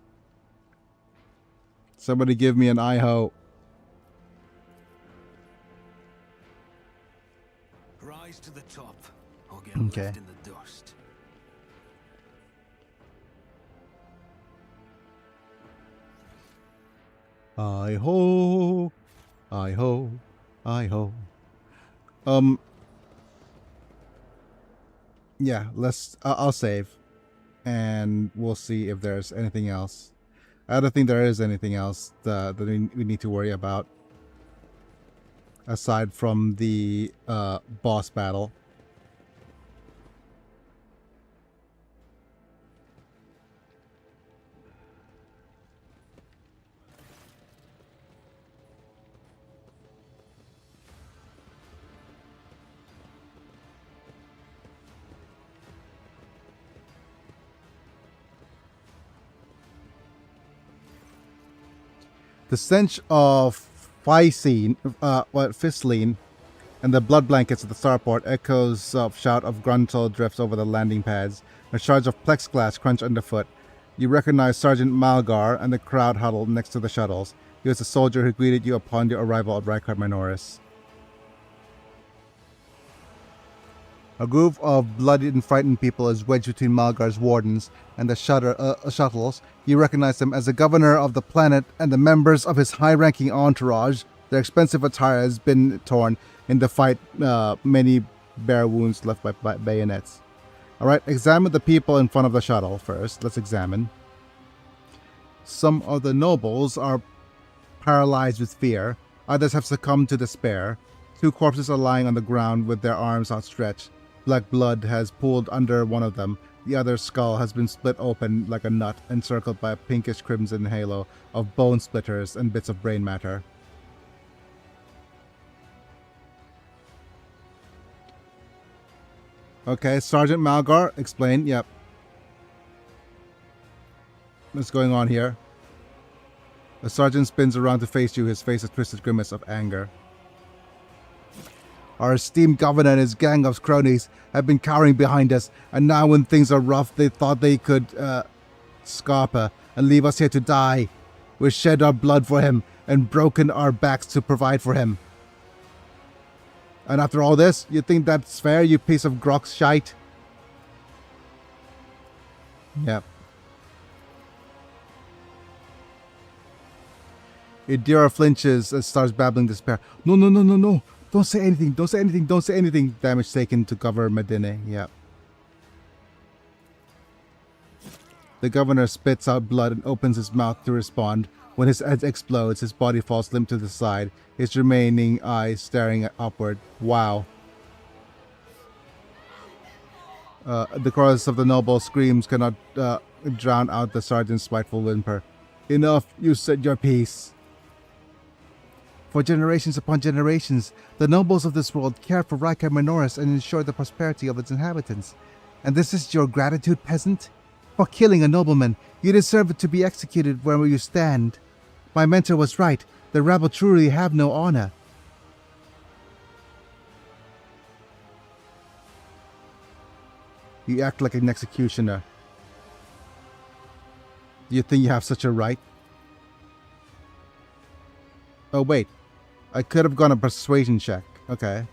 B: Somebody give me an IHO.
C: Rise to the top, or get
B: Okay.
C: left in the dust.
B: I-ho, I-ho, I-ho. Yeah, I'll save. And we'll see if there's anything else. I don't think there is anything else that we need to worry about. Aside from the boss battle. The stench of Fisleen and the blood blankets at the starport echoes of shout of gruntle drifts over the landing pads. A shards of plexiglass crunch underfoot. You recognize Sergeant Malgar and the crowd huddled next to the shuttles. He was the soldier who greeted you upon your arrival at Rykard Minoris. A group of bloodied and frightened people is wedged between Malgar's wardens and the shuttles. You recognize them as the governor of the planet and the members of his high-ranking entourage. Their expensive attire has been torn in the fight, many bare wounds left by bayonets. Alright, examine the people in front of the shuttle first. Let's examine. Some of the nobles are paralyzed with fear. Others have succumbed to despair. 2 corpses are lying on the ground with their arms outstretched. Black blood has pooled under one of them. The other's skull has been split open like a nut, encircled by a pinkish crimson halo of bone splitters and bits of brain matter. Okay, Sergeant Malgar, explain. Yep. What's going on here? The sergeant spins around to face you, his face a twisted grimace of anger. Our esteemed governor and his gang of cronies have been cowering behind us, and now when things are rough, they thought they could, scarper and leave us here to die. We've shed our blood for him and broken our backs to provide for him. And after all this, you think that's fair, you piece of grok shite? Yep. Idira flinches and starts babbling despair. No, no, no, no, no. Don't say anything, don't say anything, don't say anything. Damage taken to Governor Medine. Yep. The governor spits out blood and opens his mouth to respond. When his head explodes, his body falls limp to the side, his remaining eyes staring upward. Wow. The chorus of the noble screams cannot drown out the sergeant's spiteful whimper. Enough, you said your piece. For generations upon generations, the nobles of this world cared for Rykard Minoris and ensured the prosperity of its inhabitants. And this is your gratitude, peasant? For killing a nobleman, you deserve to be executed wherever you stand. My mentor was right. The rabble truly have no honor. You act like an executioner. Do you think you have such a right? Oh, wait. I could have gone a persuasion check. Okay.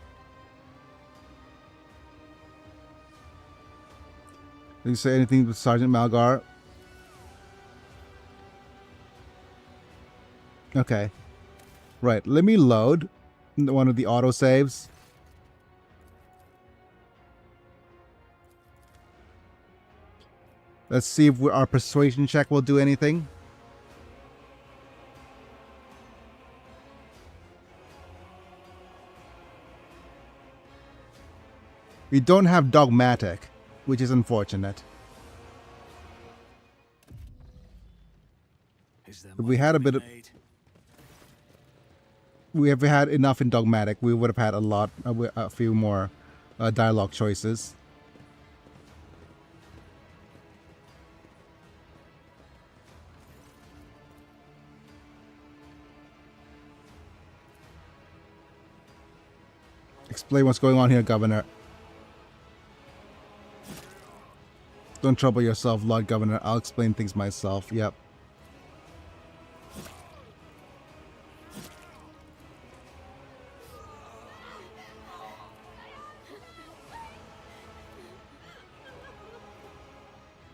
B: Did you say anything with Sergeant Malgar? Okay. Right. Let me load one of the autosaves. Let's see if our persuasion check will do anything. We don't have dogmatic, which is unfortunate. If we had a bit of... If we had enough in dogmatic, we would have had a few more dialogue choices. Explain what's going on here, Governor. Don't trouble yourself, Lord Governor. I'll explain things myself. Yep.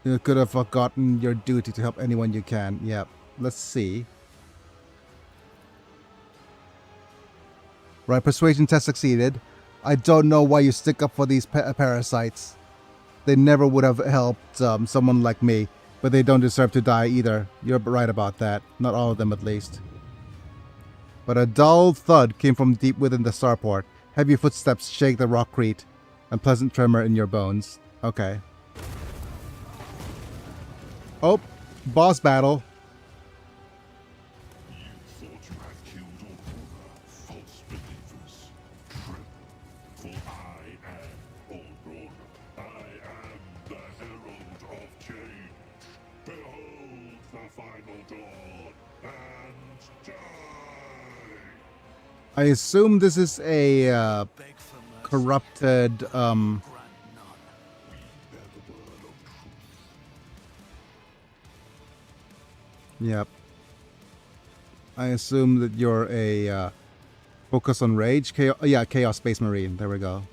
B: You could have forgotten your duty to help anyone you can. Yep. Let's see. Right, persuasion test succeeded. I don't know why you stick up for these parasites. They never would have helped someone like me, but they don't deserve to die either. You're right about that. Not all of them, at least. But a dull thud came from deep within the starport. Heavy footsteps shake the rockcrete. A pleasant tremor in your bones. Okay. Oh, boss battle.
J: You thought you had killed all false believers. True. For I am Oldborn. I am the herald of change. Behold the final dawn, and
B: I assume this is a
C: Beg for mercy.
B: corrupted
C: Grant none.
B: Yep. I assume that you're a focus on rage. Chaos Space Marine. There we go.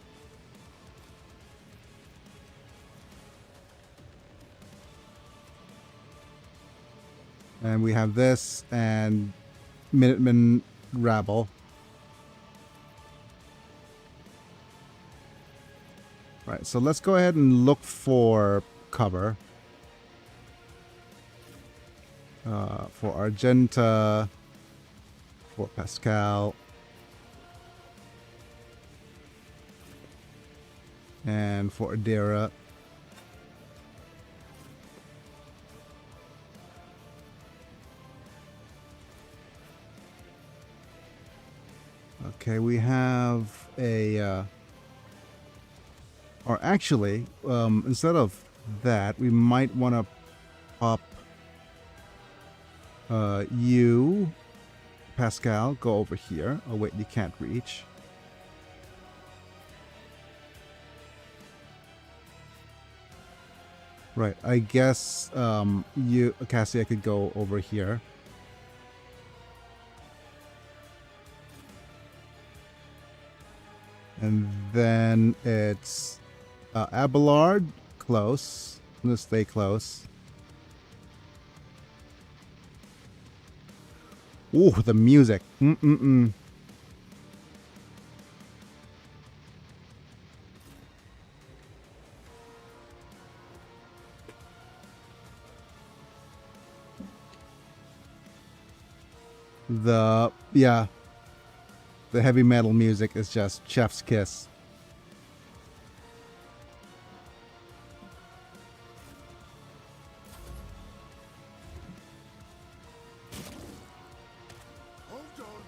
B: And we have this and Minutemen Rabble. Right, so let's go ahead and look for cover. For Argenta, for Pascal, and for Adira. Okay, we have a, or actually, instead of that, we might want to pop you, Pascal, go over here. Oh wait, you can't reach. Right, I guess you, Cassia, could go over here. And then it's Abelard, close. Let's stay close. Ooh, the music. The heavy metal music is just chef's kiss.
G: Hold on.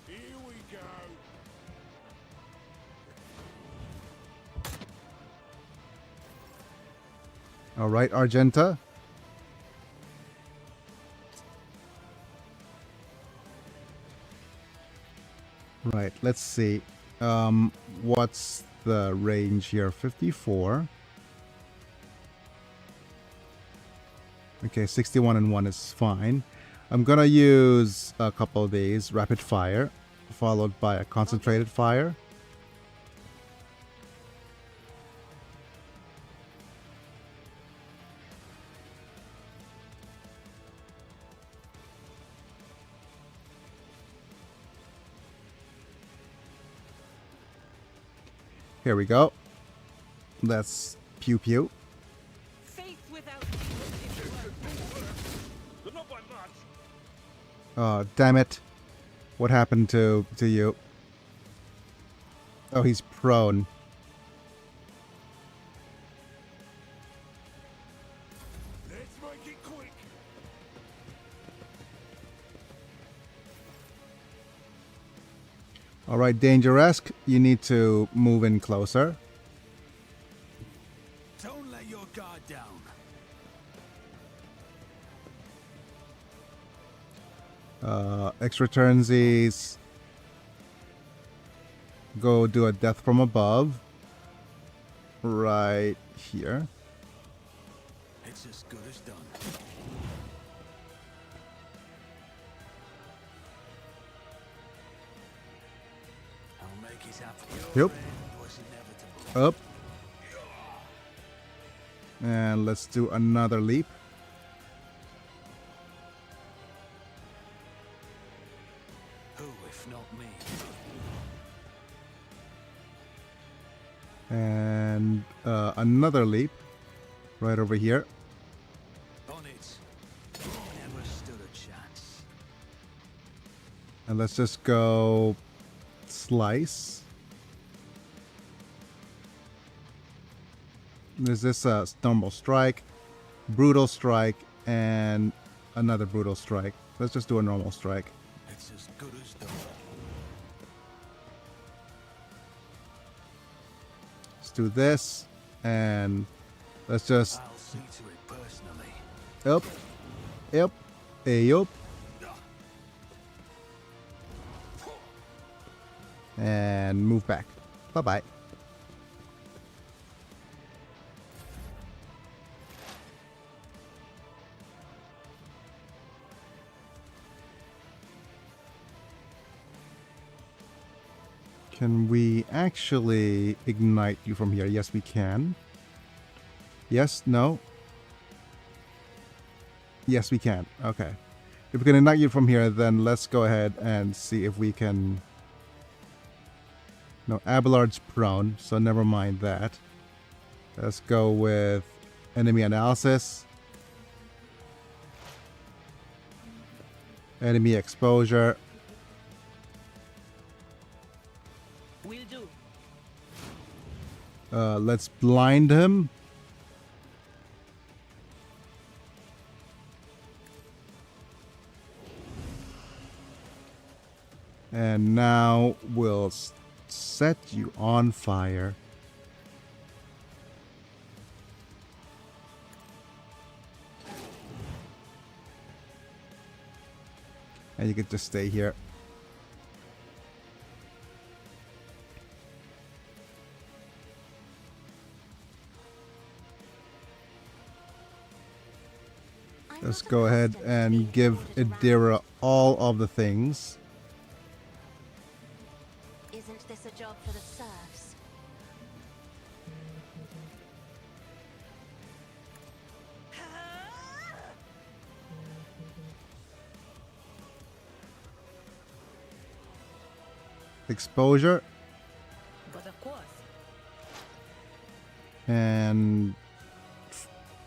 G: Here we go.
B: All right, Argenta. Right, let's see. What's the range here? 54. Okay, 61 and 1 is fine. I'm gonna use a couple of these. Rapid fire, followed by a concentrated fire. Here we go. That's pew pew.
H: Faith without
G: But not by much.
B: Oh, damn it. What happened to you? Oh, he's prone.
G: Let's make it quick.
B: All right, Dangeresque, you need to move in closer.
C: Don't let your guard down.
B: Extra turnsies. Go do a death from above. Right here.
C: It's as good as done. I'll make it happen.
B: Yep.
C: It was inevitable.
B: Up. And let's do another leap.
C: Who, if not me?
B: And another leap. Right over here.
C: On it. Never stood a chance.
B: And let's just go slice. There's this normal strike, brutal strike, and another brutal strike. Let's just do a normal strike.
C: It's as good as done.
B: Let's do this, and let's just
C: I'll see to it personally.
B: up, up, up. And move back. Bye-bye. Can we actually ignite you from here? Yes, we can. Yes, no. Yes, we can. Okay. If we can ignite you from here, then let's go ahead and see if we can... No, Abelard's prone, so never mind that. Let's go with enemy analysis. Enemy exposure.
H: Will do.
B: Let's blind him. And now we'll set you on fire. And you can just stay here. Let's go ahead and give Idira all of the things.
F: Isn't this a job for the serfs?
B: Exposure.
H: But of course.
B: And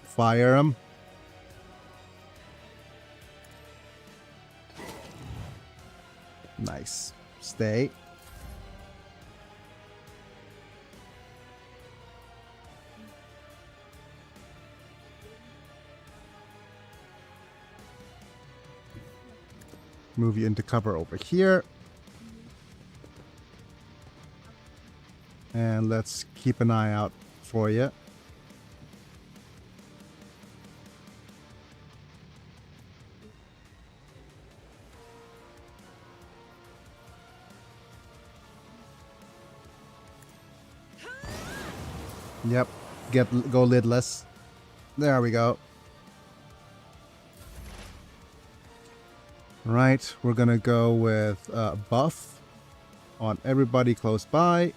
B: fire him. Nice. Stay. Move you into cover over here. And let's keep an eye out for you. Yep. Go lidless. There we go. Right, we're gonna go with buff on everybody close by.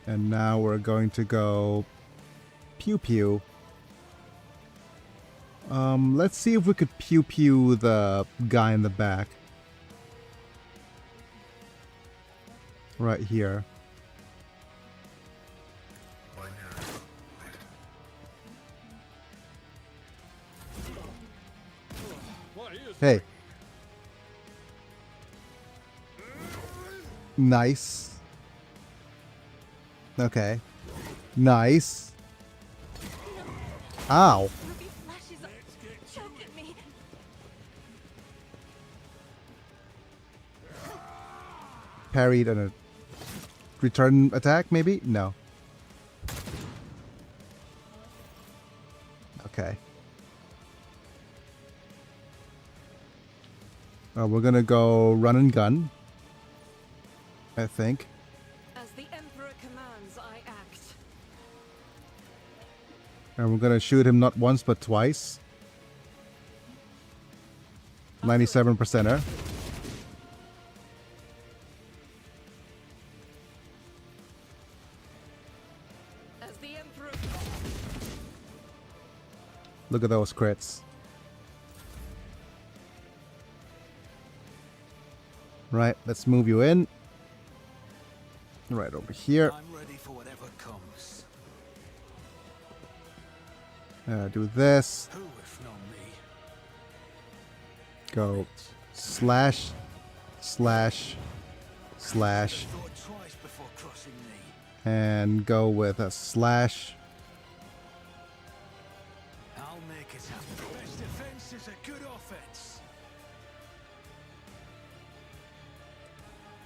B: And now we're going to go pew pew. Let's see if we could pew pew the guy in the back. Right here. Hey. Nice. Okay. Nice. Ow.
H: Ruby flashes up. Choke at me.
B: Parried and a return attack, maybe? No. Okay. We're gonna go run and gun, I think.
H: As the Emperor commands, I act.
B: And we're gonna shoot him not once but twice. 97%er.
H: As the Emperor.
B: Look at those crits. Right, let's move you in. Right over here.
C: I'm ready for whatever comes.
B: Do this.
C: Who if not me?
B: Go slash, slash, slash,
C: Thought twice before crossing me.
B: and go with a slash.
C: I'll make it happen. Best defense is a good offense.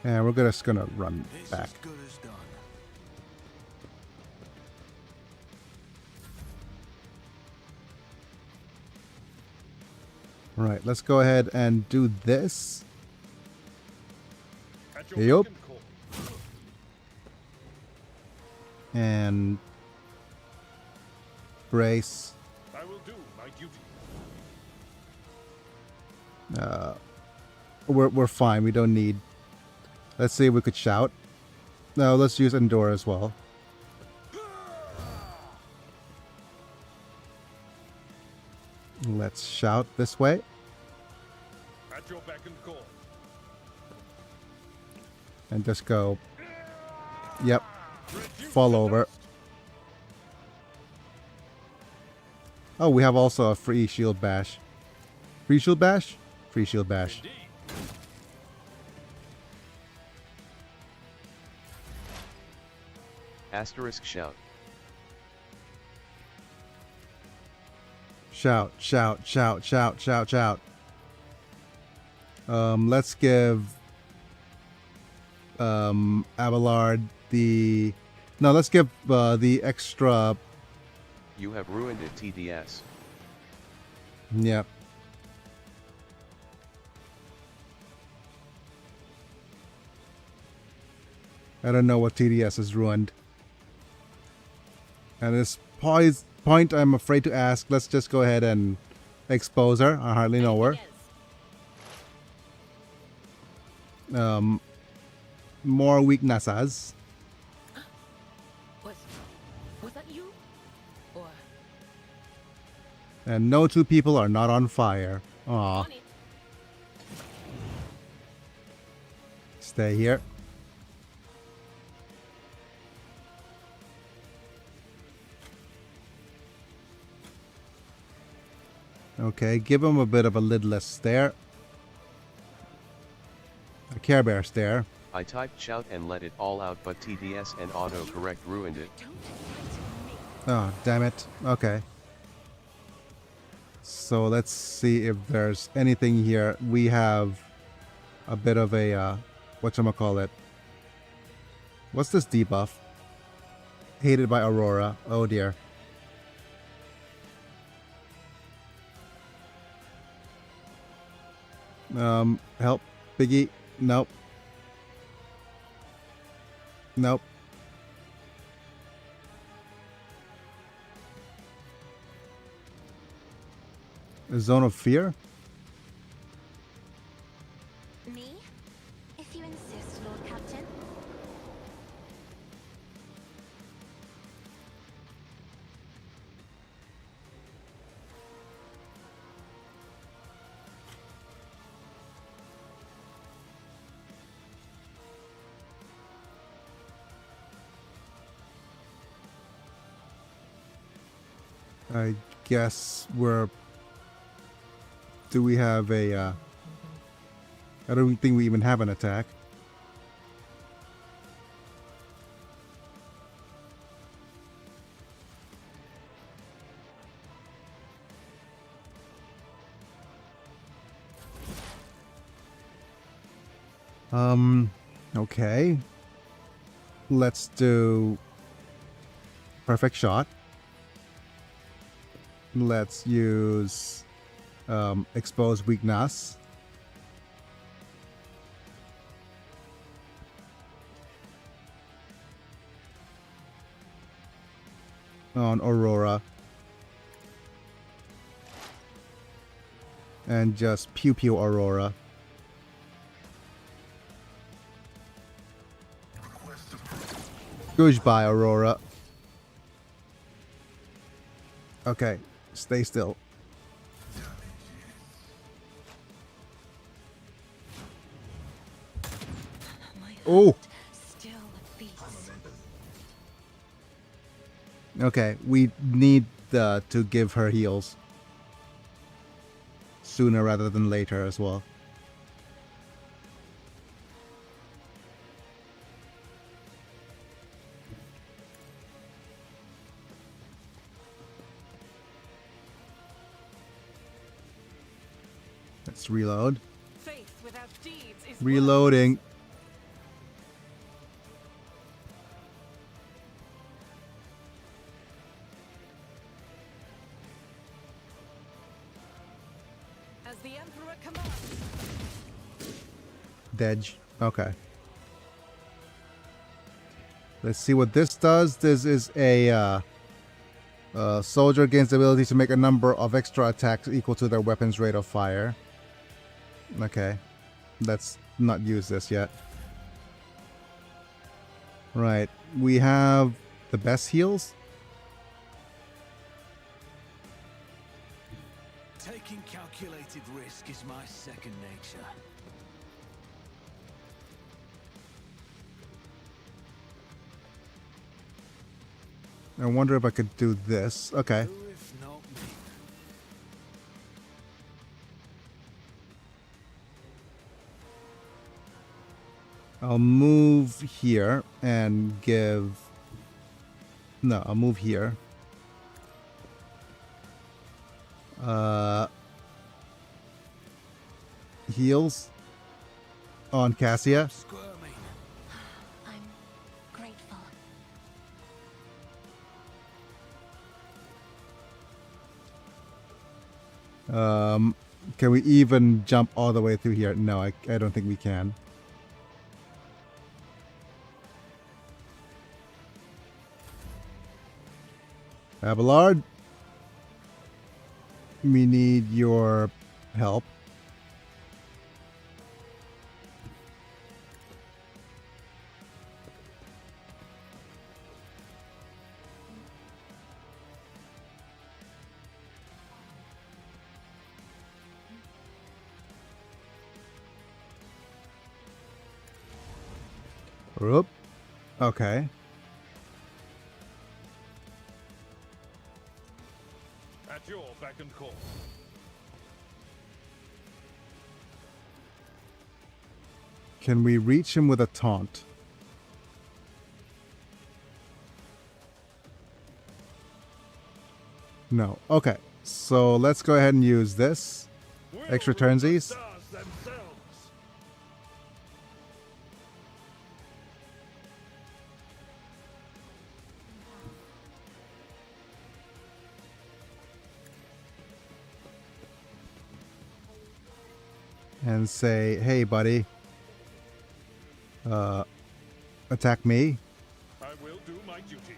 B: And we're just gonna run
C: This
B: back.
C: as good as done.
B: Right, let's go ahead and do this.
G: At your
B: Yup.
G: beck and call.
B: And brace.
G: I will do my duty.
B: We're fine. We don't need. Let's see if we could shout. No, let's use endure as well. Let's shout this way.
G: At your beck and call.
B: And just go. Yep. Fall over. Oh, we have also a free shield bash. Free shield bash? Free shield bash.
G: Indeed.
D: Asterisk shout.
B: Shout, shout, shout, shout, shout, shout. Let's give Abelard the... No, let's give the extra...
D: You have ruined it, TDS.
B: Yep. I don't know what TDS has ruined. At this point, I'm afraid to ask. Let's just go ahead and expose her. I hardly know her. More weaknesses.
H: Was that you? Or
B: And no two people are not on fire. Aw.
H: on it?
B: Stay here. Okay, give him a bit of a lidless stare. A Care Bear stare.
D: I typed shout and let it all out, but TDS and autocorrect ruined it.
H: Don't frighten me.
B: Oh, damn it. Okay. So let's see if there's anything here. We have a bit of a, whatchamacallit. What's this debuff? Hated by Aurora. Oh dear. Help. Biggie. Nope. Nope. A zone of fear?
F: Me? If you insist, Lord Captain.
B: I guess we're... Do we have a... I don't think we even have an attack. Okay. Let's do... Perfect shot. Let's use... expose weakness. On Aurora. And just pew pew Aurora. Goodbye, Aurora. Okay, stay still.
H: My
B: Oh.
H: heart still beats.
B: Okay, we need to give her heals. Sooner rather than later as well. Let's reload.
H: Faith without deeds is
B: Reloading.
H: the Emperor commands.
B: Dej. Okay. Let's see what this does. This is a soldier gains the ability to make a number of extra attacks equal to their weapon's rate of fire. Okay. Let's not use this yet. Right. We have the best heals.
C: Taking calculated risk is my second nature.
B: I wonder if I could do this. Okay.
C: Who if not me?
B: I'll move here and give... No, I'll move here. Heals on Cassia.
C: Squirming.
F: I'm grateful.
B: Can we even jump all the way through here? No, I don't think we can. Abelard, we need your help. Oop. Okay.
G: At your beck and call.
B: Can we reach him with a taunt? No. Okay. So let's go ahead and use this. Extra turnsies.
G: Stars themselves.
B: And say, hey, buddy. Attack me.
G: I will do my duty.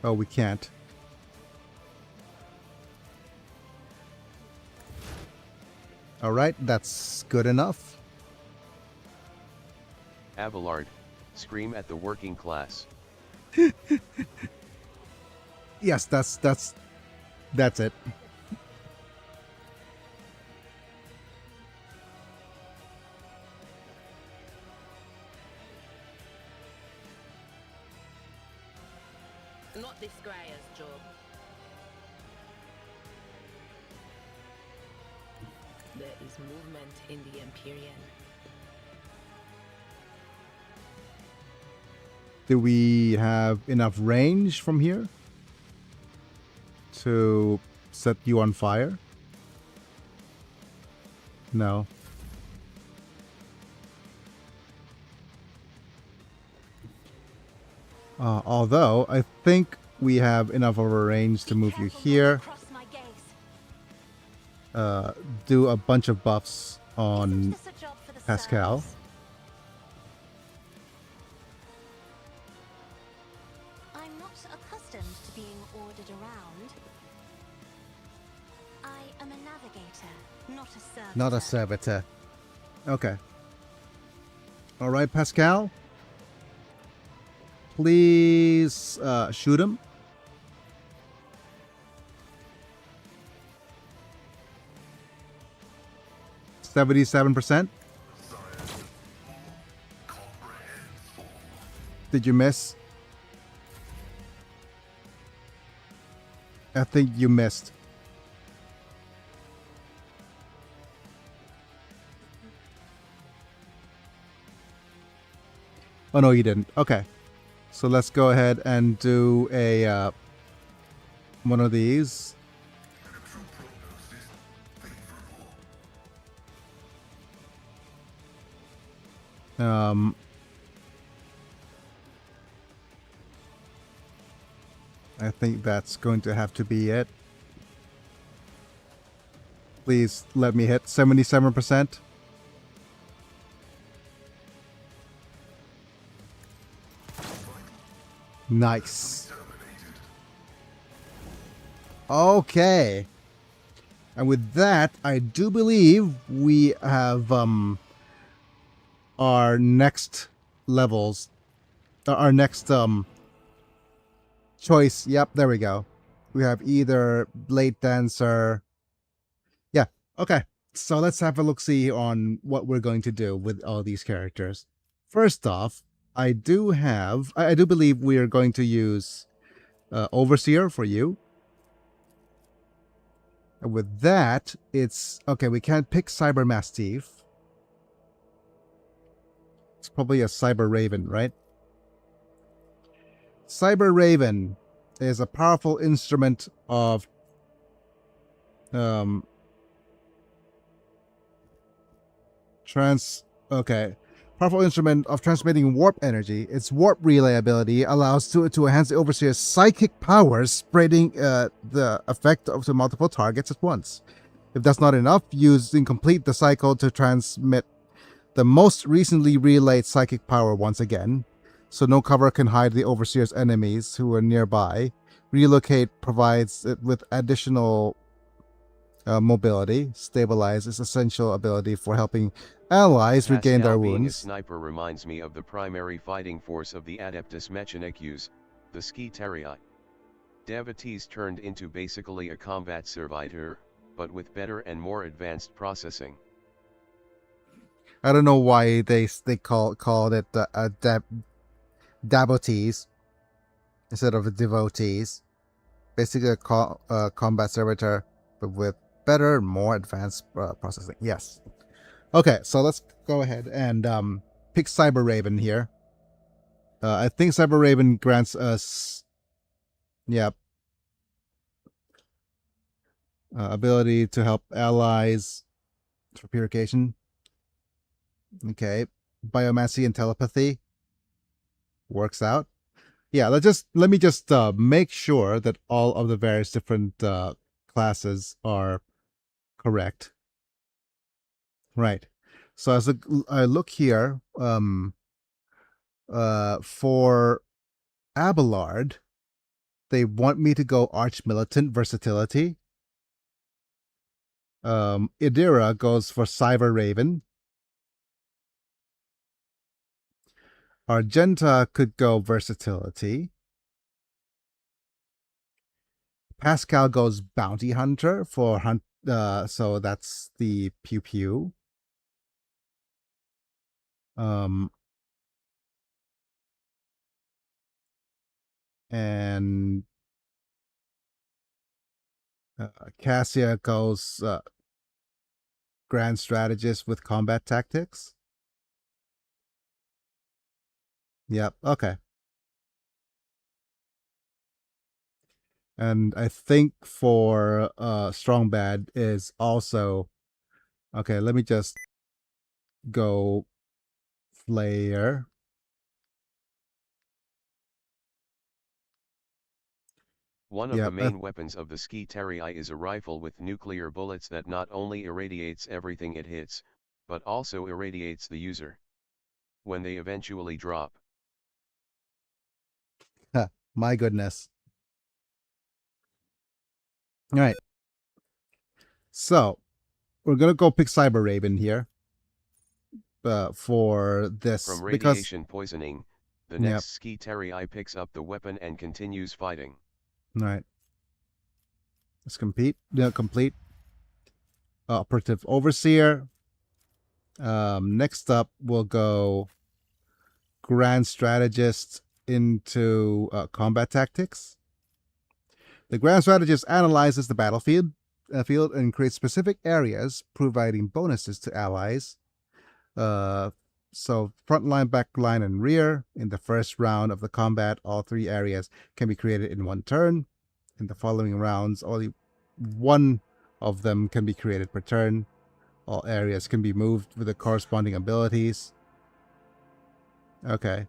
B: Oh, we can't. Alright, that's good enough.
D: Abelard, scream at the working class.
B: Yes, that's it.
E: Not this Greyer's job. There is movement in the Imperium.
B: Do we have enough range from here to set you on fire? No. Although, I think we have enough of a range to move you here.
F: Cross my gaze.
B: Do a bunch of buffs on
F: Isn't this a job for the
B: Pascal.
F: service? I'm not accustomed to being ordered around. I am a navigator, not a servitor.
B: Not a servitor. Okay. Alright, Pascal. Please shoot him. %. Did you miss? I think you missed. Oh no, you didn't. Okay. So let's go ahead and do a one of these. I think that's going to have to be it. Please let me hit 77%. Nice. Okay. And with that, I do believe we have our next levels, our next choice. Yep, there we go. We have either Blade Dancer. Yeah, okay. So let's have a look-see on what we're going to do with all these characters. First off, I do believe we are going to use Overseer for you. And with that, it's okay. We can't pick Cyber Mastiff. It's probably a Cyber Raven, right? Cyber Raven is a powerful instrument of powerful instrument of transmitting warp energy. Its warp relay ability allows to enhance the Overseer's psychic powers, spreading the effect to multiple targets at once. If that's not enough, complete the cycle to transmit the most recently relayed psychic power once again, so no cover can hide the Overseer's enemies who are nearby. Relocate provides it with additional mobility. Stabilize is essential ability for helping allies regain their
D: being
B: wounds.
D: A sniper reminds me of the primary fighting force of the Adeptus Mechanicus, the Skitarii. Devotees turned into basically a combat servitor, but with better and more advanced processing.
B: I don't know why they called it devotees instead of devotees. Basically a combat servitor, but with better, more advanced processing. Yes. Okay, so let's go ahead and pick Cyber Raven here. I think Cyber Raven grants us, ability to help allies for purification. Okay, biomancy and telepathy works out. Yeah, let me just make sure that all of the various different classes are correct. Right. So as I look here, for Abelard, they want me to go Arch Militant versatility. Idira goes for Cyber Raven. Argenta could go versatility. Pascal goes Bounty Hunter for hunt. So that's the pew pew. And Cassia goes Grand Strategist with Combat Tactics. Yep. Okay. And I think for Strong Bad is also okay. Let me just go Flayer.
D: One of the main weapons of the Skitarii is a rifle with nuclear bullets that not only irradiates everything it hits, but also irradiates the user when they eventually drop.
B: My goodness. All right. So we're gonna go pick Cyber Raven here for this.
D: From radiation poisoning, the next Skitarii picks up the weapon and continues fighting.
B: All right. Let's complete. Operative Overseer. Next up, we'll go Grand Strategist into Combat Tactics. The Grand Strategist analyzes the battlefield and creates specific areas, providing bonuses to allies. So front line, back line, and rear. In the first round of the combat, all three areas can be created in one turn. In the following rounds, only one of them can be created per turn. All areas can be moved with the corresponding abilities. Okay.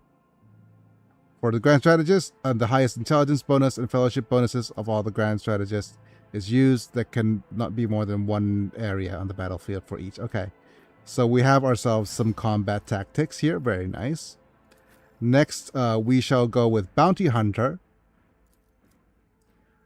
B: For the Grand Strategist, the highest intelligence bonus and fellowship bonuses of all the Grand Strategists is used. There can not be more than one area on the battlefield for each. Okay. So we have ourselves some combat tactics here. Very nice. Next, we shall go with Bounty Hunter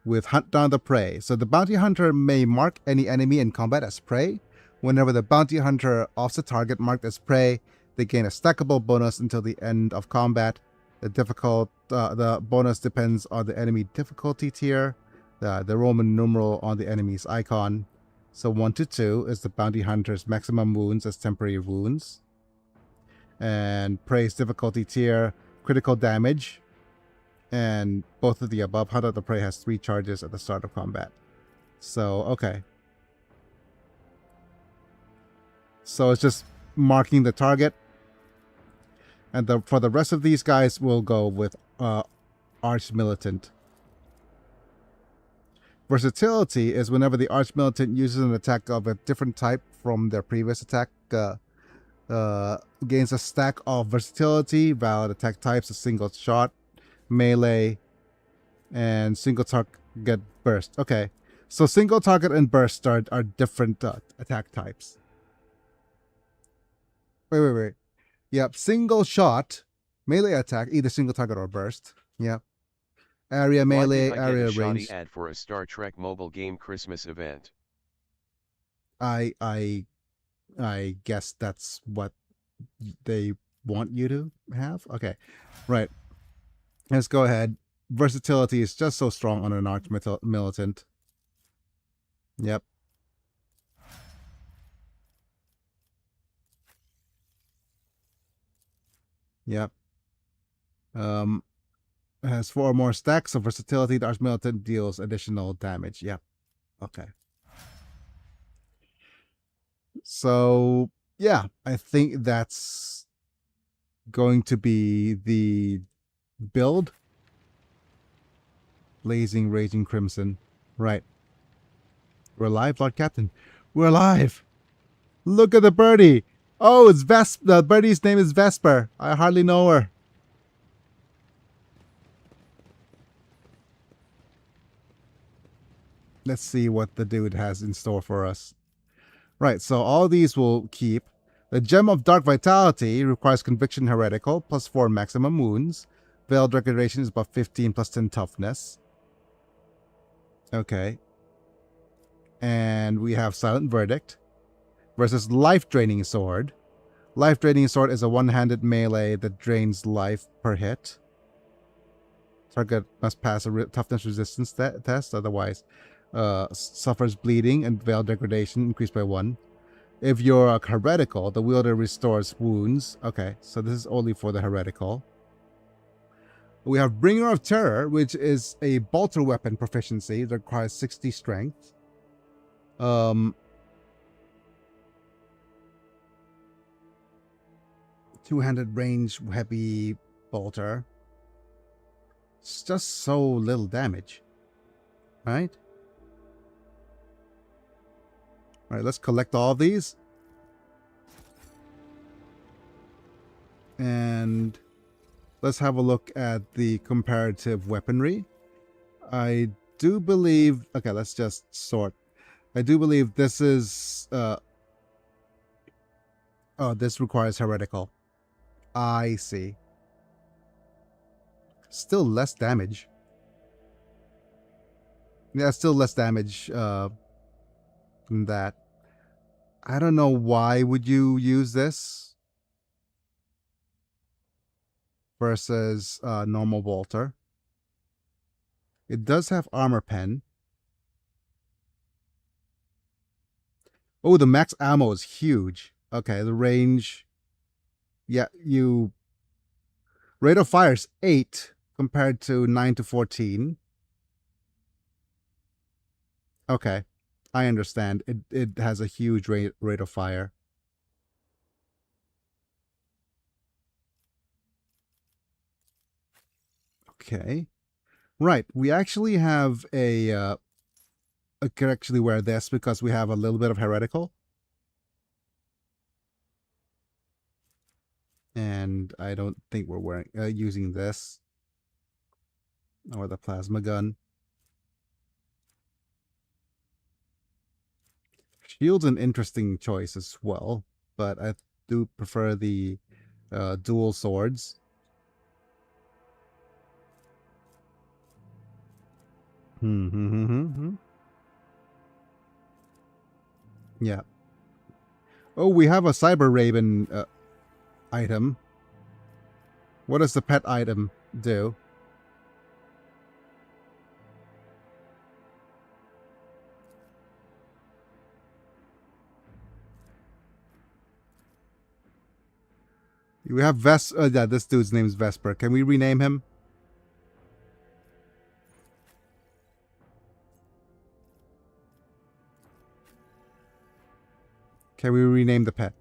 B: with Hunt Down the Prey. So the Bounty Hunter may mark any enemy in combat as prey. Whenever the Bounty Hunter offs a target marked as prey, they gain a stackable bonus until the end of combat. The bonus depends on the enemy difficulty tier, the Roman numeral on the enemy's icon. So 1 to 2 is the Bounty Hunter's maximum wounds as temporary wounds. And Prey's difficulty tier, critical damage. And both of the above. Hunt of the Prey has 3 charges at the start of combat. So, okay. So it's just marking the target. And for the rest of these guys, we'll go with Arch Militant. Versatility is whenever the Arch Militant uses an attack of a different type from their previous attack, gains a stack of versatility, valid attack types, a single shot, melee, and single target burst. Okay, so single target and burst are different attack types. Wait. Yep, single shot, melee attack, either single target or burst. Yep. Area melee, area range.
D: Shoddy ad for a Star Trek mobile game Christmas event.
B: I guess that's what they want you to have. Okay, right. Let's go ahead. Versatility is just so strong on an Arch Militant. Yep. Yep. Has 4 more stacks of versatility. The Arch Militant deals additional damage. Yep. Okay. So, yeah, I think that's going to be the build. Blazing, Raging Crimson. Right. We're alive, Lord Captain. We're alive! Look at the birdie! Oh, it's the birdie's name is Vesper. I hardly know her. Let's see what the dude has in store for us. Right, so all these will keep. The Gem of Dark Vitality requires Conviction Heretical, plus 4 maximum wounds. Veiled Degradation is about 15 plus 10 toughness. Okay. And we have Silent Verdict versus Life Draining Sword. Life Draining Sword is a one-handed melee that drains life per hit. Target must pass a toughness resistance test, otherwise suffers bleeding and veil degradation increased by 1. If you're a heretical, the wielder restores wounds. Okay, so this is only for the heretical. We have Bringer of Terror, which is a bolter weapon proficiency that requires 60 strength. Two-handed range heavy bolter. It's just so little damage, right? All right, let's collect all of these. And let's have a look at the comparative weaponry. I do believe... Okay, let's just sort. I do believe this is... oh, this requires heretical. I see. Still less damage. Yeah, still less damage than that. I don't know why would you use this versus normal bolter. It does have armor pen. Oh, the max ammo is huge. Okay, the range. Yeah, rate of fire is 8 compared to 9 to 14. Okay, I understand. It has a huge rate of fire. Okay. Right, we actually have I could actually wear this because we have a little bit of heretical. And I don't think we're using this. Or the plasma gun. Shield's an interesting choice as well, but I do prefer the dual swords. Yeah. Oh, we have a Cyber Raven item. What does the pet item do? We have yeah, this dude's name's Vesper. Can we rename him? Can we rename the pet?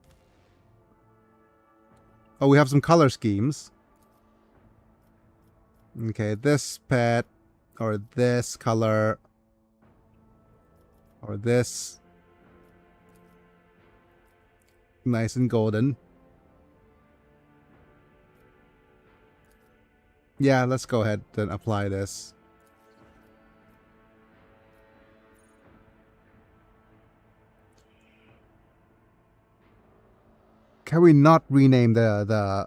B: Oh, we have some color schemes. Okay, this pet, or this color, or this. Nice and golden. Yeah, let's go ahead and apply this. Can we not rename the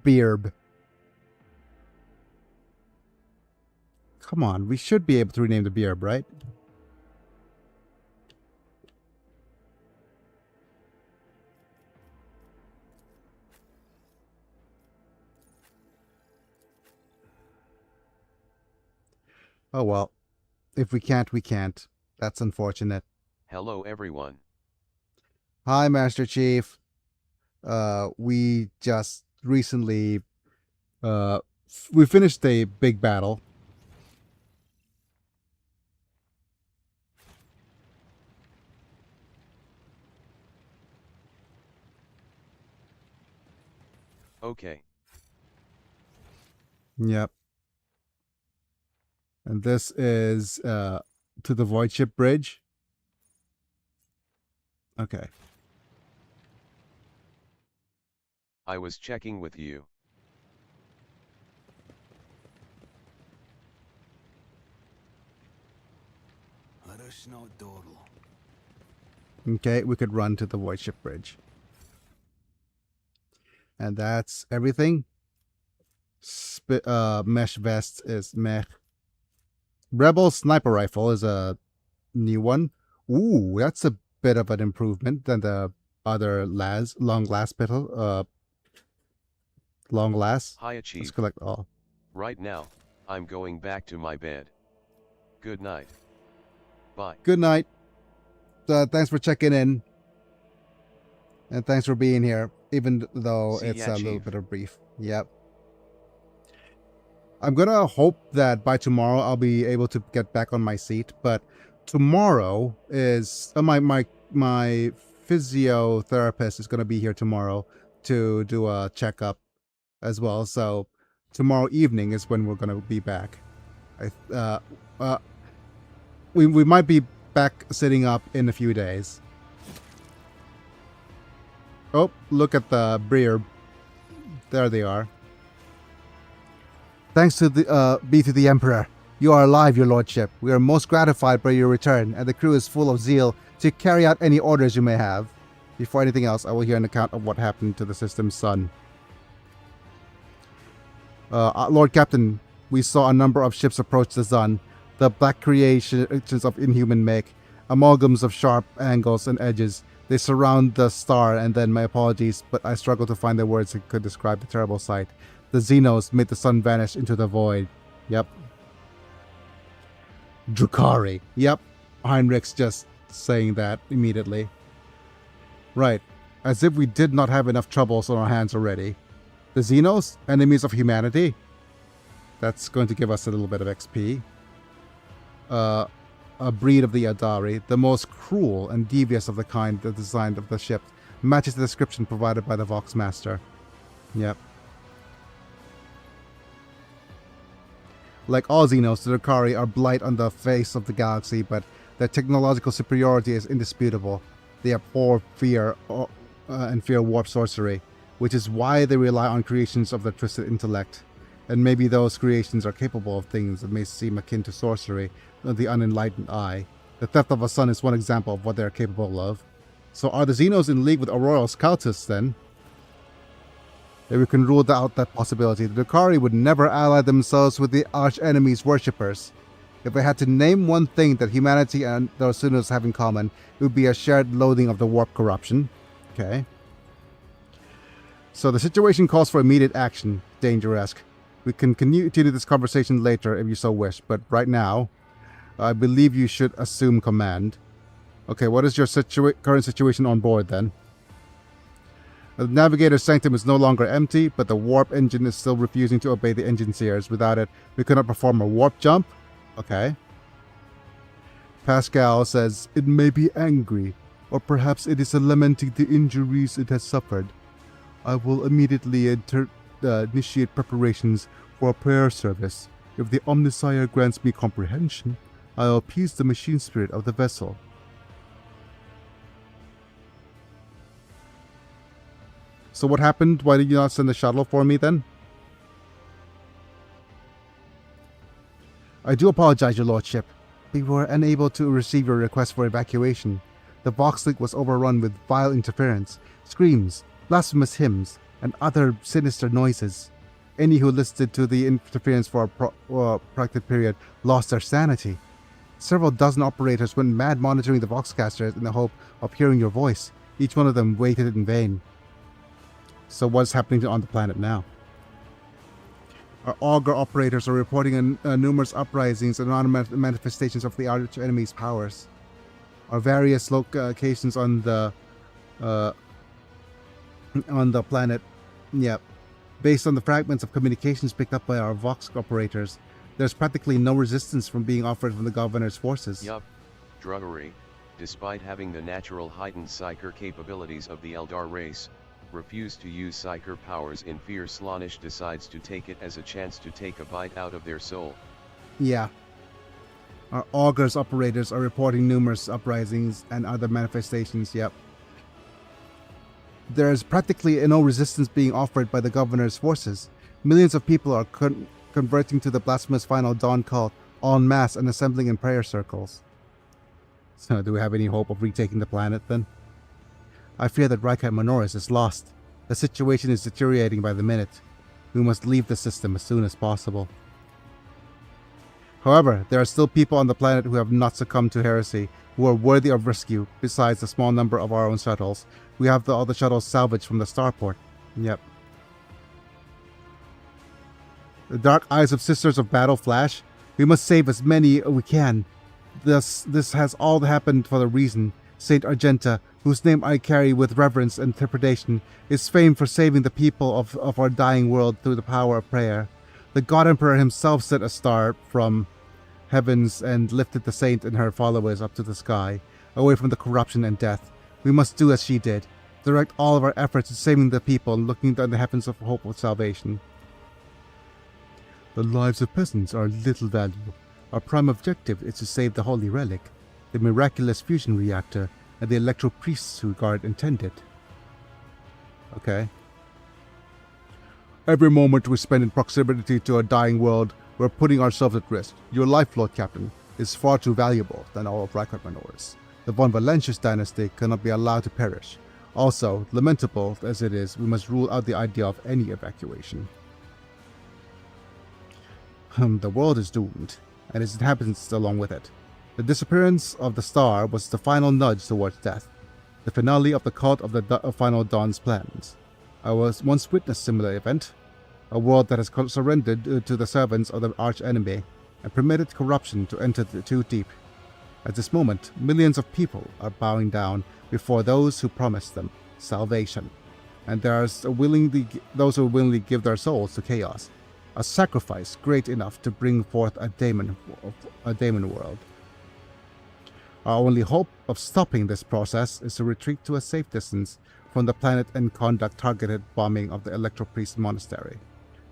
B: beard? Come on, we should be able to rename the beard, right? Oh well. If we can't, we can't. That's unfortunate.
D: Hello everyone.
B: Hi, Master Chief. We just recently we finished a big battle.
D: Okay.
B: Yep. And this is to the Void Ship Bridge. Okay.
D: I was checking with you.
C: Let us not dawdle.
B: Okay, we could run to the Void Ship Bridge. And that's everything. Mesh vest is meh. Rebel sniper rifle is a new one. Ooh, that's a bit of an improvement than the other long last battle. Long last.
D: Hi, Chief.
B: Let's collect all.
D: Right now, I'm going back to my bed. Good night. Bye.
B: Good night. Thanks for checking in. And thanks for being here, even though
D: See
B: it's
D: ya,
B: a little
D: Chief.
B: bit of brief. Yep. I'm gonna hope that by tomorrow I'll be able to get back on my seat, but tomorrow is my physiotherapist is gonna be here tomorrow to do a checkup as well. So tomorrow evening is when we're gonna be back. We might be back sitting up in a few days. Oh, look at the Breer. There they are. Thanks to the Emperor. You are alive, your lordship. We are most gratified by your return, and the crew is full of zeal to carry out any orders you may have. Before anything else, I will hear an account of what happened to the system's son. Lord Captain, we saw a number of ships approach the sun. The black creations of inhuman make, amalgams of sharp angles and edges. They surround the star, and then my apologies, but I struggle to find the words that could describe the terrible sight. The Xenos made the sun vanish into the void. Yep. Drukhari. Yep. Heinrich's just saying that immediately. Right. As if we did not have enough troubles on our hands already. The Xenos? Enemies of humanity? That's going to give us a little bit of XP. A breed of the Adari, the most cruel and devious of the kind. The design of the ship matches the description provided by the Voxmaster. Yep. Like all Xenos, the Drukhari are blight on the face of the galaxy, but their technological superiority is indisputable. They abhor fear and fear warp sorcery, which is why they rely on creations of the twisted intellect. And maybe those creations are capable of things that may seem akin to sorcery to the unenlightened eye. The theft of a sun is one example of what they are capable of. So are the Xenos in league with Aurora's cultists then? If we can rule out that possibility, the Drukhari would never ally themselves with the arch-enemy's worshippers. If I had to name one thing that humanity and the Xenos have in common, it would be a shared loathing of the warp corruption. Okay. So the situation calls for immediate action, Danger-esque. We can continue this conversation later if you so wish, but right now, I believe you should assume command. Okay, what is your current situation on board then? The Navigator's Sanctum is no longer empty, but the warp engine is still refusing to obey the engine seers. Without it, we cannot perform a warp jump. Okay. Pascal says, it may be angry, or perhaps it is lamenting the injuries it has suffered. I will immediately initiate preparations for a prayer service. If the Omnisire grants me comprehension, I will appease the machine spirit of the vessel. So what happened? Why did you not send the shuttle for me then? I do apologize, your lordship. We were unable to receive your request for evacuation. The Vox Link was overrun with vile interference, screams, blasphemous hymns, and other sinister noises. Any who listened to the interference for a protracted period lost their sanity. Several dozen operators went mad monitoring the Voxcasters in the hope of hearing your voice. Each one of them waited in vain. So what's happening on the planet now? Our augur operators are reporting numerous uprisings and manifestations of the arch enemy's powers. Our various locations on the planet, based on the fragments of communications picked up by our Vox operators, there's practically no resistance from being offered from the governor's forces.
D: Yup, Drukhari, despite having the natural heightened psyker capabilities of the Eldar race, refuse to use psyker powers in fear. Slaanesh decides to take it as a chance to take a bite out of their soul.
B: Yeah. Our augurs operators are reporting numerous uprisings and other manifestations, There is practically no resistance being offered by the governor's forces. Millions of people are converting to the blasphemous Final Dawn cult en masse and assembling in prayer circles. So do we have any hope of retaking the planet then? I fear that Rykite Minoris is lost. The situation is deteriorating by the minute. We must leave the system as soon as possible. However, there are still people on the planet who have not succumbed to heresy, who are worthy of rescue. Besides the small number of our own shuttles, we have all the shuttles salvaged from the starport. The dark eyes of Sisters of Battle flash. We must save as many as we can. This has all happened for a reason. Saint Argenta, whose name I carry with reverence and trepidation, is famed for saving the people of our dying world through the power of prayer. The God Emperor himself sent a star from heavens and lifted the saint and her followers up to the sky, away from the corruption and death. We must do as she did, direct all of our efforts to saving the people and looking down the heavens of hope of salvation. The lives of peasants are of little value. Our prime objective is to save the Holy Relic, the miraculous fusion reactor, and the electro priests who guard intended. Okay. Every moment we spend in proximity to a dying world, we're putting ourselves at risk. Your life, Lord Captain, is far too valuable than all of Rykite Minoris. The von Valentius dynasty cannot be allowed to perish. Also, lamentable as it is, we must rule out the idea of any evacuation. The world is doomed, and its inhabitants along with it. The disappearance of the star was the final nudge towards death, the finale of the cult of the Final Dawn's plans. I was once witnessed a similar event, a world that has surrendered to the servants of the arch-enemy and permitted corruption to enter too deep. At this moment, millions of people are bowing down before those who promised them salvation, and there are those who willingly give their souls to chaos, a sacrifice great enough to bring forth a daemon world. Our only hope of stopping this process is to retreat to a safe distance from the planet and conduct targeted bombing of the Electropriest Monastery.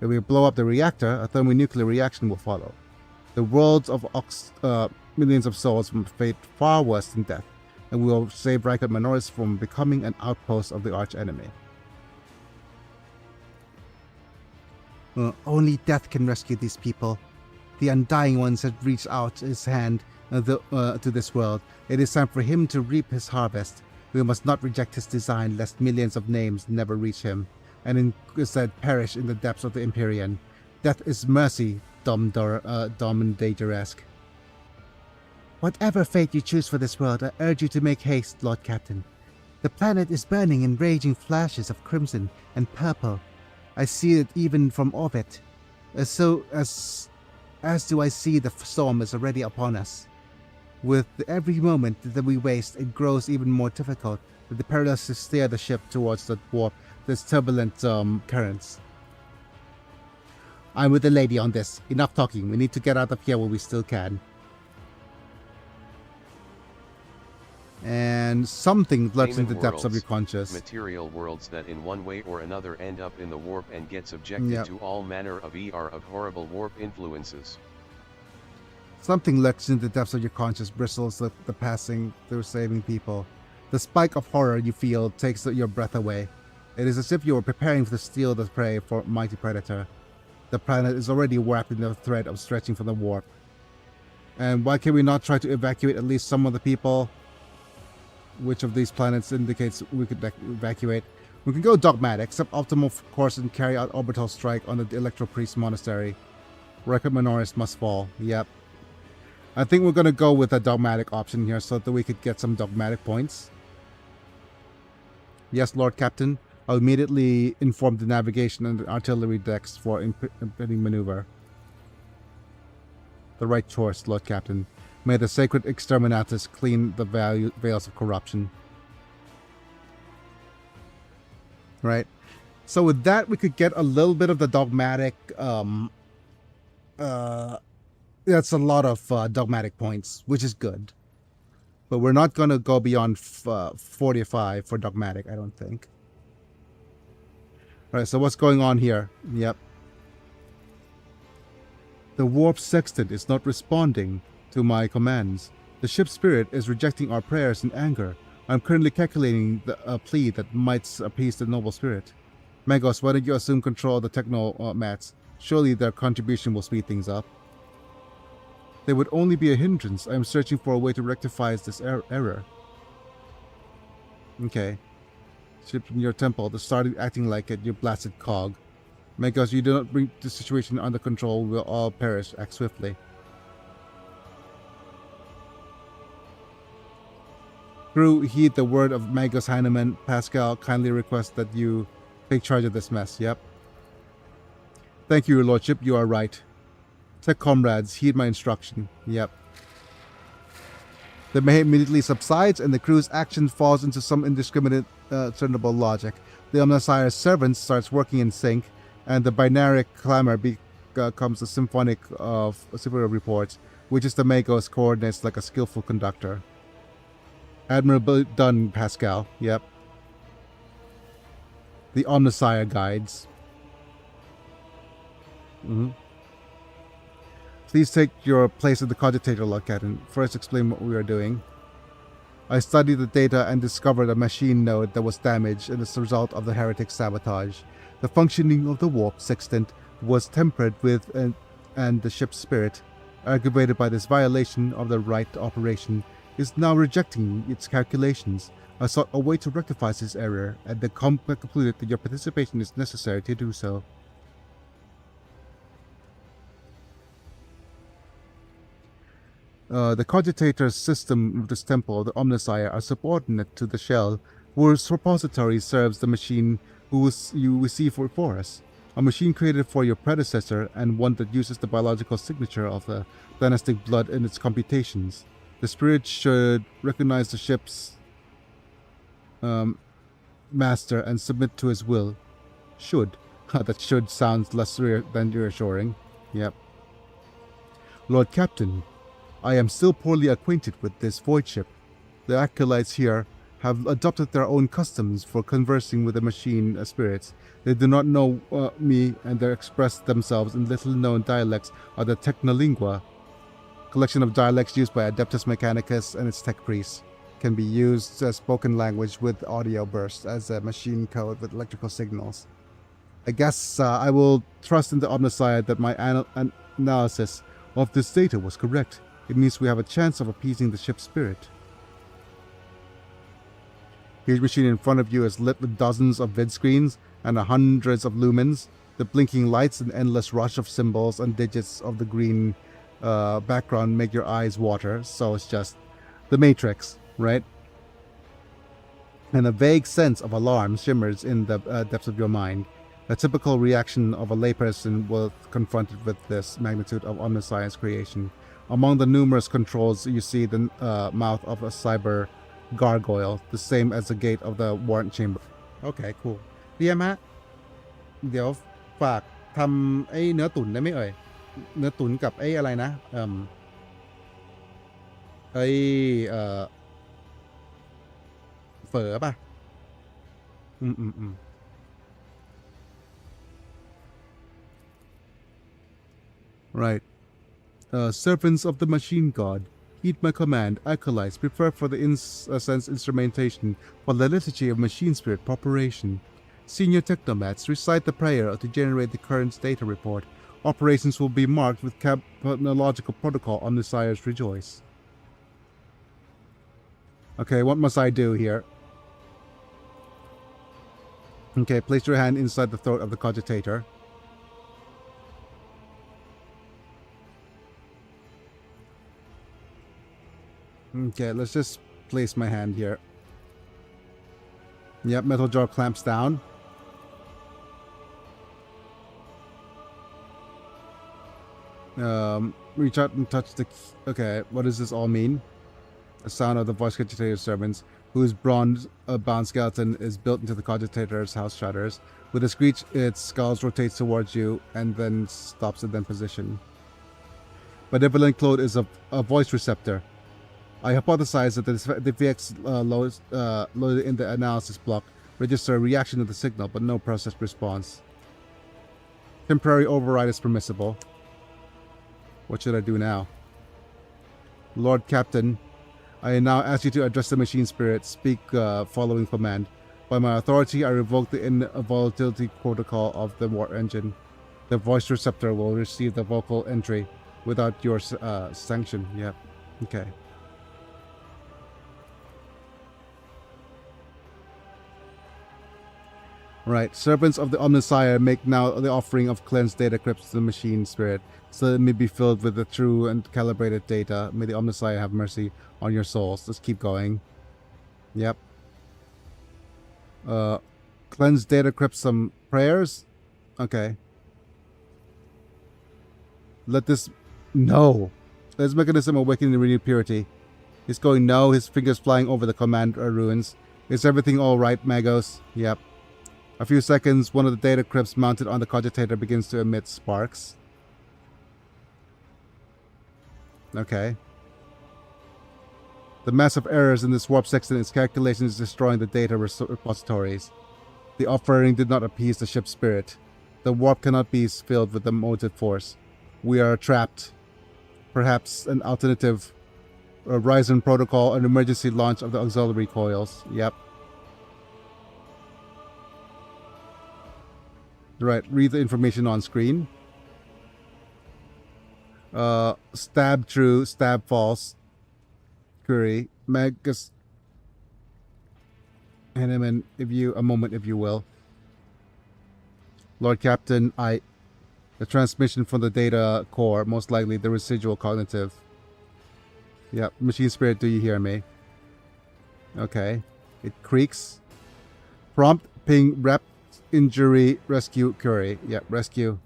B: If we blow up the reactor, a thermonuclear reaction will follow. The worlds of millions of souls from fate far worse than death, and we will save Rykite Minoris from becoming an outpost of the arch-enemy. Only death can rescue these people. The Undying Ones had reached out his hand to this world. It is time for him to reap his harvest. We must not reject his design, lest millions of names never reach him, and instead perish in the depths of the Imperium. Death is mercy, Dominator-esque. Whatever fate you choose for this world, I urge you to make haste, Lord Captain. The planet is burning in raging flashes of crimson and purple. I see it even from orbit. As do I see the storm is already upon us. With every moment that we waste, it grows even more difficult with the perilous to steer the ship towards the warp, this turbulent currents. I'm with the lady on this. Enough talking. We need to get out of here while we still can. And something lurks in the depths of your conscious.
D: Material worlds that in one way or another end up in the warp and get subjected to all manner of horrible warp influences.
B: Something lurks in the depths of your conscious, bristles the passing through saving people. The spike of horror you feel takes your breath away. It is as if you were preparing to steal the prey for mighty predator. The planet is already wrapped in the thread of stretching from the warp. And why can we not try to evacuate at least some of the people? Which of these planets indicates we could evacuate? We can go dogmatic, suboptimal course, and carry out orbital strike on the Electro Priest Monastery. Record Minoris must fall. Yep. I think we're going to go with a dogmatic option here so that we could get some dogmatic points. Yes, Lord Captain. I'll immediately inform the navigation and the artillery decks for impending maneuver. The right choice, Lord Captain. May the sacred exterminatus clean the veils of corruption. Right. So with that, we could get a little bit of the dogmatic. That's a lot of dogmatic points, which is good. But we're not going to go beyond 45 for dogmatic, I don't think. Alright, so what's going on here? Yep. The warp sextant is not responding to my commands. The ship's spirit is rejecting our prayers in anger. I'm currently calculating a plea that might appease the noble spirit. Magos, why don't you assume control of the techno-mats? Surely their contribution will speed things up. They would only be a hindrance. I am searching for a way to rectify this error. Okay. Ship in your temple, they started acting like it, you blasted cog. Magos, you do not bring the situation under control, we will all perish. Act swiftly. Crew, heed the word of Magos Heinemann. Pascal, kindly request that you take charge of this mess. Yep. Thank you, your lordship, you are right. Tech comrades, heed my instruction. Yep. The mayhem immediately subsides, and the crew's action falls into some indiscriminate, discernible logic. The Omnissire's servant starts working in sync, and the binary clamor becomes a symphonic of superior reports, which is the Magos coordinates like a skillful conductor. Admirably done, Pascal. Yep. The Omnissire guides. Please take your place at the cogitator, Lord Captain. First explain what we are doing. I studied the data and discovered a machine node that was damaged as a result of the heretic sabotage. The functioning of the warp sextant was tempered with and the ship's spirit, aggravated by this violation of the right to operation, is now rejecting its calculations. I sought a way to rectify this error, and the concluded that your participation is necessary to do so. The cogitator's system of this temple of the Omnissiah are subordinate to the shell, whose repository serves the machine you receive for us. A machine created for your predecessor, and one that uses the biological signature of the dynastic blood in its computations. The spirit should recognize the ship's master and submit to his will. Should. That should sounds less than reassuring. Yep. Lord Captain, I am still poorly acquainted with this void ship. The acolytes here have adopted their own customs for conversing with the machine spirits. They do not know me, and they express themselves in little-known dialects of the Technolingua, collection of dialects used by Adeptus Mechanicus and its tech priests. Can be used as spoken language with audio bursts as a machine code with electrical signals. I guess I will trust in the Omnissiah that my analysis of this data was correct. It means we have a chance of appeasing the ship's spirit. Each machine in front of you is lit with dozens of vid screens and hundreds of lumens. The blinking lights and endless rush of symbols and digits of the green background make your eyes water. So it's just the Matrix, right? And a vague sense of alarm shimmers in the depths of your mind. A typical reaction of a layperson when confronted with this magnitude of omniscience creation. Among the numerous controls, you see the mouth of a cyber gargoyle, the same as the gate of the warrant chamber. Okay, cool. พี่แอมฮะเดี๋ยวฝากทำไอ้เนื้อตุ๋นได้ไหมเอ่ยเนื้อตุ๋นกับไอ้อะไรนะไอ้เฝอป่ะRight. Servants of the machine god, heed my command. Acolytes, prepare for the incense instrumentation for the liturgy of machine spirit preparation. Senior technomats, recite the prayer to generate the current data report. Operations will be marked with chronological protocol on the Sire's Rejoice. Okay, what must I do here? Okay, place your hand inside the throat of the cogitator. Okay, let's just place my hand here. Yep, metal jar clamps down. Reach out and touch the... Okay, what does this all mean? The sound of the voice cogitator servants, whose bronze-bound skeleton is built into the cogitator's house shutters. With a screech, its skull rotates towards you and then stops in then position. Benevolent Claude is a voice receptor. I hypothesize that the VX loaded in the analysis block register a reaction to the signal, but no processed response. Temporary override is permissible. What should I do now? Lord Captain, I now ask you to address the machine spirit. Speak following command. By my authority, I revoke the involatility protocol of the war engine. The voice receptor will receive the vocal entry without your sanction. Yep. Okay. Right, servants of the Omnisire make now the offering of cleansed data crypts to the machine spirit, so that it may be filled with the true and calibrated data. May the Omnisire have mercy on your souls. Let's keep going. Yep. Cleansed data crypts some prayers? Okay. Let this... No! This mechanism awaken in renewed purity. He's going no, his fingers flying over the command ruins. Is everything alright, Magos? Yep. A few seconds, one of the data crypts mounted on the cogitator begins to emit sparks. Okay. The massive errors in this warp section and its calculations is destroying the data repositories. The offering did not appease the ship's spirit. The warp cannot be filled with the motive force. We are trapped. Perhaps an alternative Ryzen protocol, an emergency launch of the auxiliary coils. Yep. Right, read the information on screen. Stab true, stab false. Query. Magus. Hanneman, a moment if you will. Lord Captain, the transmission from the data core, most likely the residual cognitive. Yep, machine spirit, do you hear me? Okay. It creaks. Prompt ping rep injury rescue query. Yep, rescue.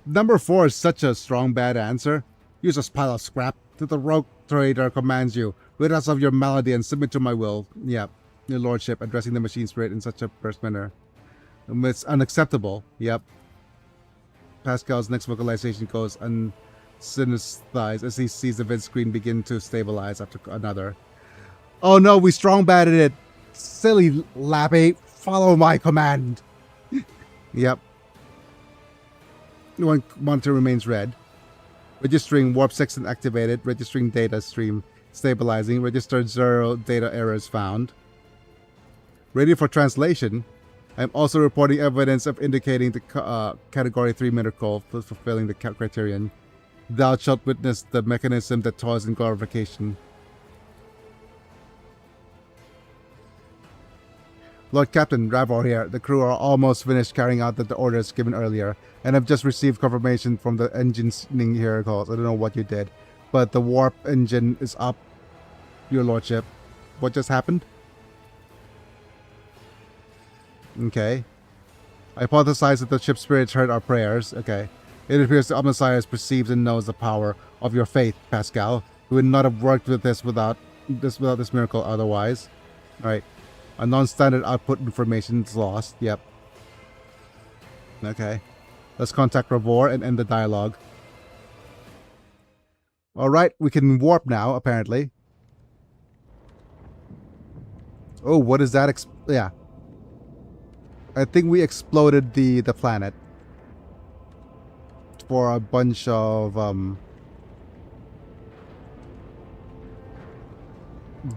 B: Number 4 is such a strong bad answer. Use a pile of scrap till the rogue trader commands you. Rid us of your malady and submit to my will. Yep. Your lordship, addressing the machine spirit in such a burst manner. It's unacceptable. Yep. Pascal's next vocalization goes unsynthesized as he sees the vid screen begin to stabilize after another. Oh no, we strong batted it. Silly Lappy, follow my command. Yep. One monitor remains red. Registering warp section activated. Registering data stream stabilizing. Registered 0 data errors found. Ready for translation. I'm also reporting evidence of indicating the Category 3 miracle for fulfilling the criterion. Thou shalt witness the mechanism that toils in glorification. Lord Captain, Ravor here. The crew are almost finished carrying out the orders given earlier, and I've just received confirmation from the engineering here calls. I don't know what you did, but the warp engine is up, Your Lordship. What just happened? Okay. I hypothesize that the ship's spirits heard our prayers. Okay. It appears the Omnissiah perceives and knows the power of your faith, Pascal. We would not have worked with this without this miracle otherwise. Alright. A non-standard output information is lost. Yep. Okay. Let's contact Ravor and end the dialogue. Alright, we can warp now, apparently. Oh, what is that? Yeah. I think we exploded the planet for a bunch of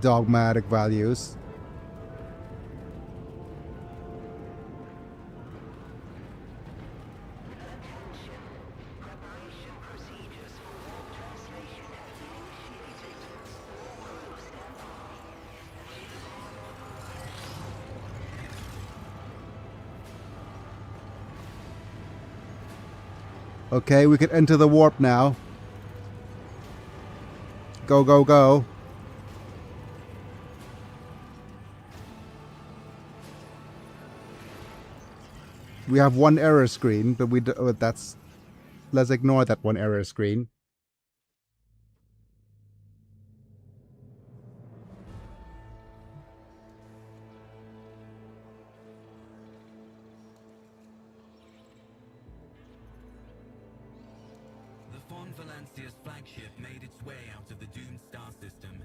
B: dogmatic values. Okay, we can enter the warp now. Go, go, go. We have one error screen, but let's ignore that one error screen.
K: Valencia's flagship made its way out of the doomed star system.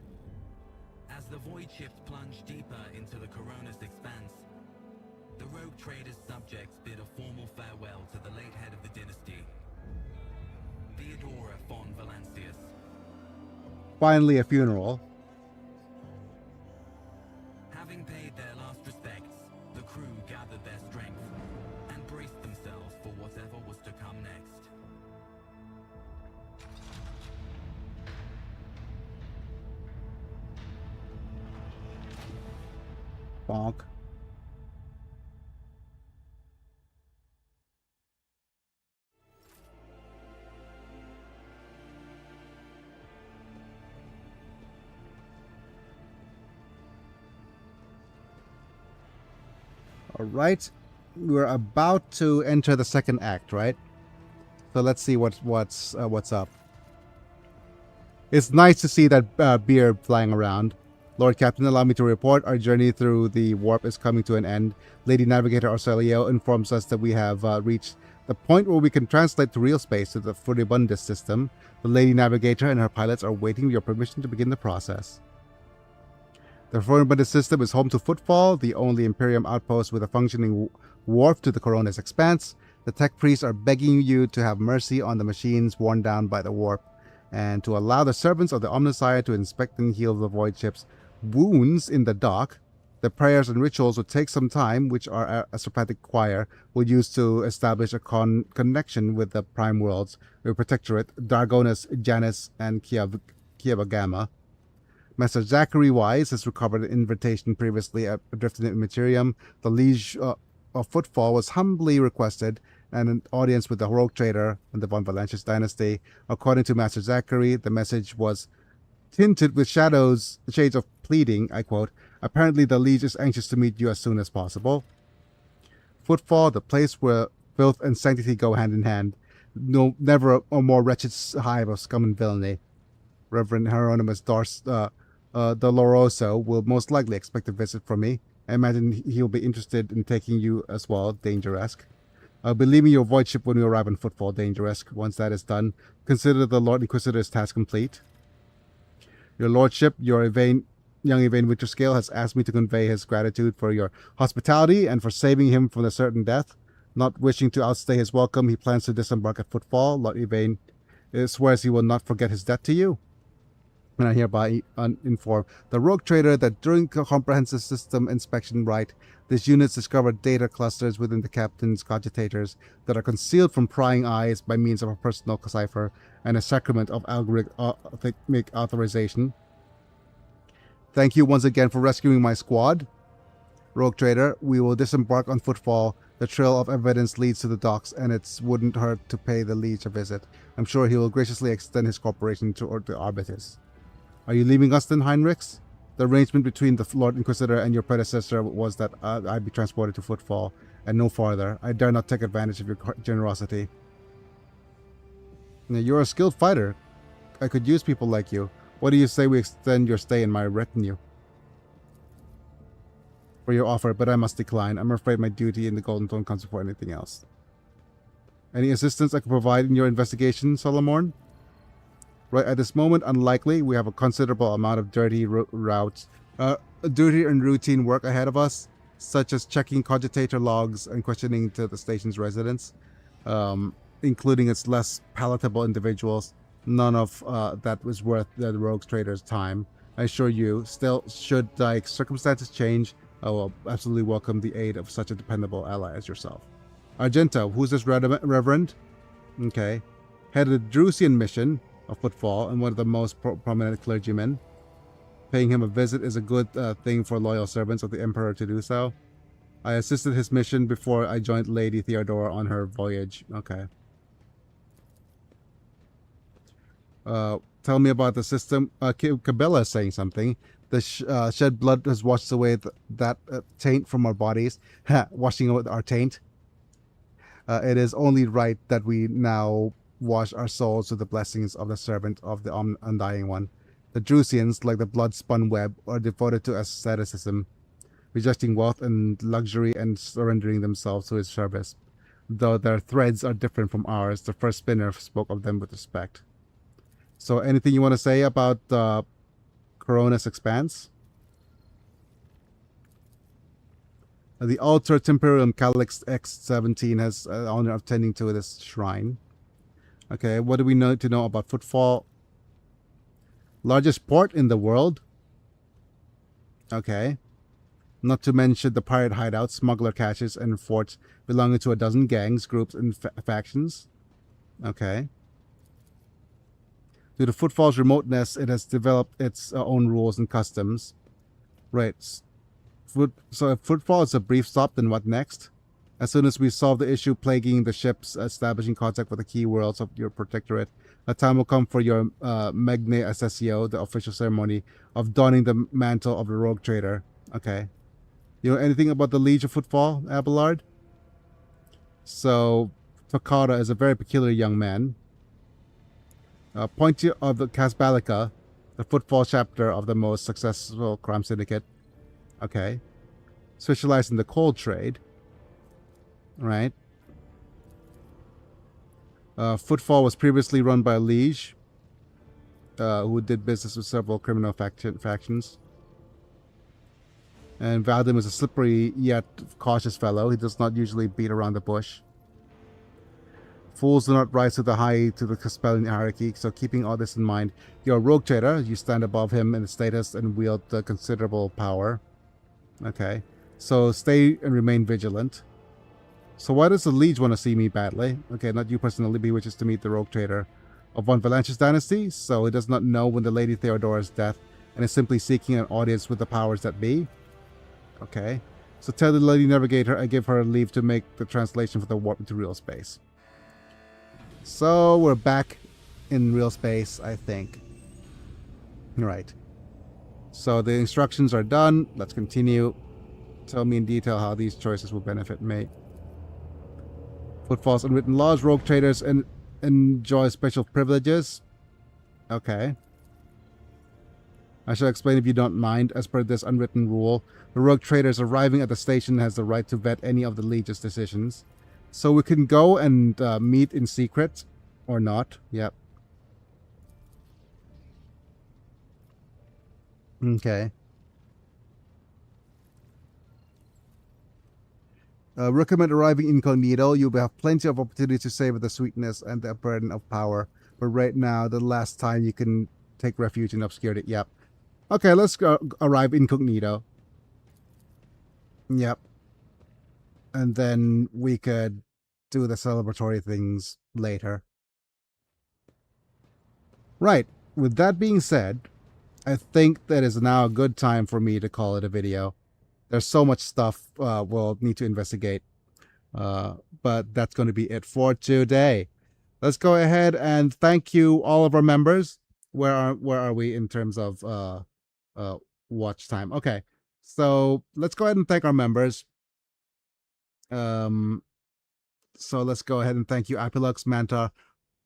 K: As the void ships plunged deeper into the Corona's expanse, the rogue trader's subjects bid a formal farewell to the late head of the dynasty, Theodora von Valancius.
B: Finally a funeral.
K: Having paid their last respects, the crew gathered their strength and braced themselves for whatever was to come next.
B: Bonk. All right, we're about to enter the second act, right? So let's see what's up. It's nice to see that beard flying around. Lord Captain, allow me to report. Our journey through the warp is coming to an end. Lady Navigator Arcelio informs us that we have reached the point where we can translate to real space to the Furibundus system. The Lady Navigator and her pilots are waiting your permission to begin the process. The Furibundus system is home to Footfall, the only Imperium outpost with a functioning wharf to the Corona's expanse. The tech priests are begging you to have mercy on the machines worn down by the warp, and to allow the servants of the Omnissiah to inspect and heal the void ships' wounds in the dock. The prayers and rituals will take some time, which our Serpentic choir will use to establish a connection with the Prime Worlds, the Protectorate, Dargonus, Janus, and Kieva Gamma. Master Zachary Wise has recovered an invitation previously adrifted in Imperium. The Liege of Footfall was humbly requested, and an audience with the Rogue Trader and the Von Valancius dynasty. According to Master Zachary, the message was tinted with shades of pleading. I quote, "Apparently the Liege is anxious to meet you as soon as possible." Footfall, the place where filth and sanctity go hand in hand. No, never a more wretched hive of scum and villainy. Reverend Hieronymus Doloroso will most likely expect a visit from me. I imagine he'll be interested in taking you as well, Dangeresque. I'll be leaving your void ship when we arrive on Footfall, Dangeresque. Once that is done, consider the Lord Inquisitor's task complete. Your Lordship, young Yvain Winterscale has asked me to convey his gratitude for your hospitality and for saving him from a certain death. Not wishing to outstay his welcome, he plans to disembark at Footfall. Lord Yvain swears he will not forget his debt to you. And I hereby inform the rogue trader that during comprehensive system inspection these units discovered data clusters within the captain's cogitators that are concealed from prying eyes by means of a personal cipher and a sacrament of algorithmic authorization. Thank you once again for rescuing my squad. Rogue trader, we will disembark on Footfall. The trail of evidence leads to the docks, and it wouldn't hurt to pay the Liege a visit. I'm sure he will graciously extend his cooperation to the Arbites. Are you leaving us then, Heinrichs? The arrangement between the Lord Inquisitor and your predecessor was that I'd be transported to Footfall, and no farther. I dare not take advantage of your generosity. Now, you're a skilled fighter. I could use people like you. What do you say we extend your stay in my retinue? For your offer, but I must decline. I'm afraid my duty in the Golden Throne comes before anything else. Any assistance I can provide in your investigation, Solomorn? Right at this moment, unlikely. We have a considerable amount of dirty and routine work ahead of us, such as checking cogitator logs and questioning to the station's residents, including its less palatable individuals. None of that was worth the rogue trader's time. I assure you, still, should circumstances change, I will absolutely welcome the aid of such a dependable ally as yourself. Argento, who's this reverend? Okay. Head of the Drusian mission of Footfall and one of the most prominent clergymen. Paying him a visit is a good thing for loyal servants of the Emperor to do so. I assisted his mission before I joined Lady Theodora on her voyage. Okay. Tell me about the system. Cabela is saying something. The shed blood has washed away that taint from our bodies. Washing away our taint. It is only right that we now wash our souls with the blessings of the servant of the Undying One. The Drusians, like the blood-spun web, are devoted to asceticism, rejecting wealth and luxury and surrendering themselves to his service. Though their threads are different from ours, the first spinner spoke of them with respect. So anything you want to say about Corona's Expanse? The Altar Imperium Calix X17 has the honor of tending to this shrine. Okay, what do we know to know about Footfall? Largest port in the world. Okay. Not to mention the pirate hideouts, smuggler caches, and forts belonging to a dozen gangs, groups, and factions. Okay. Due to Footfall's remoteness, it has developed its own rules and customs. Right. So if Footfall is a brief stop, then what next? As soon as we solve the issue plaguing the ships establishing contact with the key worlds of your protectorate, a time will come for your Magne Assessio, the official ceremony of donning the mantle of the rogue trader. Okay. You know anything about the Liege of Footfall, Abelard? So, Takara is a very peculiar young man. Pointy of the Casbalica, the Footfall chapter of the most successful crime syndicate. Okay. Specialized in the coal trade. Right. Footfall was previously run by a liege who did business with several criminal factions. And Valdim is a slippery yet cautious fellow. He does not usually beat around the bush. Fools do not rise to the Caspellian hierarchy, so keeping all this in mind, you're a rogue trader. You stand above him in status and wield considerable power. Okay. So stay and remain vigilant. So why does the Liege want to see me badly? Okay, not you personally, but he wishes to meet the rogue trader of Von Valanche's dynasty, so he does not know when the Lady Theodora's death and is simply seeking an audience with the powers that be. Okay. So tell the Lady Navigator I give her leave to make the translation for the warp into real space. So we're back in real space, I think. Right. So the instructions are done. Let's continue. Tell me in detail how these choices will benefit me. Footfall's unwritten laws. Rogue traders enjoy special privileges. Okay. I shall explain if you don't mind. As per this unwritten rule, the rogue traders arriving at the station has the right to vet any of the Liege's decisions. So we can go and meet in secret or not. Yep. Okay. Recommend arriving incognito. You'll have plenty of opportunity to savor the sweetness and the burden of power. But right now, the last time you can take refuge in obscurity. Yep. Okay, let's go arrive incognito. Yep. And then we could do the celebratory things later. Right. With that being said, I think that is now a good time for me to call it a video. There's so much stuff we'll need to investigate. But that's going to be it for today. Let's go ahead and thank you all of our members. Where are we in terms of watch time? Okay. So let's go ahead and thank our members. So let's go ahead and thank you, Apilux, Manta,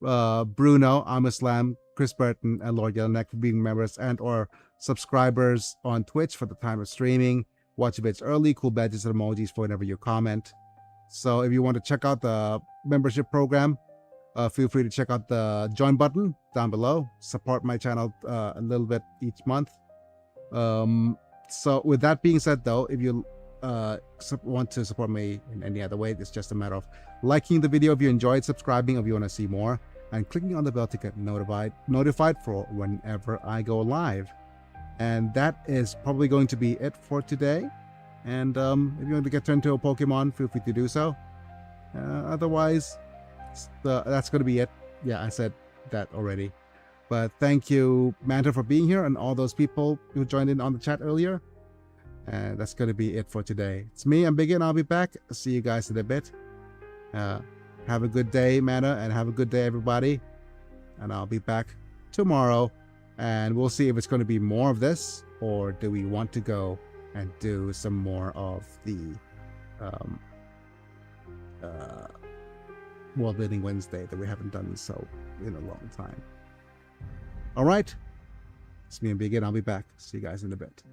B: Bruno, Amislam, Chris Burton, and Lord Yellowneck for being members and or subscribers on Twitch for the time of streaming. Watch bits early, cool badges and emojis for whenever you comment. So if you want to check out the membership program, feel free to check out the join button down below. Support my channel a little bit each month. So with that being said, though, if you want to support me in any other way, it's just a matter of liking the video if you enjoyed, subscribing if you want to see more, and clicking on the bell to get notified for whenever I go live. And that is probably going to be it for today. And if you want to get turned to a Pokemon, feel free to do so. Otherwise, that's going to be it. Yeah, I said that already. But thank you, Manta, for being here, and all those people who joined in on the chat earlier. And that's going to be it for today. It's me, I'm Biggie, and I'll be back. See you guys in a bit. Have a good day, Manta, and have a good day, everybody. And I'll be back tomorrow. And we'll see if it's going to be more of this, or do we want to go and do some more of the World Building Wednesday that we haven't done so in a long time. All right. It's me and Big Ed. I'll be back. See you guys in a bit.